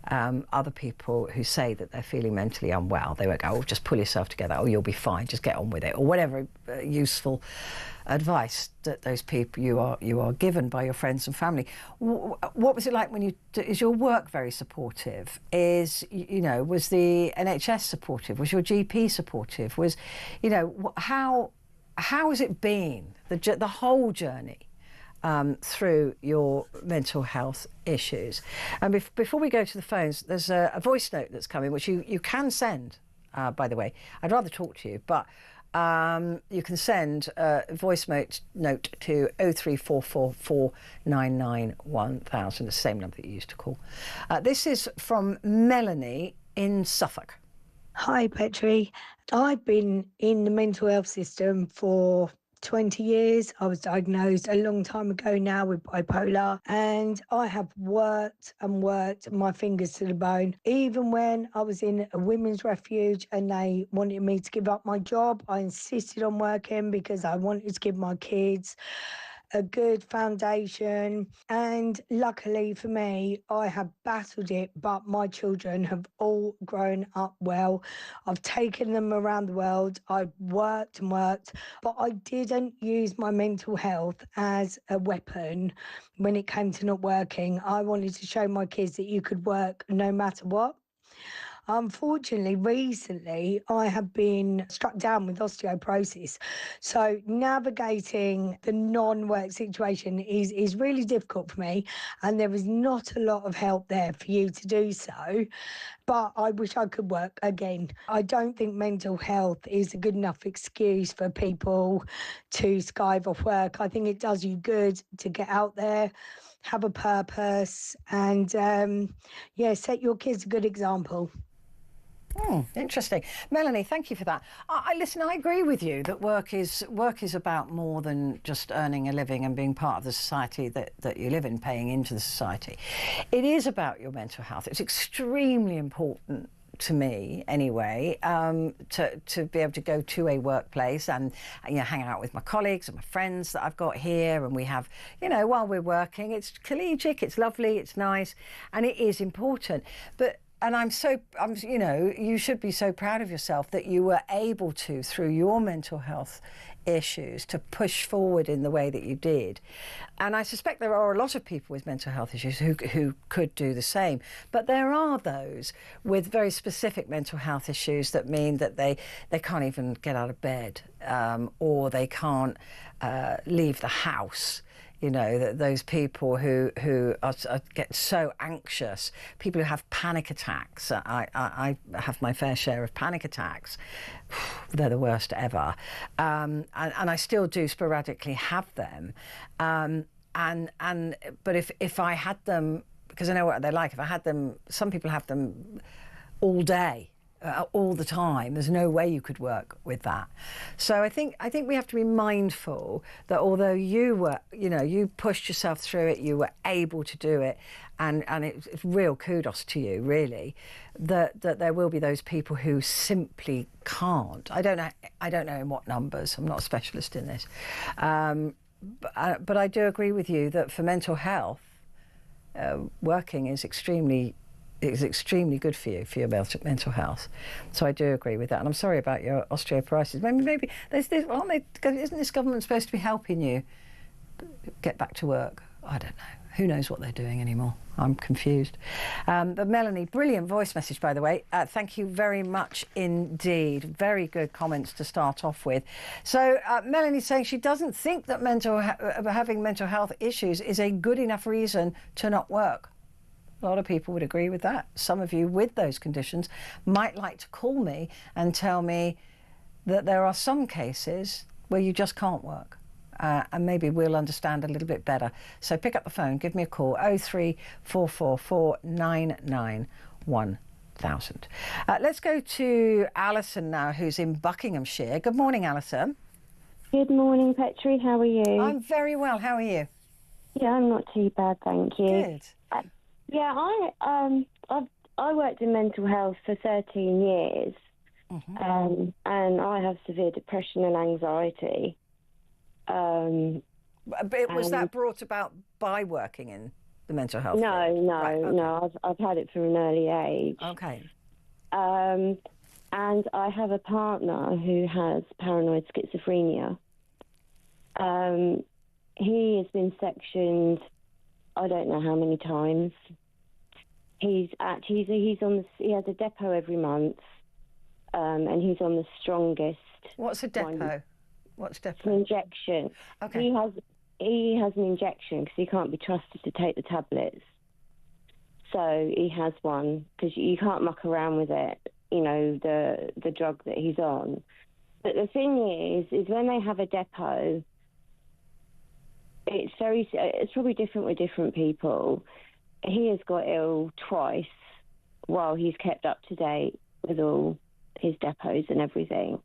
other people who say that they're feeling mentally unwell. They won't go, oh, just pull yourself together, oh, you'll be fine, just get on with it, or whatever useful advice that those people you are given by your friends and family. What was it like when you... Is your work very supportive? Was the NHS supportive? Was your GP supportive? How has it been, the whole journey through your mental health issues? And before we go to the phones, there's a voice note that's coming, which you can send, by the way. I'd rather talk to you, but you can send a voice note to 03444991000, the same number that you used to call. This is from Melanie in Suffolk. Hi, Petrie. I've been in the mental health system for 20 years. I was diagnosed a long time ago now with bipolar, and I have worked my fingers to the bone. Even when I was in a women's refuge and they wanted me to give up my job, I insisted on working because I wanted to give my kids a good foundation. And luckily for me, I have battled it, but my children have all grown up well. I've taken them around the world. I've worked and worked, but I didn't use my mental health as a weapon when it came to not working. I wanted to show my kids that you could work no matter what. Unfortunately, recently I have been struck down with osteoporosis. So navigating the non-work situation is really difficult for me, and there is not a lot of help there for you to do so. But I wish I could work again. I don't think mental health is a good enough excuse for people to skive off work. I think it does you good to get out there, have a purpose, and set your kids a good example. Interesting. Melanie, thank you for that. Listen, I agree with you that work is about more than just earning a living and being part of the society that you live in, paying into the society. It is about your mental health. It's extremely important to me anyway, to be able to go to a workplace and hang out with my colleagues and my friends that I've got here, and we have, while we're working, it's collegiate, it's lovely, it's nice, and it is important. And you should be so proud of yourself that you were able to, through your mental health issues, to push forward in the way that you did. And I suspect there are a lot of people with mental health issues who could do the same. But there are those with very specific mental health issues that mean that they can't even get out of bed, or they can't leave the house. Those people who get so anxious, people who have panic attacks. I have my fair share of panic attacks. They're the worst ever. And I still do sporadically have them. But if I had them, because I know what they're like, if I had them, some people have them all day. All the time. There's no way you could work with that. So I think we have to be mindful that although you were, you pushed yourself through it, you were able to do it, and it's real kudos to you, really, that there will be those people who simply can't. I don't know in what numbers. I'm not a specialist in this, but I do agree with you that for mental health, working is extremely good for you, for your mental health. So I do agree with that. And I'm sorry about your osteoporosis. Maybe isn't this government supposed to be helping you get back to work? I don't know. Who knows what they're doing anymore? I'm confused. But Melanie, brilliant voice message, by the way. Thank you very much indeed. Very good comments to start off with. So Melanie's saying she doesn't think that having mental health issues is a good enough reason to not work. A lot of people would agree with that. Some of you with those conditions might like to call me and tell me that there are some cases where you just can't work. And maybe we'll understand a little bit better. So pick up the phone, give me a call, 03444 99 1000. Let's go to Alison now, who's in Buckinghamshire. Good morning, Alison. Good morning, Petrie. How are you? I'm very well. How are you? Yeah, I'm not too bad, thank you. Good. Yeah, I worked in mental health for 13 years, and I have severe depression and anxiety. But was that brought about by working in the mental health No, field? no, Right, okay. no. I've had it from an early age. Okay. And I have a partner who has paranoid schizophrenia. He has been sectioned, I don't know how many times. He has a depot every month, and he's on the strongest. What's a depot? What's depot? It's an injection. Okay. He has an injection because he can't be trusted to take the tablets. So he has one because you can't muck around with it. The drug that he's on. But the thing is when they have a depot, it's probably different with different people. He has got ill twice while he's kept up to date with all his depots and everything,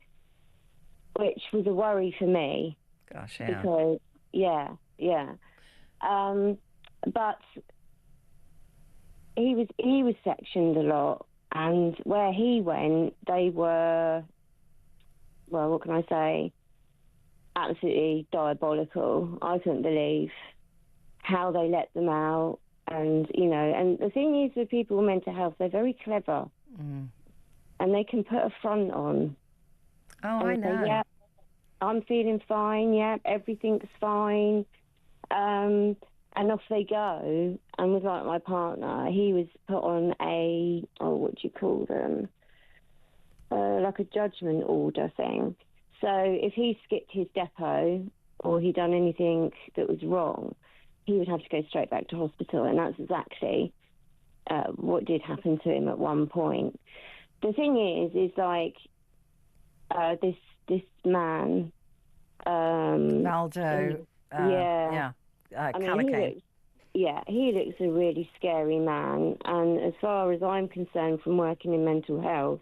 which was a worry for me. Gosh, yeah. Because, yeah. But he was sectioned a lot, and where he went, they were, well, what can I say? absolutely diabolical. I couldn't believe how they let them out. And, you know, and the thing is with people with mental health, they're very clever. And they can put a front on. Oh, I know. Say, yeah, I'm feeling fine. Yeah, everything's fine. And off they go. And with like my partner, he was put on a, what do you call them? Like a judgment order thing. So if he skipped his depot or he done anything that was wrong, he would have to go straight back to hospital. And that's exactly what did happen to him at one point. The thing is like this man, Naldo. Calico. He looks a really scary man. And as far as I'm concerned, from working in mental health,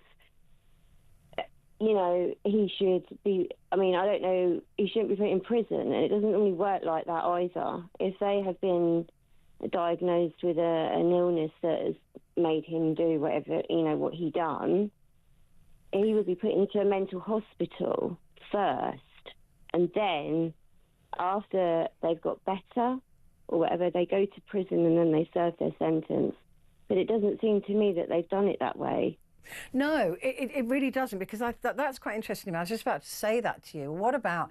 you know, he should be, I mean, I don't know, he shouldn't be put in prison. And it doesn't really work like that either. If they have been diagnosed with an illness that has made him do whatever, you know, what he done, he would be put into a mental hospital first. And then after they've got better or whatever, they go to prison and then they serve their sentence. But it doesn't seem to me that they've done it that way. No, it really doesn't, because that's quite interesting. I was just about to say that to you. What about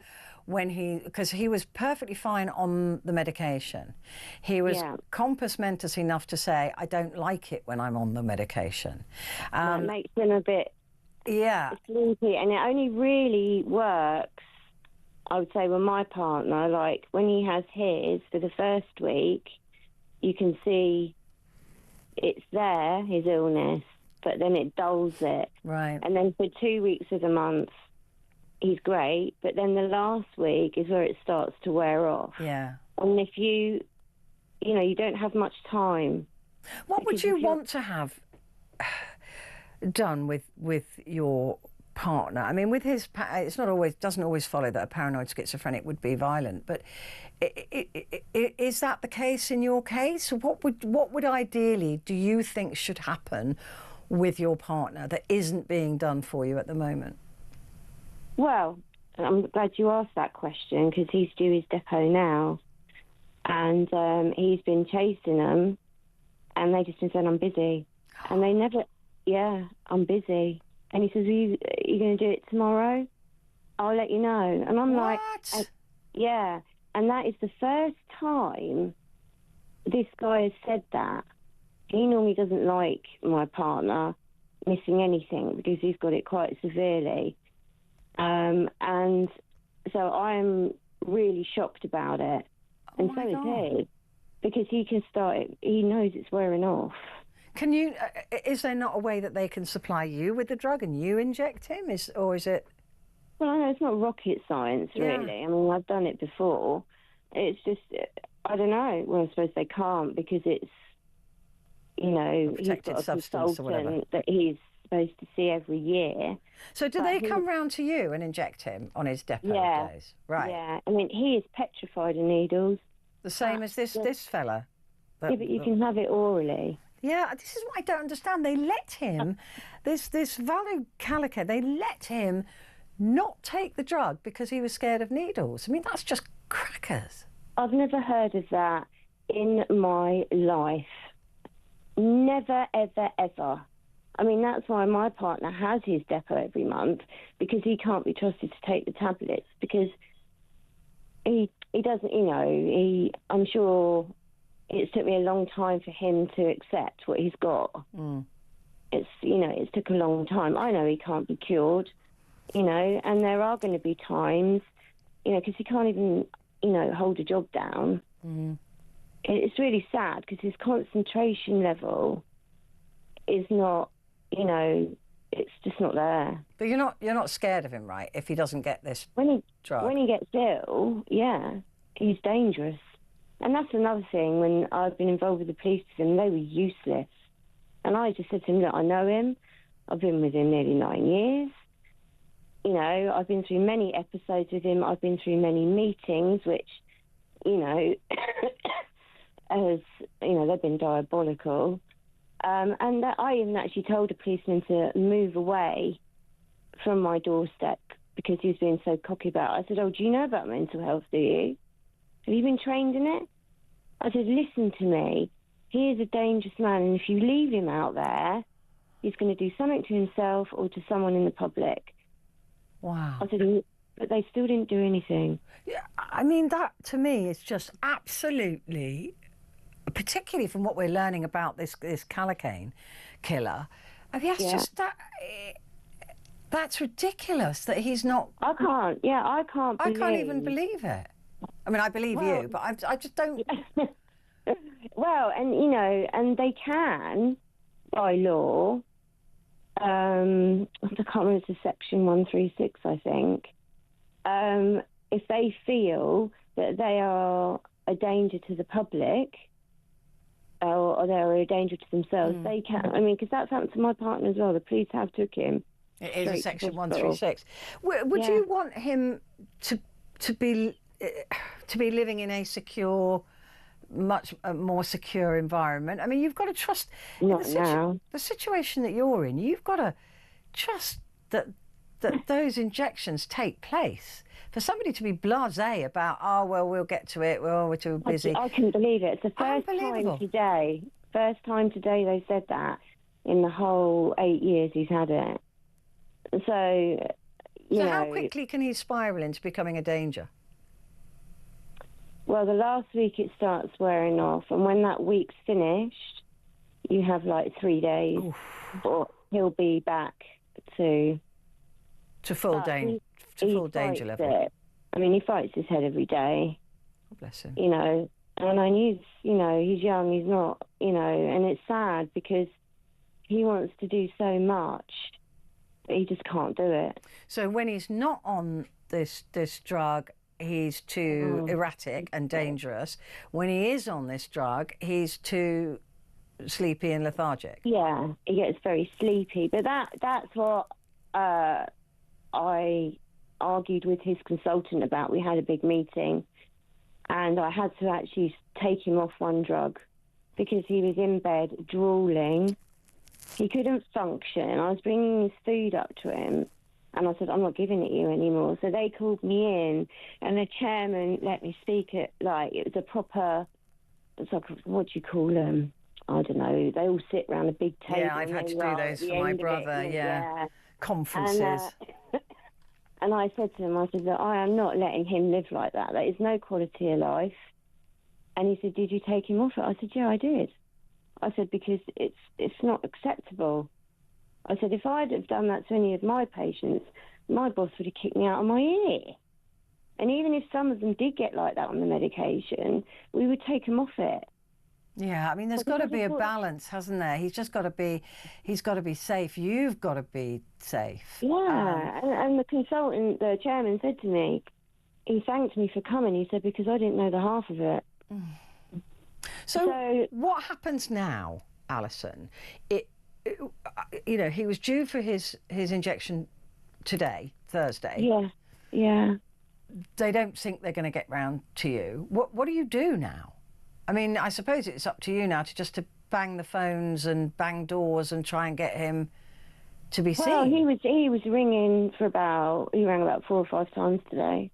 when because he was perfectly fine on the medication. He was compos mentis enough to say, I don't like it when I'm on the medication. It makes him a bit sleepy, and it only really works, I would say, with my partner. Like when he has his for the first week, you can see it's there, his illness, but then it dulls it. Right. And then for 2 weeks of the month, he's great, but then the last week is where it starts to wear off. Yeah. And if you don't have much time. What would you want to have done with your partner? I mean, with his, doesn't always follow that a paranoid schizophrenic would be violent, but is that the case in your case? What would ideally do you think should happen with your partner that isn't being done for you at the moment? Well, I'm glad you asked that question, because he's due his depot now, and he's been chasing them, and they just been saying, I'm busy. And they never, I'm busy. And he says, are you going to do it tomorrow? I'll let you know. And I'm like, and that is the first time this guy has said that. He normally doesn't like my partner missing anything because he's got it quite severely. And so I'm really shocked about it. And so is he. Because he can start it, he knows it's wearing off. Can you, is there not a way that they can supply you with the drug and you inject him? Or is it? Well, I know it's not rocket science, really. I mean, I've done it before. It's just, I don't know. Well, I suppose they can't because it's, he's got a consultant that he's supposed to see every year. So do they come round to you and inject him on his depot days? Right. Yeah. I mean, he is petrified of needles. The same as this fella? Yeah, but you can have it orally. Yeah, this is what I don't understand. They let him, this Valu Calico, they let him not take the drug because he was scared of needles. I mean, that's just crackers. I've never heard of that in my life. Never, ever, ever. I mean, that's why my partner has his depot every month, because he can't be trusted to take the tablets, because he doesn't, I'm sure it's took me a long time for him to accept what he's got. It's took a long time. I know he can't be cured, and there are going to be times, because he can't even, hold a job down. It's really sad because his concentration level is not, it's just not there. But you're not scared of him, right? If he doesn't get this drug. When he gets ill, he's dangerous. And that's another thing. When I've been involved with the police, they were useless. And I just said to him, look, I know him. I've been with him nearly 9 years. I've been through many episodes with him. I've been through many meetings, which, they've been diabolical. And I even actually told a policeman to move away from my doorstep because he was being so cocky about it. I said, oh, do you know about mental health, do you? Have you been trained in it? I said, listen to me. He is a dangerous man, and if you leave him out there, he's going to do something to himself or to someone in the public. Wow. I said, but they still didn't do anything. Yeah, I mean, that to me is just absolutely, particularly from what we're learning about this Calican killer. I mean, that's just that. That's ridiculous that he's not. I can't. Yeah, I can't. I can't even believe it. I mean, I believe you, but I just don't. Well, and you know, and they can, by law. I can't remember, it's a section 136, I think. If they feel that they are a danger to the public, or they are a danger to themselves, they can. I mean, because that's happened to my partner as well. The police have took him. It is a section 136. Would you want him to be living in a secure, much more secure environment? I mean, you've got to trust the situation that you're in. You've got to trust that those injections take place. For somebody to be blasé about, oh well, we'll get to it. Well, we're too busy. I couldn't believe it. It's the first time today they said that in the whole 8 years he's had it. So how quickly can he spiral into becoming a danger? Well, the last week it starts wearing off, and when that week's finished, you have like 3 days, or he'll be back to full danger level. I mean, he fights his head every day. Oh, bless him. You know, and I knew, you know, he's young, he's not, you know, and it's sad because he wants to do so much, but he just can't do it. So when he's not on this drug, he's too erratic and dangerous. When he is on this drug, he's too sleepy and lethargic. Yeah, he gets very sleepy. But that's what I argued with his consultant about. We had a big meeting, and I had to actually take him off one drug because he was in bed drooling. He couldn't function. I was bringing his food up to him, and I said, I'm not giving it you anymore. So they called me in, and the chairman let me speak at, like, it was a proper, it's like, what do you call them? I don't know. They all sit around a big table. Yeah, I've had to do those for my brother, yeah. Conferences. And I said to him, I said, that I am not letting him live like that. There is no quality of life. And he said, did you take him off it? I said, yeah, I did. I said, because it's not acceptable. I said, if I'd have done that to any of my patients, my boss would have kicked me out of my ear. And even if some of them did get like that on the medication, we would take them off it. Yeah, I mean, there's got to be a balance, hasn't there? He's got to be safe. You've got to be safe. Yeah, and the consultant, the chairman said to me, he thanked me for coming. He said, because I didn't know the half of it. So what happens now, Alison? You know, he was due for his injection today, Thursday. Yeah. They don't think they're going to get round to you. What do you do now? I mean, I suppose it's up to you now to bang the phones and bang doors and try and get him to be seen. Well, he was ringing he rang about 4 or 5 times today.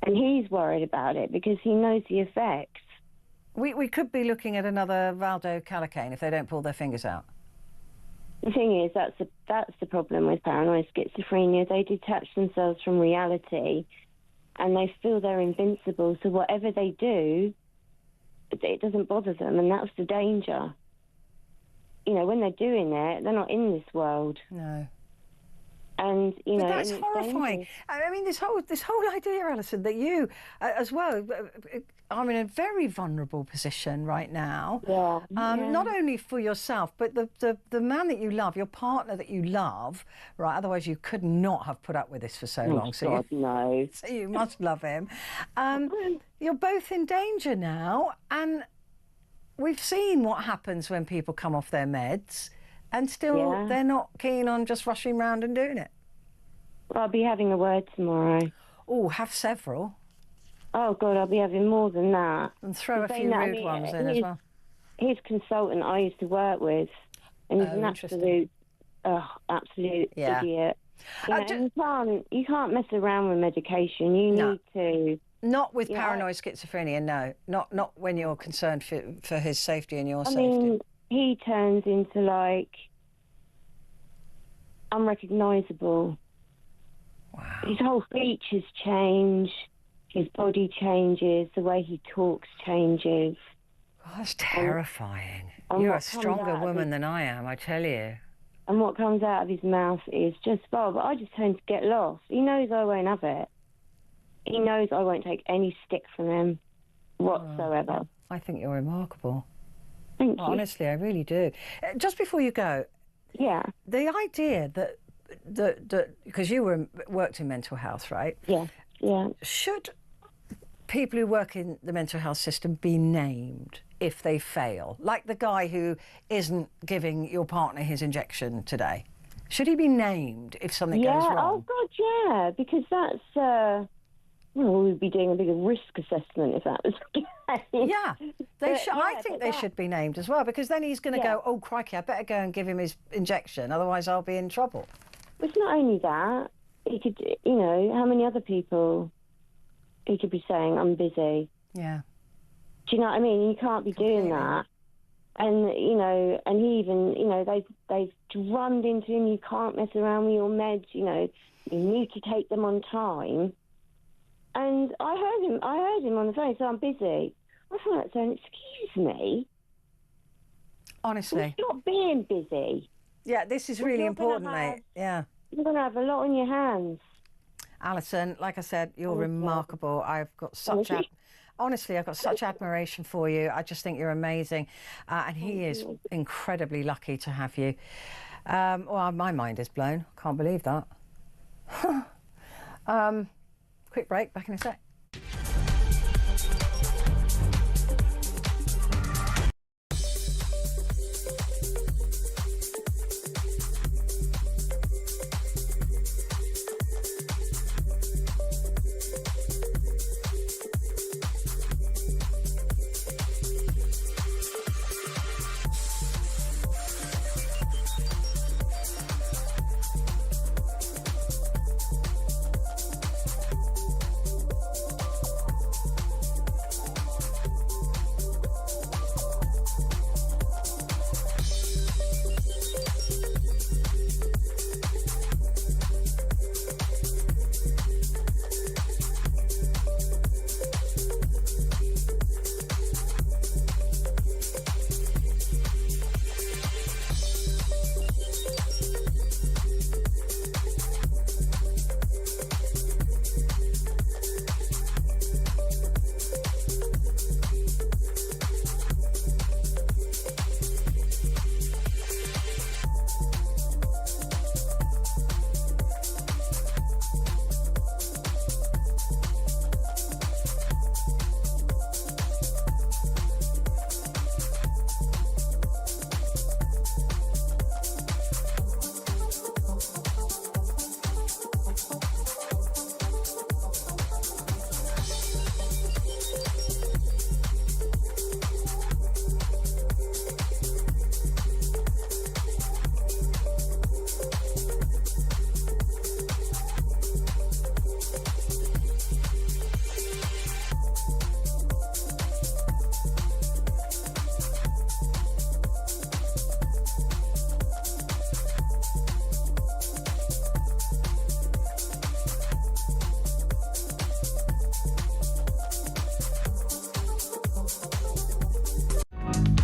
And he's worried about it because he knows the effects. We could be looking at another Valdo Calican if they don't pull their fingers out. The thing is, that's the problem with paranoid schizophrenia. They detach themselves from reality and they feel they're invincible. So whatever they do, it doesn't bother them, and that's the danger. You know, when they're doing it, they're not in this world. No. And you know, that's horrifying. I mean, this whole idea, Alison, that you as well are in a very vulnerable position right now. Yeah. Not only for yourself, but the man that you love, your partner that you love, right? Otherwise, you could not have put up with this for so long. God, no. So you must love him. You're both in danger now, and we've seen what happens when people come off their meds. And still, they're not keen on just rushing round and doing it. Well, I'll be having a word tomorrow. Oh, have several. Oh, God, I'll be having more than that. And throw a few rude ones in as well. His consultant I used to work with, and he's an absolute idiot. You can't mess around with medication. You need to. Not with paranoid schizophrenia, no. Not when you're concerned for his safety and your safety. I mean, he turns into, like, unrecognisable. Wow. His whole features change. His body changes. The way he talks changes. Oh, that's terrifying. You're a stronger woman than I am, I tell you. And what comes out of his mouth is just, Bob, I just tend to get lost. He knows I won't have it. He knows I won't take any stick from him whatsoever. I think you're remarkable. Thank you. Honestly, I really do. Just before you go, the idea that because you worked in mental health, right? Yeah. Should people who work in the mental health system be named if they fail? Like the guy who isn't giving your partner his injection today. Should he be named if something goes wrong? Oh, God, yeah, because that's... well, we'd be doing a bigger risk assessment if that was the case. Yeah, I think they should be named as well, because then he's going to go, oh, crikey, I better go and give him his injection, otherwise I'll be in trouble. It's not only that. He could, how many other people he could be saying, I'm busy. Yeah. Do you know what I mean? You can't be doing that. And, and he even, they've drummed into him, you can't mess around with your meds, you need to take them on time. And I heard him on the phone, so I'm busy. I found out saying, excuse me. Honestly. Stop being busy. Yeah, this is really important, mate. Yeah. You're going to have a lot on your hands. Alison, like I said, you're remarkable. I've got such honestly, I've got such admiration for you. I just think you're amazing. And he is incredibly lucky to have you. Well, my mind is blown. Can't believe that. Quick break, back in a sec.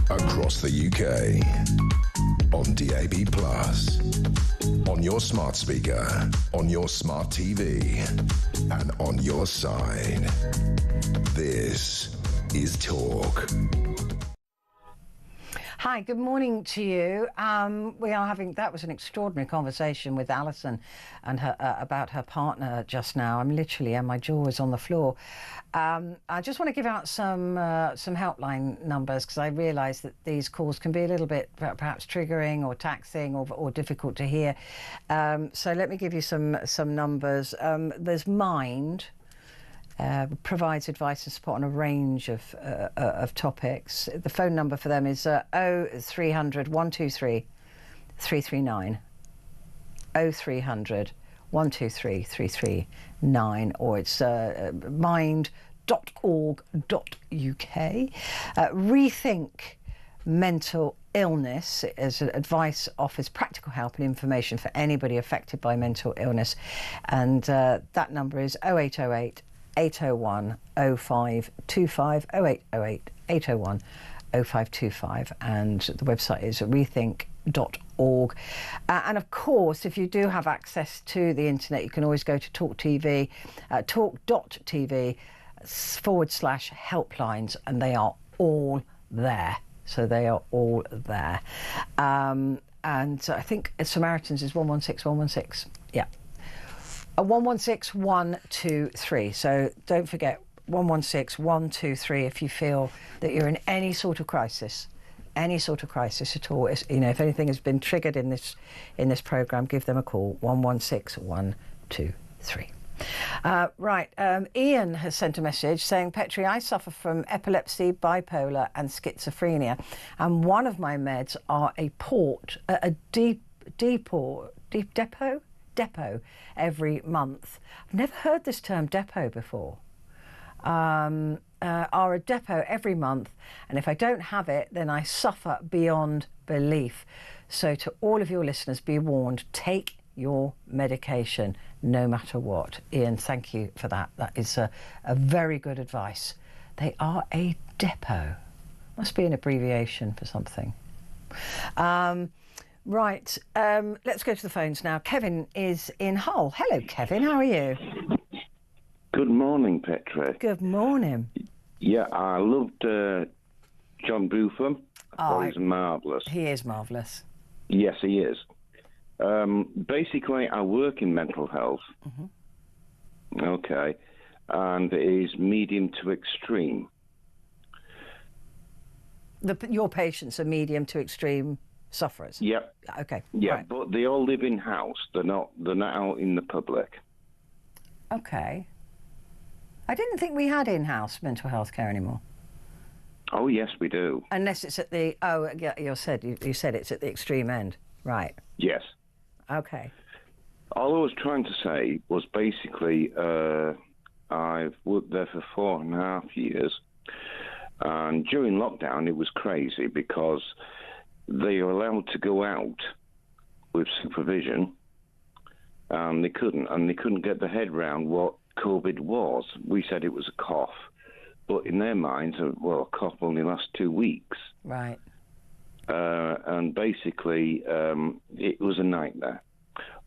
Across the UK, on DAB+, on your smart speaker, on your smart TV, and on your side. This is Talk. Hi, good morning to you. That was an extraordinary conversation with Alison and her about her partner just now. My jaw is on the floor. I just want to give out some helpline numbers, because I realise that these calls can be a little bit perhaps triggering or taxing or difficult to hear. So let me give you some numbers. There's Mind. Provides advice and support on a range of topics. The phone number for them is 0300 123 339. 0300 123339, or it's mind.org.uk. Rethink Mental Illness as advice, offers practical help and information for anybody affected by mental illness, and that number is 0808 801 0525, 0808 801 0525, and the website is rethink.org. And of course, if you do have access to the internet, you can always go to talkTV, talk.tv/helplines, and they are all there. So they are all there. And I think Samaritans is 116 116. Yeah. 116 123. So don't forget 116 123 if you feel that you're in any sort of crisis at all. You know, if anything has been triggered in this programme, give them a call. 116 123. Right, Ian has sent a message saying, Petrie, I suffer from epilepsy, bipolar and schizophrenia, and one of my meds are a depot every month. I've never heard this term depot before. Are a depot every month, and if I don't have it, then I suffer beyond belief. So to all of your listeners, be warned, take your medication no matter what. Ian, thank you for that. That is a very good advice. They are a depot. Must be an abbreviation for something. Right, let's go to the phones now. Kevin is in Hull. Hello, Kevin, how are you? Good morning, Petrie. Good morning. Yeah, I loved John Buford. I thought he was marvellous. He is marvellous. Yes, he is. Basically, I work in mental health. Mm-hmm. Okay. And it is medium to extreme. Your patients are medium to extreme sufferers? Yep. Okay. Yeah, right. But they all live in house. They're not out in the public. Okay. I didn't think we had in-house mental health care anymore. Oh, yes, we do. Unless it's at the... Oh, yeah, you said it's at the extreme end. Right. Yes. Okay. All I was trying to say was basically I've worked there for 4.5 years, and during lockdown it was crazy because they were allowed to go out with supervision, and they couldn't get their head round what COVID was. We said it was a cough, but in their minds, well, a cough only lasts 2 weeks. Right. And basically, it was a nightmare.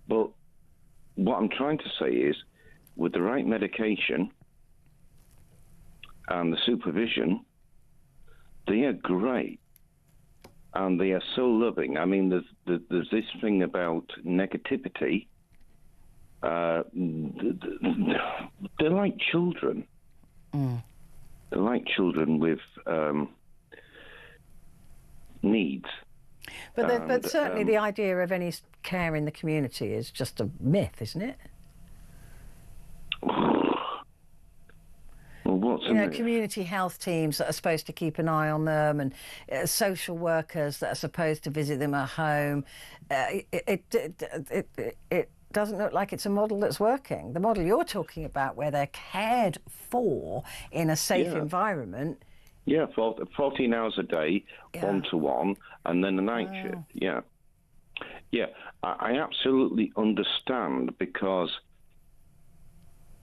But what I'm trying to say is, with the right medication and the supervision, they are great. And they are so loving. I mean, there's this thing about negativity. They're like children. Mm. They're like children with needs. But certainly the idea of any care in the community is just a myth, isn't it? Well, what's a myth? Community health teams that are supposed to keep an eye on them, and social workers that are supposed to visit them at home. It doesn't look like it's a model that's working. The model you're talking about, where they're cared for in a safe environment. Yeah, 14 hours a day, one-to-one, and then a night shift. Yeah. Yeah, I absolutely understand, because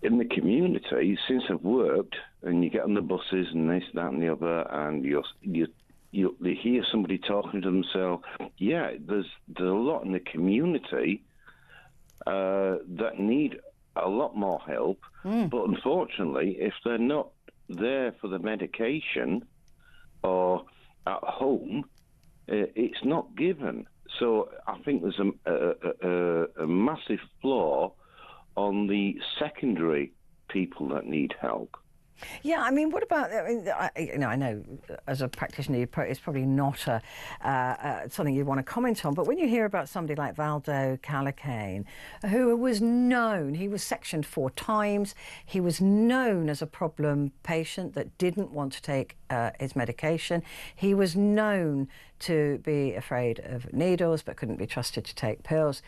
in the community, since I've worked, and you get on the buses and this, that and the other, and you hear somebody talking to themselves, there's a lot in the community that need a lot more help, but unfortunately, if they're not there for the medication or at home, it's not given. So I think there's a massive flaw on the secondary people that need help. Yeah, I mean, what about? I know as a practitioner, it's probably not something you want to comment on. But when you hear about somebody like Valdo Calacane, who was known, he was sectioned 4 times. He was known as a problem patient that didn't want to take his medication. He was known to be afraid of needles but couldn't be trusted to take pills.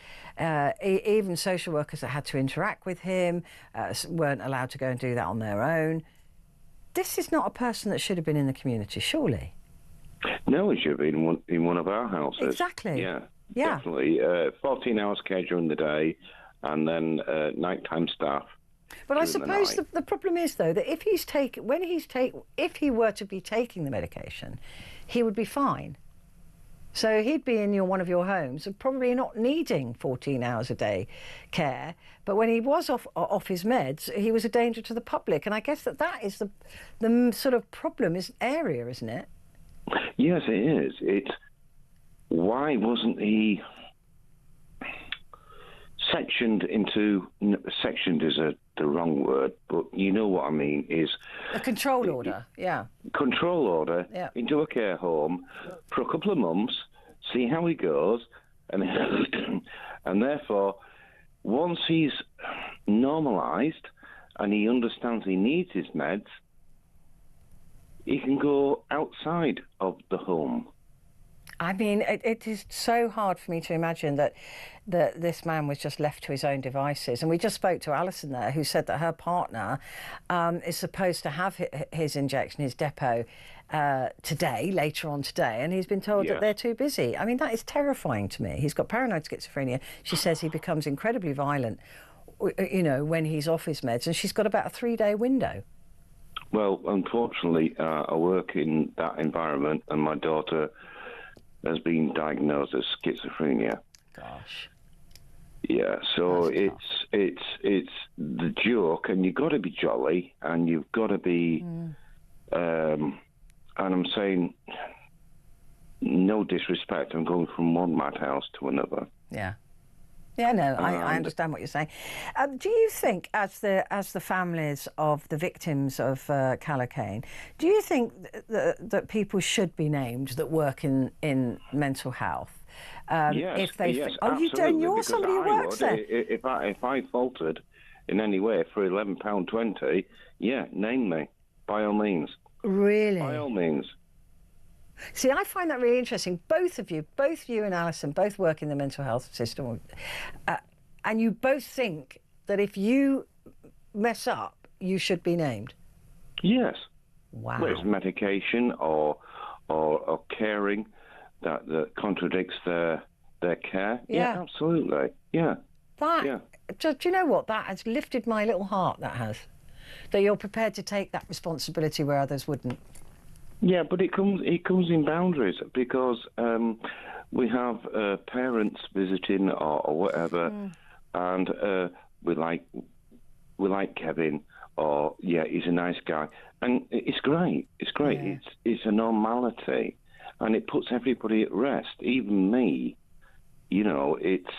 Even social workers that had to interact with him weren't allowed to go and do that on their own. This is not a person that should have been in the community, surely. No, he should have been in one of our houses. Exactly. Yeah. Definitely. 14 hours care during the day, and then nighttime staff. But I suppose the problem is, though, that if he were to be taking the medication, he would be fine. So he'd be in one of your homes and probably not needing 14 hours a day care. But when he was off his meds, he was a danger to the public. And I guess that is the sort of problem area, isn't it? Yes, it is. Why wasn't he sectioned into? Sectioned is the wrong word, but you know what I mean. Is a control order? Yeah. Control order into a care home for a couple of months, see how he goes, and and therefore, once he's normalised and he understands he needs his meds, he can go outside of the home. I mean, it is so hard for me to imagine that this man was just left to his own devices. And we just spoke to Alison there, who said that her partner is supposed to have his injection, his depot, later on today, and he's been told that they're too busy. I mean, that is terrifying to me. He's got paranoid schizophrenia. She says he becomes incredibly violent, when he's off his meds, and she's got about a 3-day window. Well, unfortunately, I work in that environment, and my daughter has been diagnosed as schizophrenia. Gosh. Yeah, so it's the joke, and you've got to be jolly, and you've got to be, and I'm saying, no disrespect, I'm going from one madhouse to another. Yeah. Yeah, no, I understand what you're saying. Do you think, as the families of the victims of Callocane, do you think that people should be named that work in mental health? Yes, if they yes, oh, you don't. You're somebody who works there. If I faltered in any way for £11.20, name me by all means. Really? By all means. See, I find that really interesting. Both you and Alison, both work in the mental health system, and you both think that if you mess up, you should be named. Yes. Wow. Whether it's medication or caring that contradicts their care. Yeah, absolutely. Yeah. Do you know what? That has lifted my little heart. That has. That you're prepared to take that responsibility where others wouldn't. Yeah, but it comes in boundaries, because we have parents visiting or whatever, and we like Kevin, or he's a nice guy, and it's great. It's great. Yeah. It's a normality, and it puts everybody at rest, even me. It's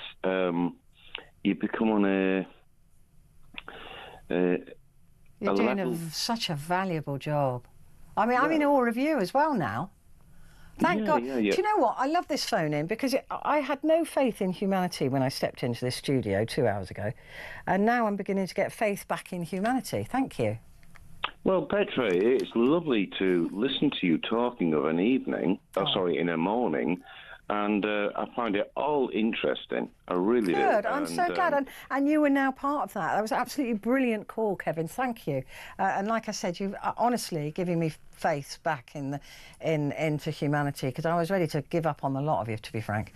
you become on You're doing such a valuable job. I mean, I'm in awe of you as well now. Thank God. Yeah. Do you know what? I love this phone-in because I had no faith in humanity when I stepped into this studio 2 hours ago. And now I'm beginning to get faith back in humanity. Thank you. Well, Petrie, it's lovely to listen to you talking of an evening, in a morning, and I find it all interesting. I really do. Good. I'm so glad. And you were now part of that. That was an absolutely brilliant call, Kevin. Thank you. And like I said, you've honestly giving me faith back into humanity, because I was ready to give up on the lot of you, to be frank,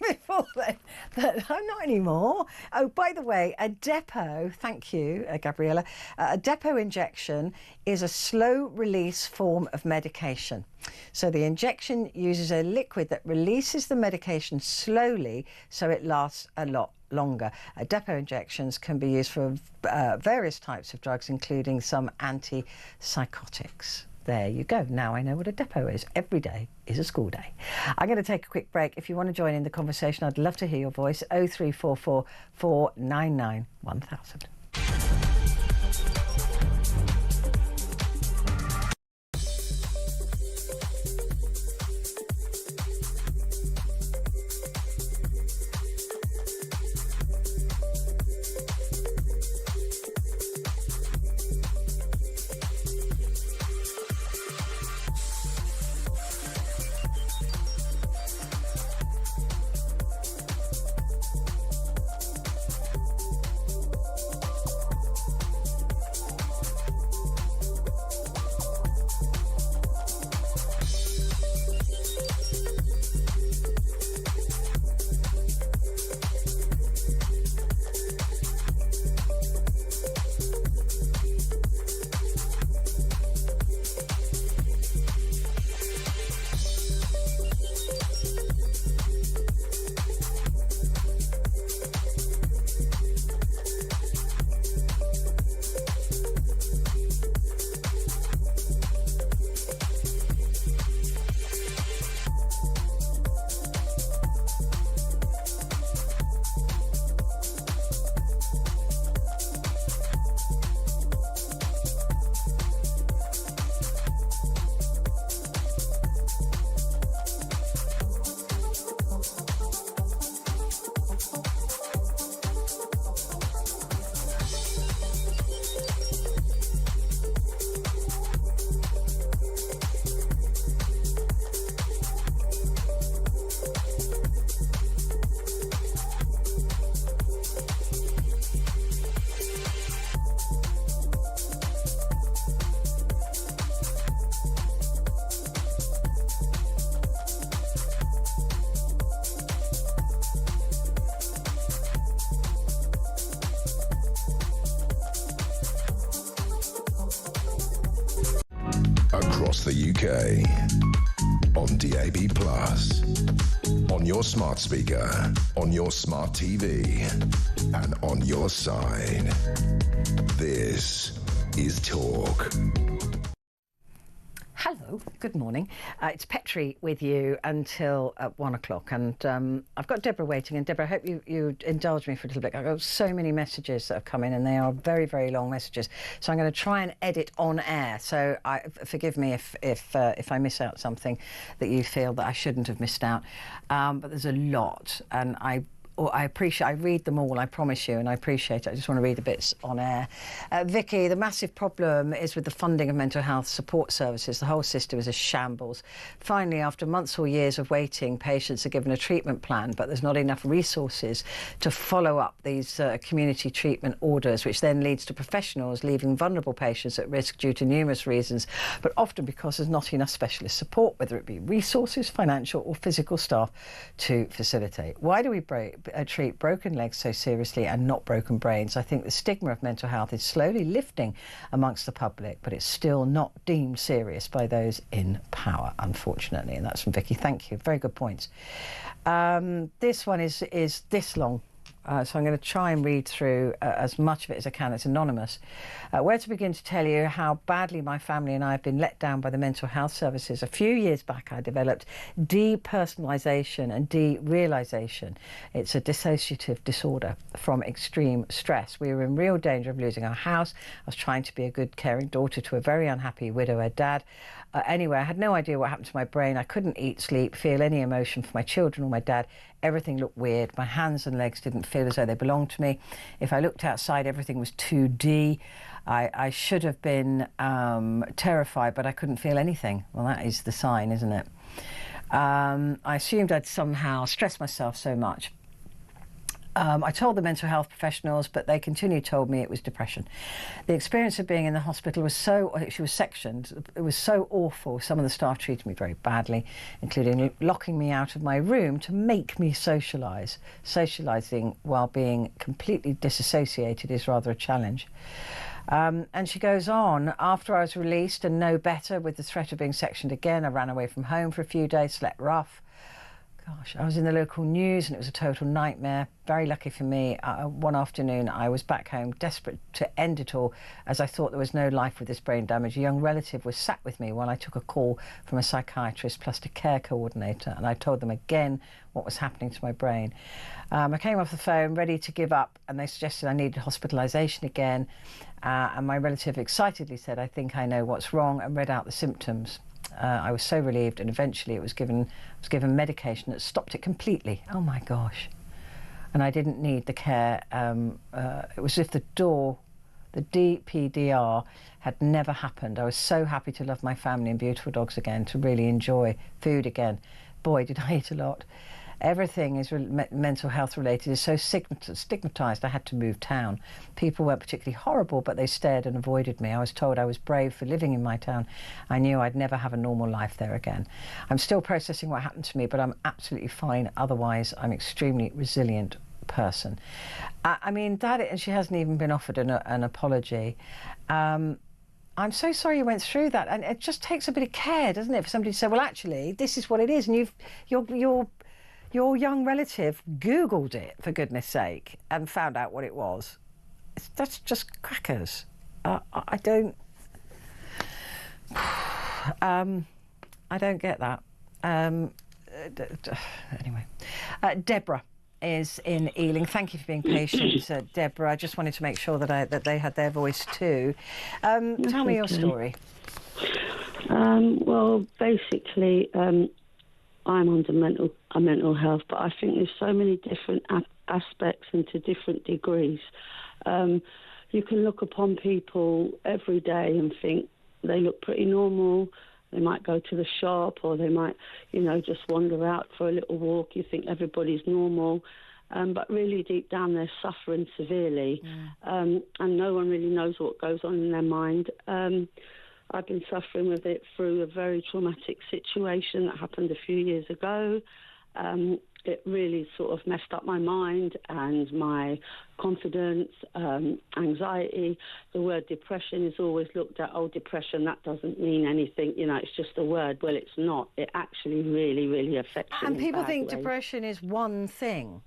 before then. But I'm not anymore. Oh, by the way, a depot, thank you, Gabriella, a depot injection is a slow-release form of medication. So the injection uses a liquid that releases the medication slowly so it lasts a lot longer. Depot injections can be used for various types of drugs, including some antipsychotics. There you go. Now I know what a depot is. Every day is a school day. I'm going to take a quick break. If you want to join in the conversation, I'd love to hear your voice. 0344 499 1000. across the UK. On DAB+, on your smart speaker, on your smart TV, and on your side. This is Talk. Hello, good morning. It's Petrie with you until 1 o'clock, and I've got Deborah waiting. And Deborah, I hope you indulge me for a little bit. I've got so many messages that have come in, and they are very, very long messages. So I'm going to try and edit on air. So forgive me if I miss out something that you feel that I shouldn't have missed out. But there's a lot, and I read them all, I promise you, and I appreciate it. I just want to read the bits on air. Vicky, the massive problem is with the funding of mental health support services. The whole system is a shambles. Finally, after months or years of waiting, patients are given a treatment plan, but there's not enough resources to follow up these community treatment orders, which then leads to professionals leaving vulnerable patients at risk due to numerous reasons, but often because there's not enough specialist support, whether it be resources, financial or physical staff to facilitate. Why do we treat broken legs so seriously and not broken brains? I think the stigma of mental health is slowly lifting amongst the public, but it's still not deemed serious by those in power, unfortunately. And that's from Vicky. Thank you. Very good points. This one is this long. So I'm going to try and read through as much of it as I can. It's anonymous. Where to begin to tell you how badly my family and I have been let down by the mental health services. A few years back, I developed depersonalisation and derealisation. It's a dissociative disorder from extreme stress. We were in real danger of losing our house. I was trying to be a good, caring daughter to a very unhappy widower dad. Anyway, I had no idea what happened to my brain. I couldn't eat, sleep, feel any emotion for my children or my dad. Everything looked weird. My hands and legs didn't feel as though they belonged to me. If I looked outside, everything was 2D. I should have been terrified, but I couldn't feel anything. Well, that is the sign, isn't it? I assumed I'd somehow stressed myself so much. I told the mental health professionals, but they continued told me it was depression. The experience of being in the hospital was she was sectioned. It was so awful. Some of the staff treated me very badly, including locking me out of my room to make me socialise. Socialising while being completely disassociated is rather a challenge. And she goes on, after I was released and no better with the threat of being sectioned again, I ran away from home for a few days, slept rough. Gosh, I was in the local news and it was a total nightmare. Very lucky for me, one afternoon I was back home, desperate to end it all, as I thought there was no life with this brain damage. A young relative was sat with me while I took a call from a psychiatrist plus a care coordinator, and I told them again what was happening to my brain. I came off the phone ready to give up, and they suggested I needed hospitalisation again, and my relative excitedly said, "I think I know what's wrong," and read out the symptoms. I was so relieved, and eventually I was given medication that stopped it completely. Oh my gosh. And I didn't need the care. It was as if the DPDR had never happened. I was so happy to love my family and beautiful dogs again, to really enjoy food again. Boy, did I eat a lot. Everything is mental health related is so stigmatised. I had to move town. People weren't particularly horrible, but they stared and avoided me. I was told I was brave for living in my town. I knew I'd never have a normal life there again. I'm still processing what happened to me, but I'm absolutely fine. Otherwise, I'm an extremely resilient person. I mean, and she hasn't even been offered an apology. I'm so sorry you went through that. And it just takes a bit of care, doesn't it, for somebody to say, well, actually, this is what it is. And your young relative Googled it, for goodness sake, and found out what it was. That's just crackers. I don't get that. Anyway, Deborah is in Ealing. Thank you for being patient, Deborah. I just wanted to make sure that they had their voice too. Tell me your story. Well, basically, I'm under mental health, but I think there's so many different aspects and to different degrees. You can look upon people every day and think they look pretty normal. They might go to the shop, or they might, just wander out for a little walk. You think everybody's normal, but really deep down they're suffering severely, and no one really knows what goes on in their mind. I've been suffering with it through a very traumatic situation that happened a few years ago. it really sort of messed up my mind and my confidence, anxiety. The word depression is always looked at, oh, depression, that doesn't mean anything, you know, it's just a word. Well, it's not. It actually really, really affects you. And people think depression is one thing,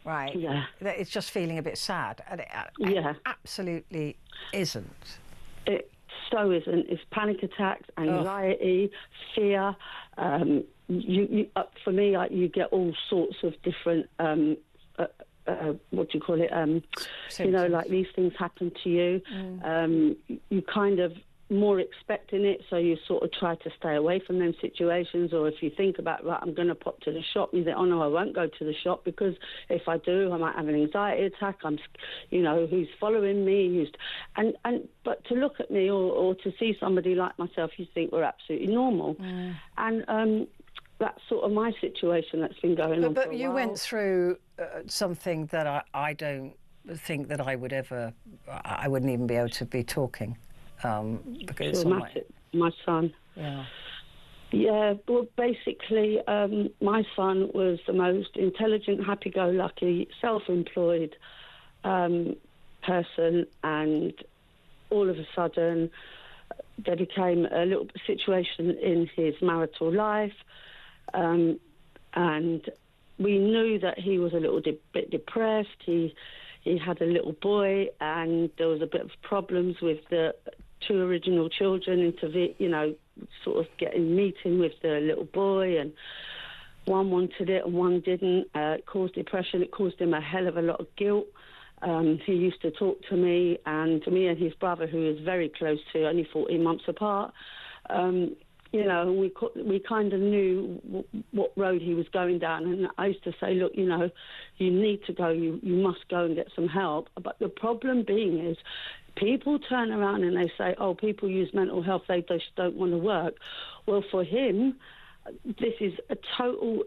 right? Yeah. That it's just feeling a bit sad. And it absolutely isn't. It so isn't. It's panic attacks, anxiety, fear. For me, you get all sorts of different, what do you call it? You know, like these things happen to you. You kind of more expecting it, so you sort of try to stay away from them situations. Or if you think about, right, I'm going to pop to the shop, you think, oh no, I won't go to the shop because if I do, I might have an anxiety attack. You know, who's following me? But to look at me or to see somebody like myself, you think we're absolutely normal. And that's sort of my situation that's been going on. But you went through something that I don't think that I would ever. I wouldn't even be able to be talking. Because my son. Yeah. Yeah, well, basically, my son was the most intelligent, happy-go-lucky, self-employed person, and all of a sudden there became a little situation in his marital life, and we knew that he was a little bit depressed. He had a little boy, and there was a bit of problems with the two original children, you know, sort of meeting with the little boy, and one wanted it and one didn't. It caused depression. It caused him a hell of a lot of guilt. He used to talk to me and his brother, who is very close to, only 14 months apart. You know, we kind of knew what road he was going down, and I used to say, look, you know, you need to go, you must go and get some help. But the problem being is, people turn around and they say, oh, people use mental health, they just don't want to work. Well, for him, this is a total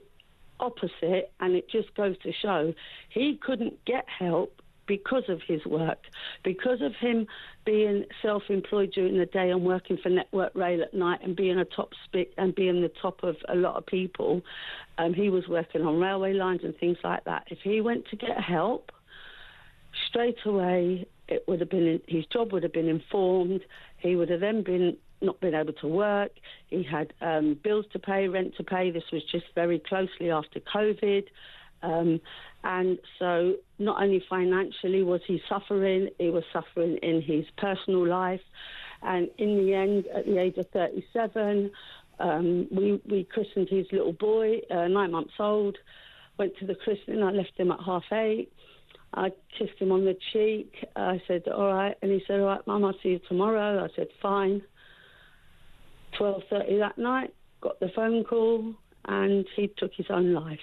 opposite, and it just goes to show he couldn't get help because of his work, because of him being self-employed during the day and working for Network Rail at night and being a top spick and being the top of a lot of people. He was working on railway lines and things like that. If he went to get help, straight away, it would have been his job would have been informed. He would have then not been able to work. He had bills to pay, rent to pay. This was just very closely after COVID. And so not only financially was he suffering was suffering in his personal life. And in the end, at the age of 37, we christened his little boy, 9 months old, went to the christening. I left him at 8:30. I kissed him on the cheek. I said, all right. And he said, all right, Mum, I'll see you tomorrow. I said, fine. 12:30 that night, got the phone call, and he took his own life.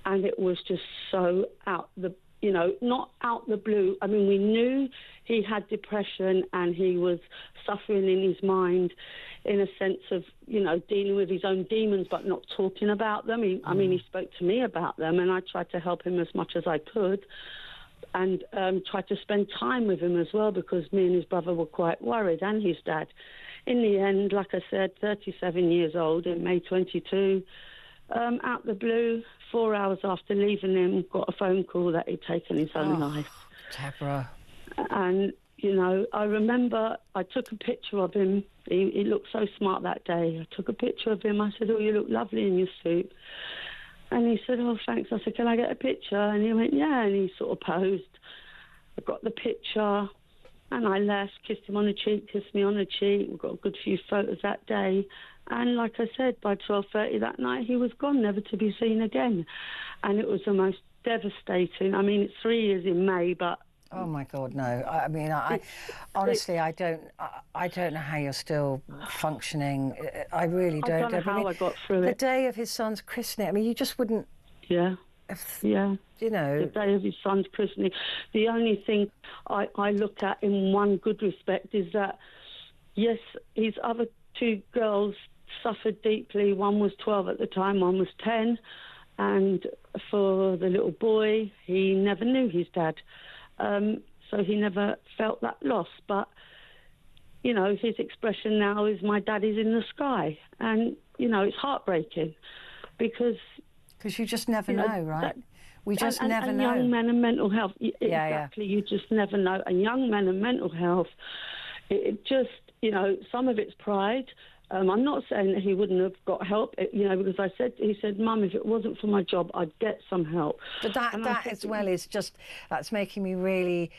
And it was just so not out the blue. I mean, we knew he had depression and he was suffering in his mind in a sense of, you know, dealing with his own demons but not talking about them. He spoke to me about them, and I tried to help him as much as I could, and tried to spend time with him as well, because me and his brother were quite worried, and his dad. In the end, like I said, 37 years old in May 22, out the blue, 4 hours after leaving him, got a phone call that he'd taken his own life. Deborah. And, you know, I remember I took a picture of him. He looked so smart that day. I took a picture of him. I said, oh, you look lovely in your suit. And he said, oh, thanks. I said, can I get a picture? And he went, yeah. And he sort of posed. I got the picture, and I left, kissed him on the cheek, kissed me on the cheek. We got a good few photos that day. And like I said, by 12:30 that night, he was gone, never to be seen again. And it was the most devastating. I mean, it's 3 years in May, but... Oh, my God, no. I mean, honestly, I don't know how you're still functioning. I really don't. I don't know how I got through it. The day of his son's christening, I mean, you just wouldn't... Yeah. Yeah. You know... The day of his son's christening. The only thing I look at in one good respect is that, yes, his other two girls suffered deeply. One was 12 at the time, one was 10. And for the little boy, he never knew his dad. So he never felt that loss. But, you know, his expression now is, my daddy's in the sky. And, you know, it's heartbreaking because because you just never know, right? We just never know. Young men and mental health, exactly. You just never know. And young men and mental health, it just, some of it's pride. I'm not saying that he wouldn't have got help, because he said, Mum, if it wasn't for my job, I'd get some help. But that as well is just, that's making me really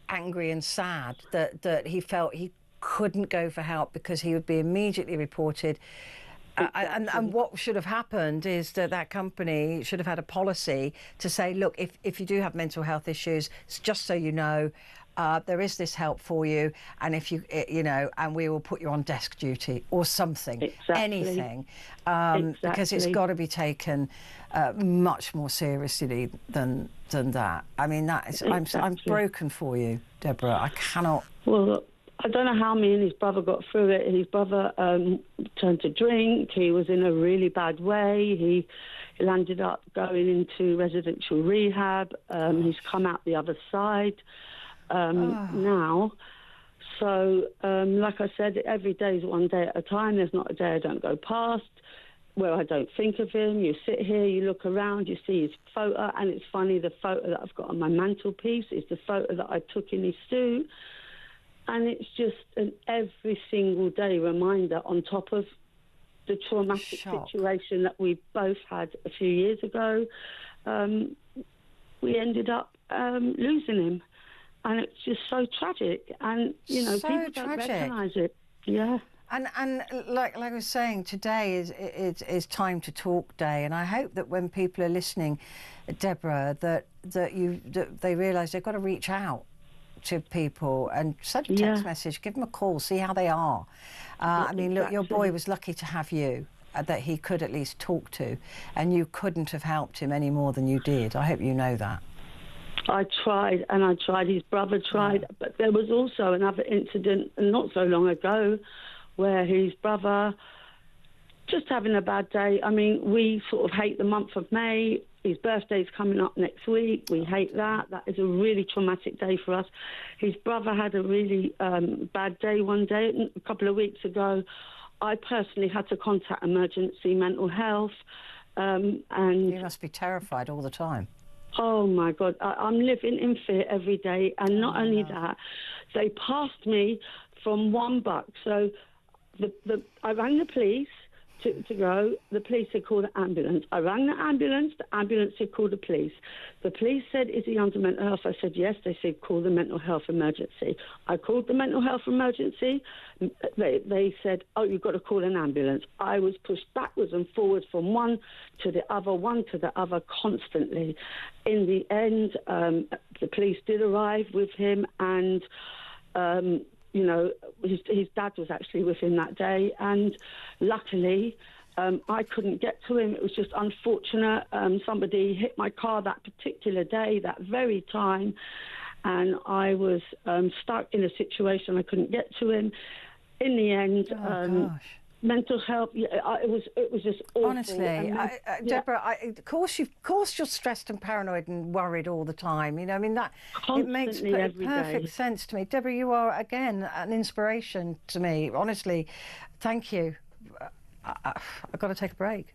angry and sad that he felt he couldn't go for help because he would be immediately reported. Exactly. And what should have happened is that company should have had a policy to say, look, if you do have mental health issues, just so you know, there is this help for you, and if you, and we will put you on desk duty or something, anything, because it's got to be taken much more seriously than that. I mean, that is, I'm broken for you, Deborah. I cannot. Well, I don't know how me and his brother got through it. His brother turned to drink. He was in a really bad way. He ended up going into residential rehab. He's come out the other side now. So, like I said, every day is one day at a time. There's not a day I don't go past where I don't think of him. You sit here, you look around, you see his photo, and it's funny, the photo that I've got on my mantelpiece is the photo that I took in his suit. And it's just an every single day reminder on top of the traumatic situation that we both had a few years ago. We ended up losing him. And it's just so tragic. And, people don't recognise it. Yeah. And like I was saying, today is Time to Talk Day. And I hope that when people are listening, Deborah, that they realise they've got to reach out to people and send a text message, give them a call, see how they are. I mean, look, your boy was lucky to have you, that he could at least talk to, and you couldn't have helped him any more than you did. I hope you know that. I tried, and I tried. His brother tried, but there was also another incident not so long ago where his brother just having a bad day. I mean, we sort of hate the month of May. His birthday's coming up next week. We hate that. That is a really traumatic day for us. His brother had a really bad day one day, a couple of weeks ago. I personally had to contact emergency mental health. And you must be terrified all the time. Oh, my God. I'm living in fear every day. And not only that, they passed me from $1. So I rang the police to go. The police had called the ambulance. I rang the ambulance had called the police. The police said, is he under mental health? I said, yes. They said, call the mental health emergency. I called the mental health emergency. They said, oh, you've got to call an ambulance. I was pushed backwards and forwards from one to the other constantly. In the end, the police did arrive with him, and his dad was actually with him that day, and luckily I couldn't get to him. It was just unfortunate. Somebody hit my car that particular day, that very time, and I was stuck in a situation I couldn't get to him. In the end, mental health, it was just awful. Honestly, Deborah, of course you're stressed and paranoid and worried all the time. I mean, that it makes perfect sense to me. Deborah, you are again an inspiration to me. Honestly, thank you. I've got to take a break.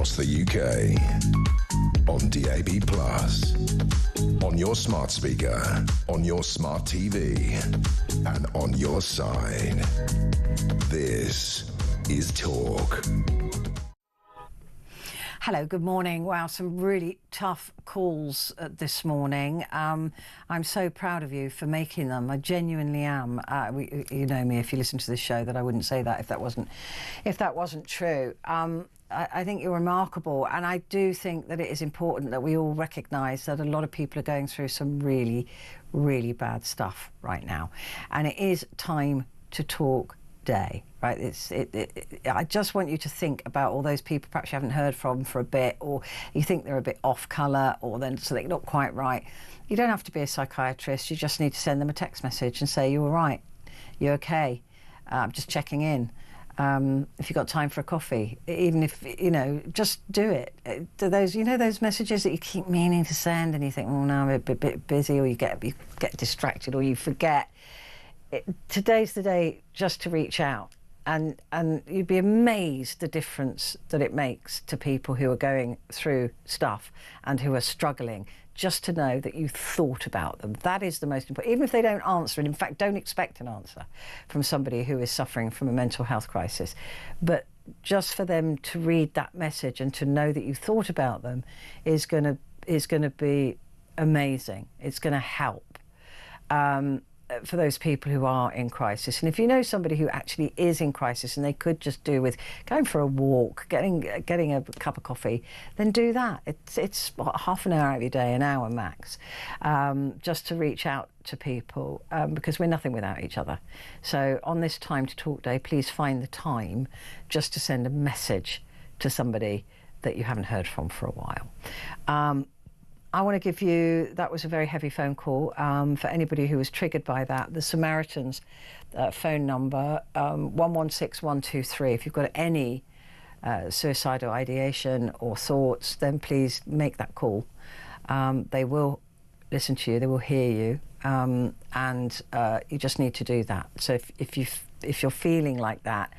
across the UK. On DAB+, on your smart speaker, on your smart TV, and on your side. This is Talk. Hello, good morning. Wow, some really tough calls this morning. I'm so proud of you for making them. I genuinely am. You know me, if you listen to this show, that I wouldn't say that if that wasn't true. I think you're remarkable, and I do think that it is important that we all recognise that a lot of people are going through some really, really bad stuff right now, and it is time to talk day, right? I just want you to think about all those people perhaps you haven't heard from for a bit, or you think they're a bit off colour, or then so they're not quite right. You don't have to be a psychiatrist. You just need to send them a text message and say, "You all right? You okay? I'm just checking in." If you've got time for a coffee, even if, just do it. Those messages that you keep meaning to send and you think, oh no, I'm a bit busy, or you get distracted, or you forget. Today's the day just to reach out, and you'd be amazed the difference that it makes to people who are going through stuff and who are struggling, just to know that you thought about them. That is the most important. Even if they don't answer, and in fact don't expect an answer from somebody who is suffering from a mental health crisis, but just for them to read that message and to know that you thought about them is going to be amazing. It's going to help for those people who are in crisis. And if you know somebody who actually is in crisis and they could just do with going for a walk, getting a cup of coffee, then do that. It's half an hour out of your day, an hour max, just to reach out to people, because we're nothing without each other. So on this Time to Talk Day, please find the time just to send a message to somebody that you haven't heard from for a while. I want to give you, that was a very heavy phone call. For anybody who was triggered by that, the Samaritans phone number, 116123. If you've got any suicidal ideation or thoughts, then please make that call. They will listen to you, they will hear you, and you just need to do that. So if you're feeling like that,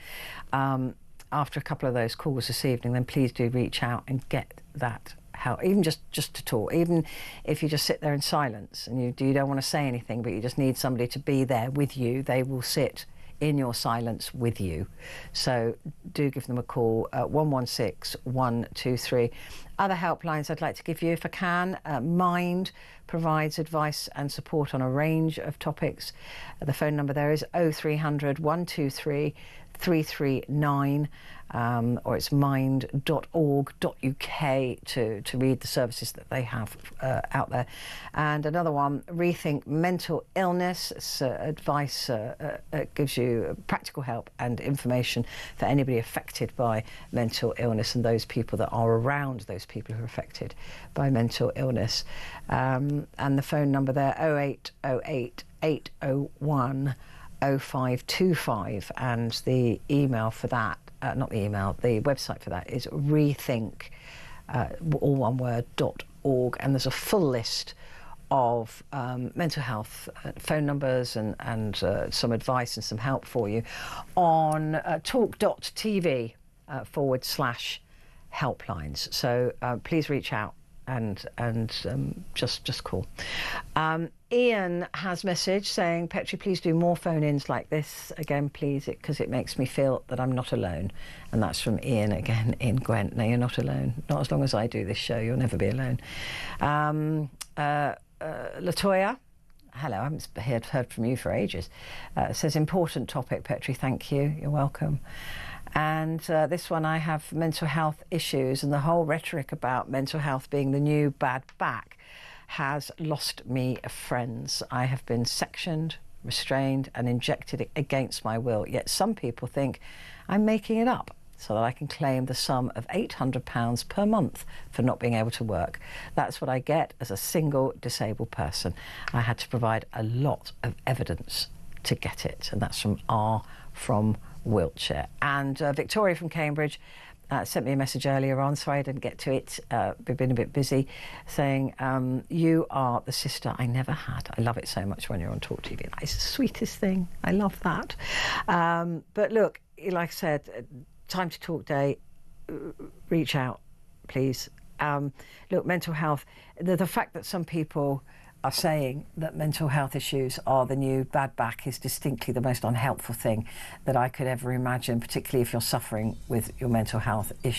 after a couple of those calls this evening, then please do reach out and get that help, even just to talk. Even if you just sit there in silence and you don't want to say anything, but you just need somebody to be there with you, they will sit in your silence with you. So do give them a call, 116123. Other helplines I'd like to give you, if I can, Mind provides advice and support on a range of topics. The phone number there is 0300 123 339, or it's mind.org.uk to read the services that they have out there. And another one, Rethink Mental Illness. It's advice, it gives you practical help and information for anybody affected by mental illness and those people that are around those people who are affected by mental illness. And the phone number there, 0808 801 0525, and the email for that, the website for that is rethink, all one word, .org, and there's a full list of mental health phone numbers and some advice and some help for you on talk.tv /helplines. So please reach out and just call. Ian has message saying, Petrie, please do more phone-ins like this again, please, because it makes me feel that I'm not alone. And that's from Ian again in Gwent. No, you're not alone. Not as long as I do this show, you'll never be alone. Latoya, hello, I haven't heard from you for ages. Says, important topic, Petrie, thank you, you're welcome. And this one, I have mental health issues, and the whole rhetoric about mental health being the new bad back has lost me friends. I have been sectioned, restrained and injected against my will, yet some people think I'm making it up so that I can claim the sum of £800 per month for not being able to work. That's what I get as a single disabled person. I had to provide a lot of evidence to get it, and that's from R from Wiltshire. And Victoria from Cambridge sent me a message earlier on, sorry I didn't get to it, we've been a bit busy, saying, you are the sister I never had. I love it so much when you're on talkTV. It's the sweetest thing. I love that. But look, like I said, Time to Talk Day, reach out please. Look, mental health, the fact that some people are saying that mental health issues are the new bad back is distinctly the most unhelpful thing that I could ever imagine, particularly if you're suffering with your mental health issues.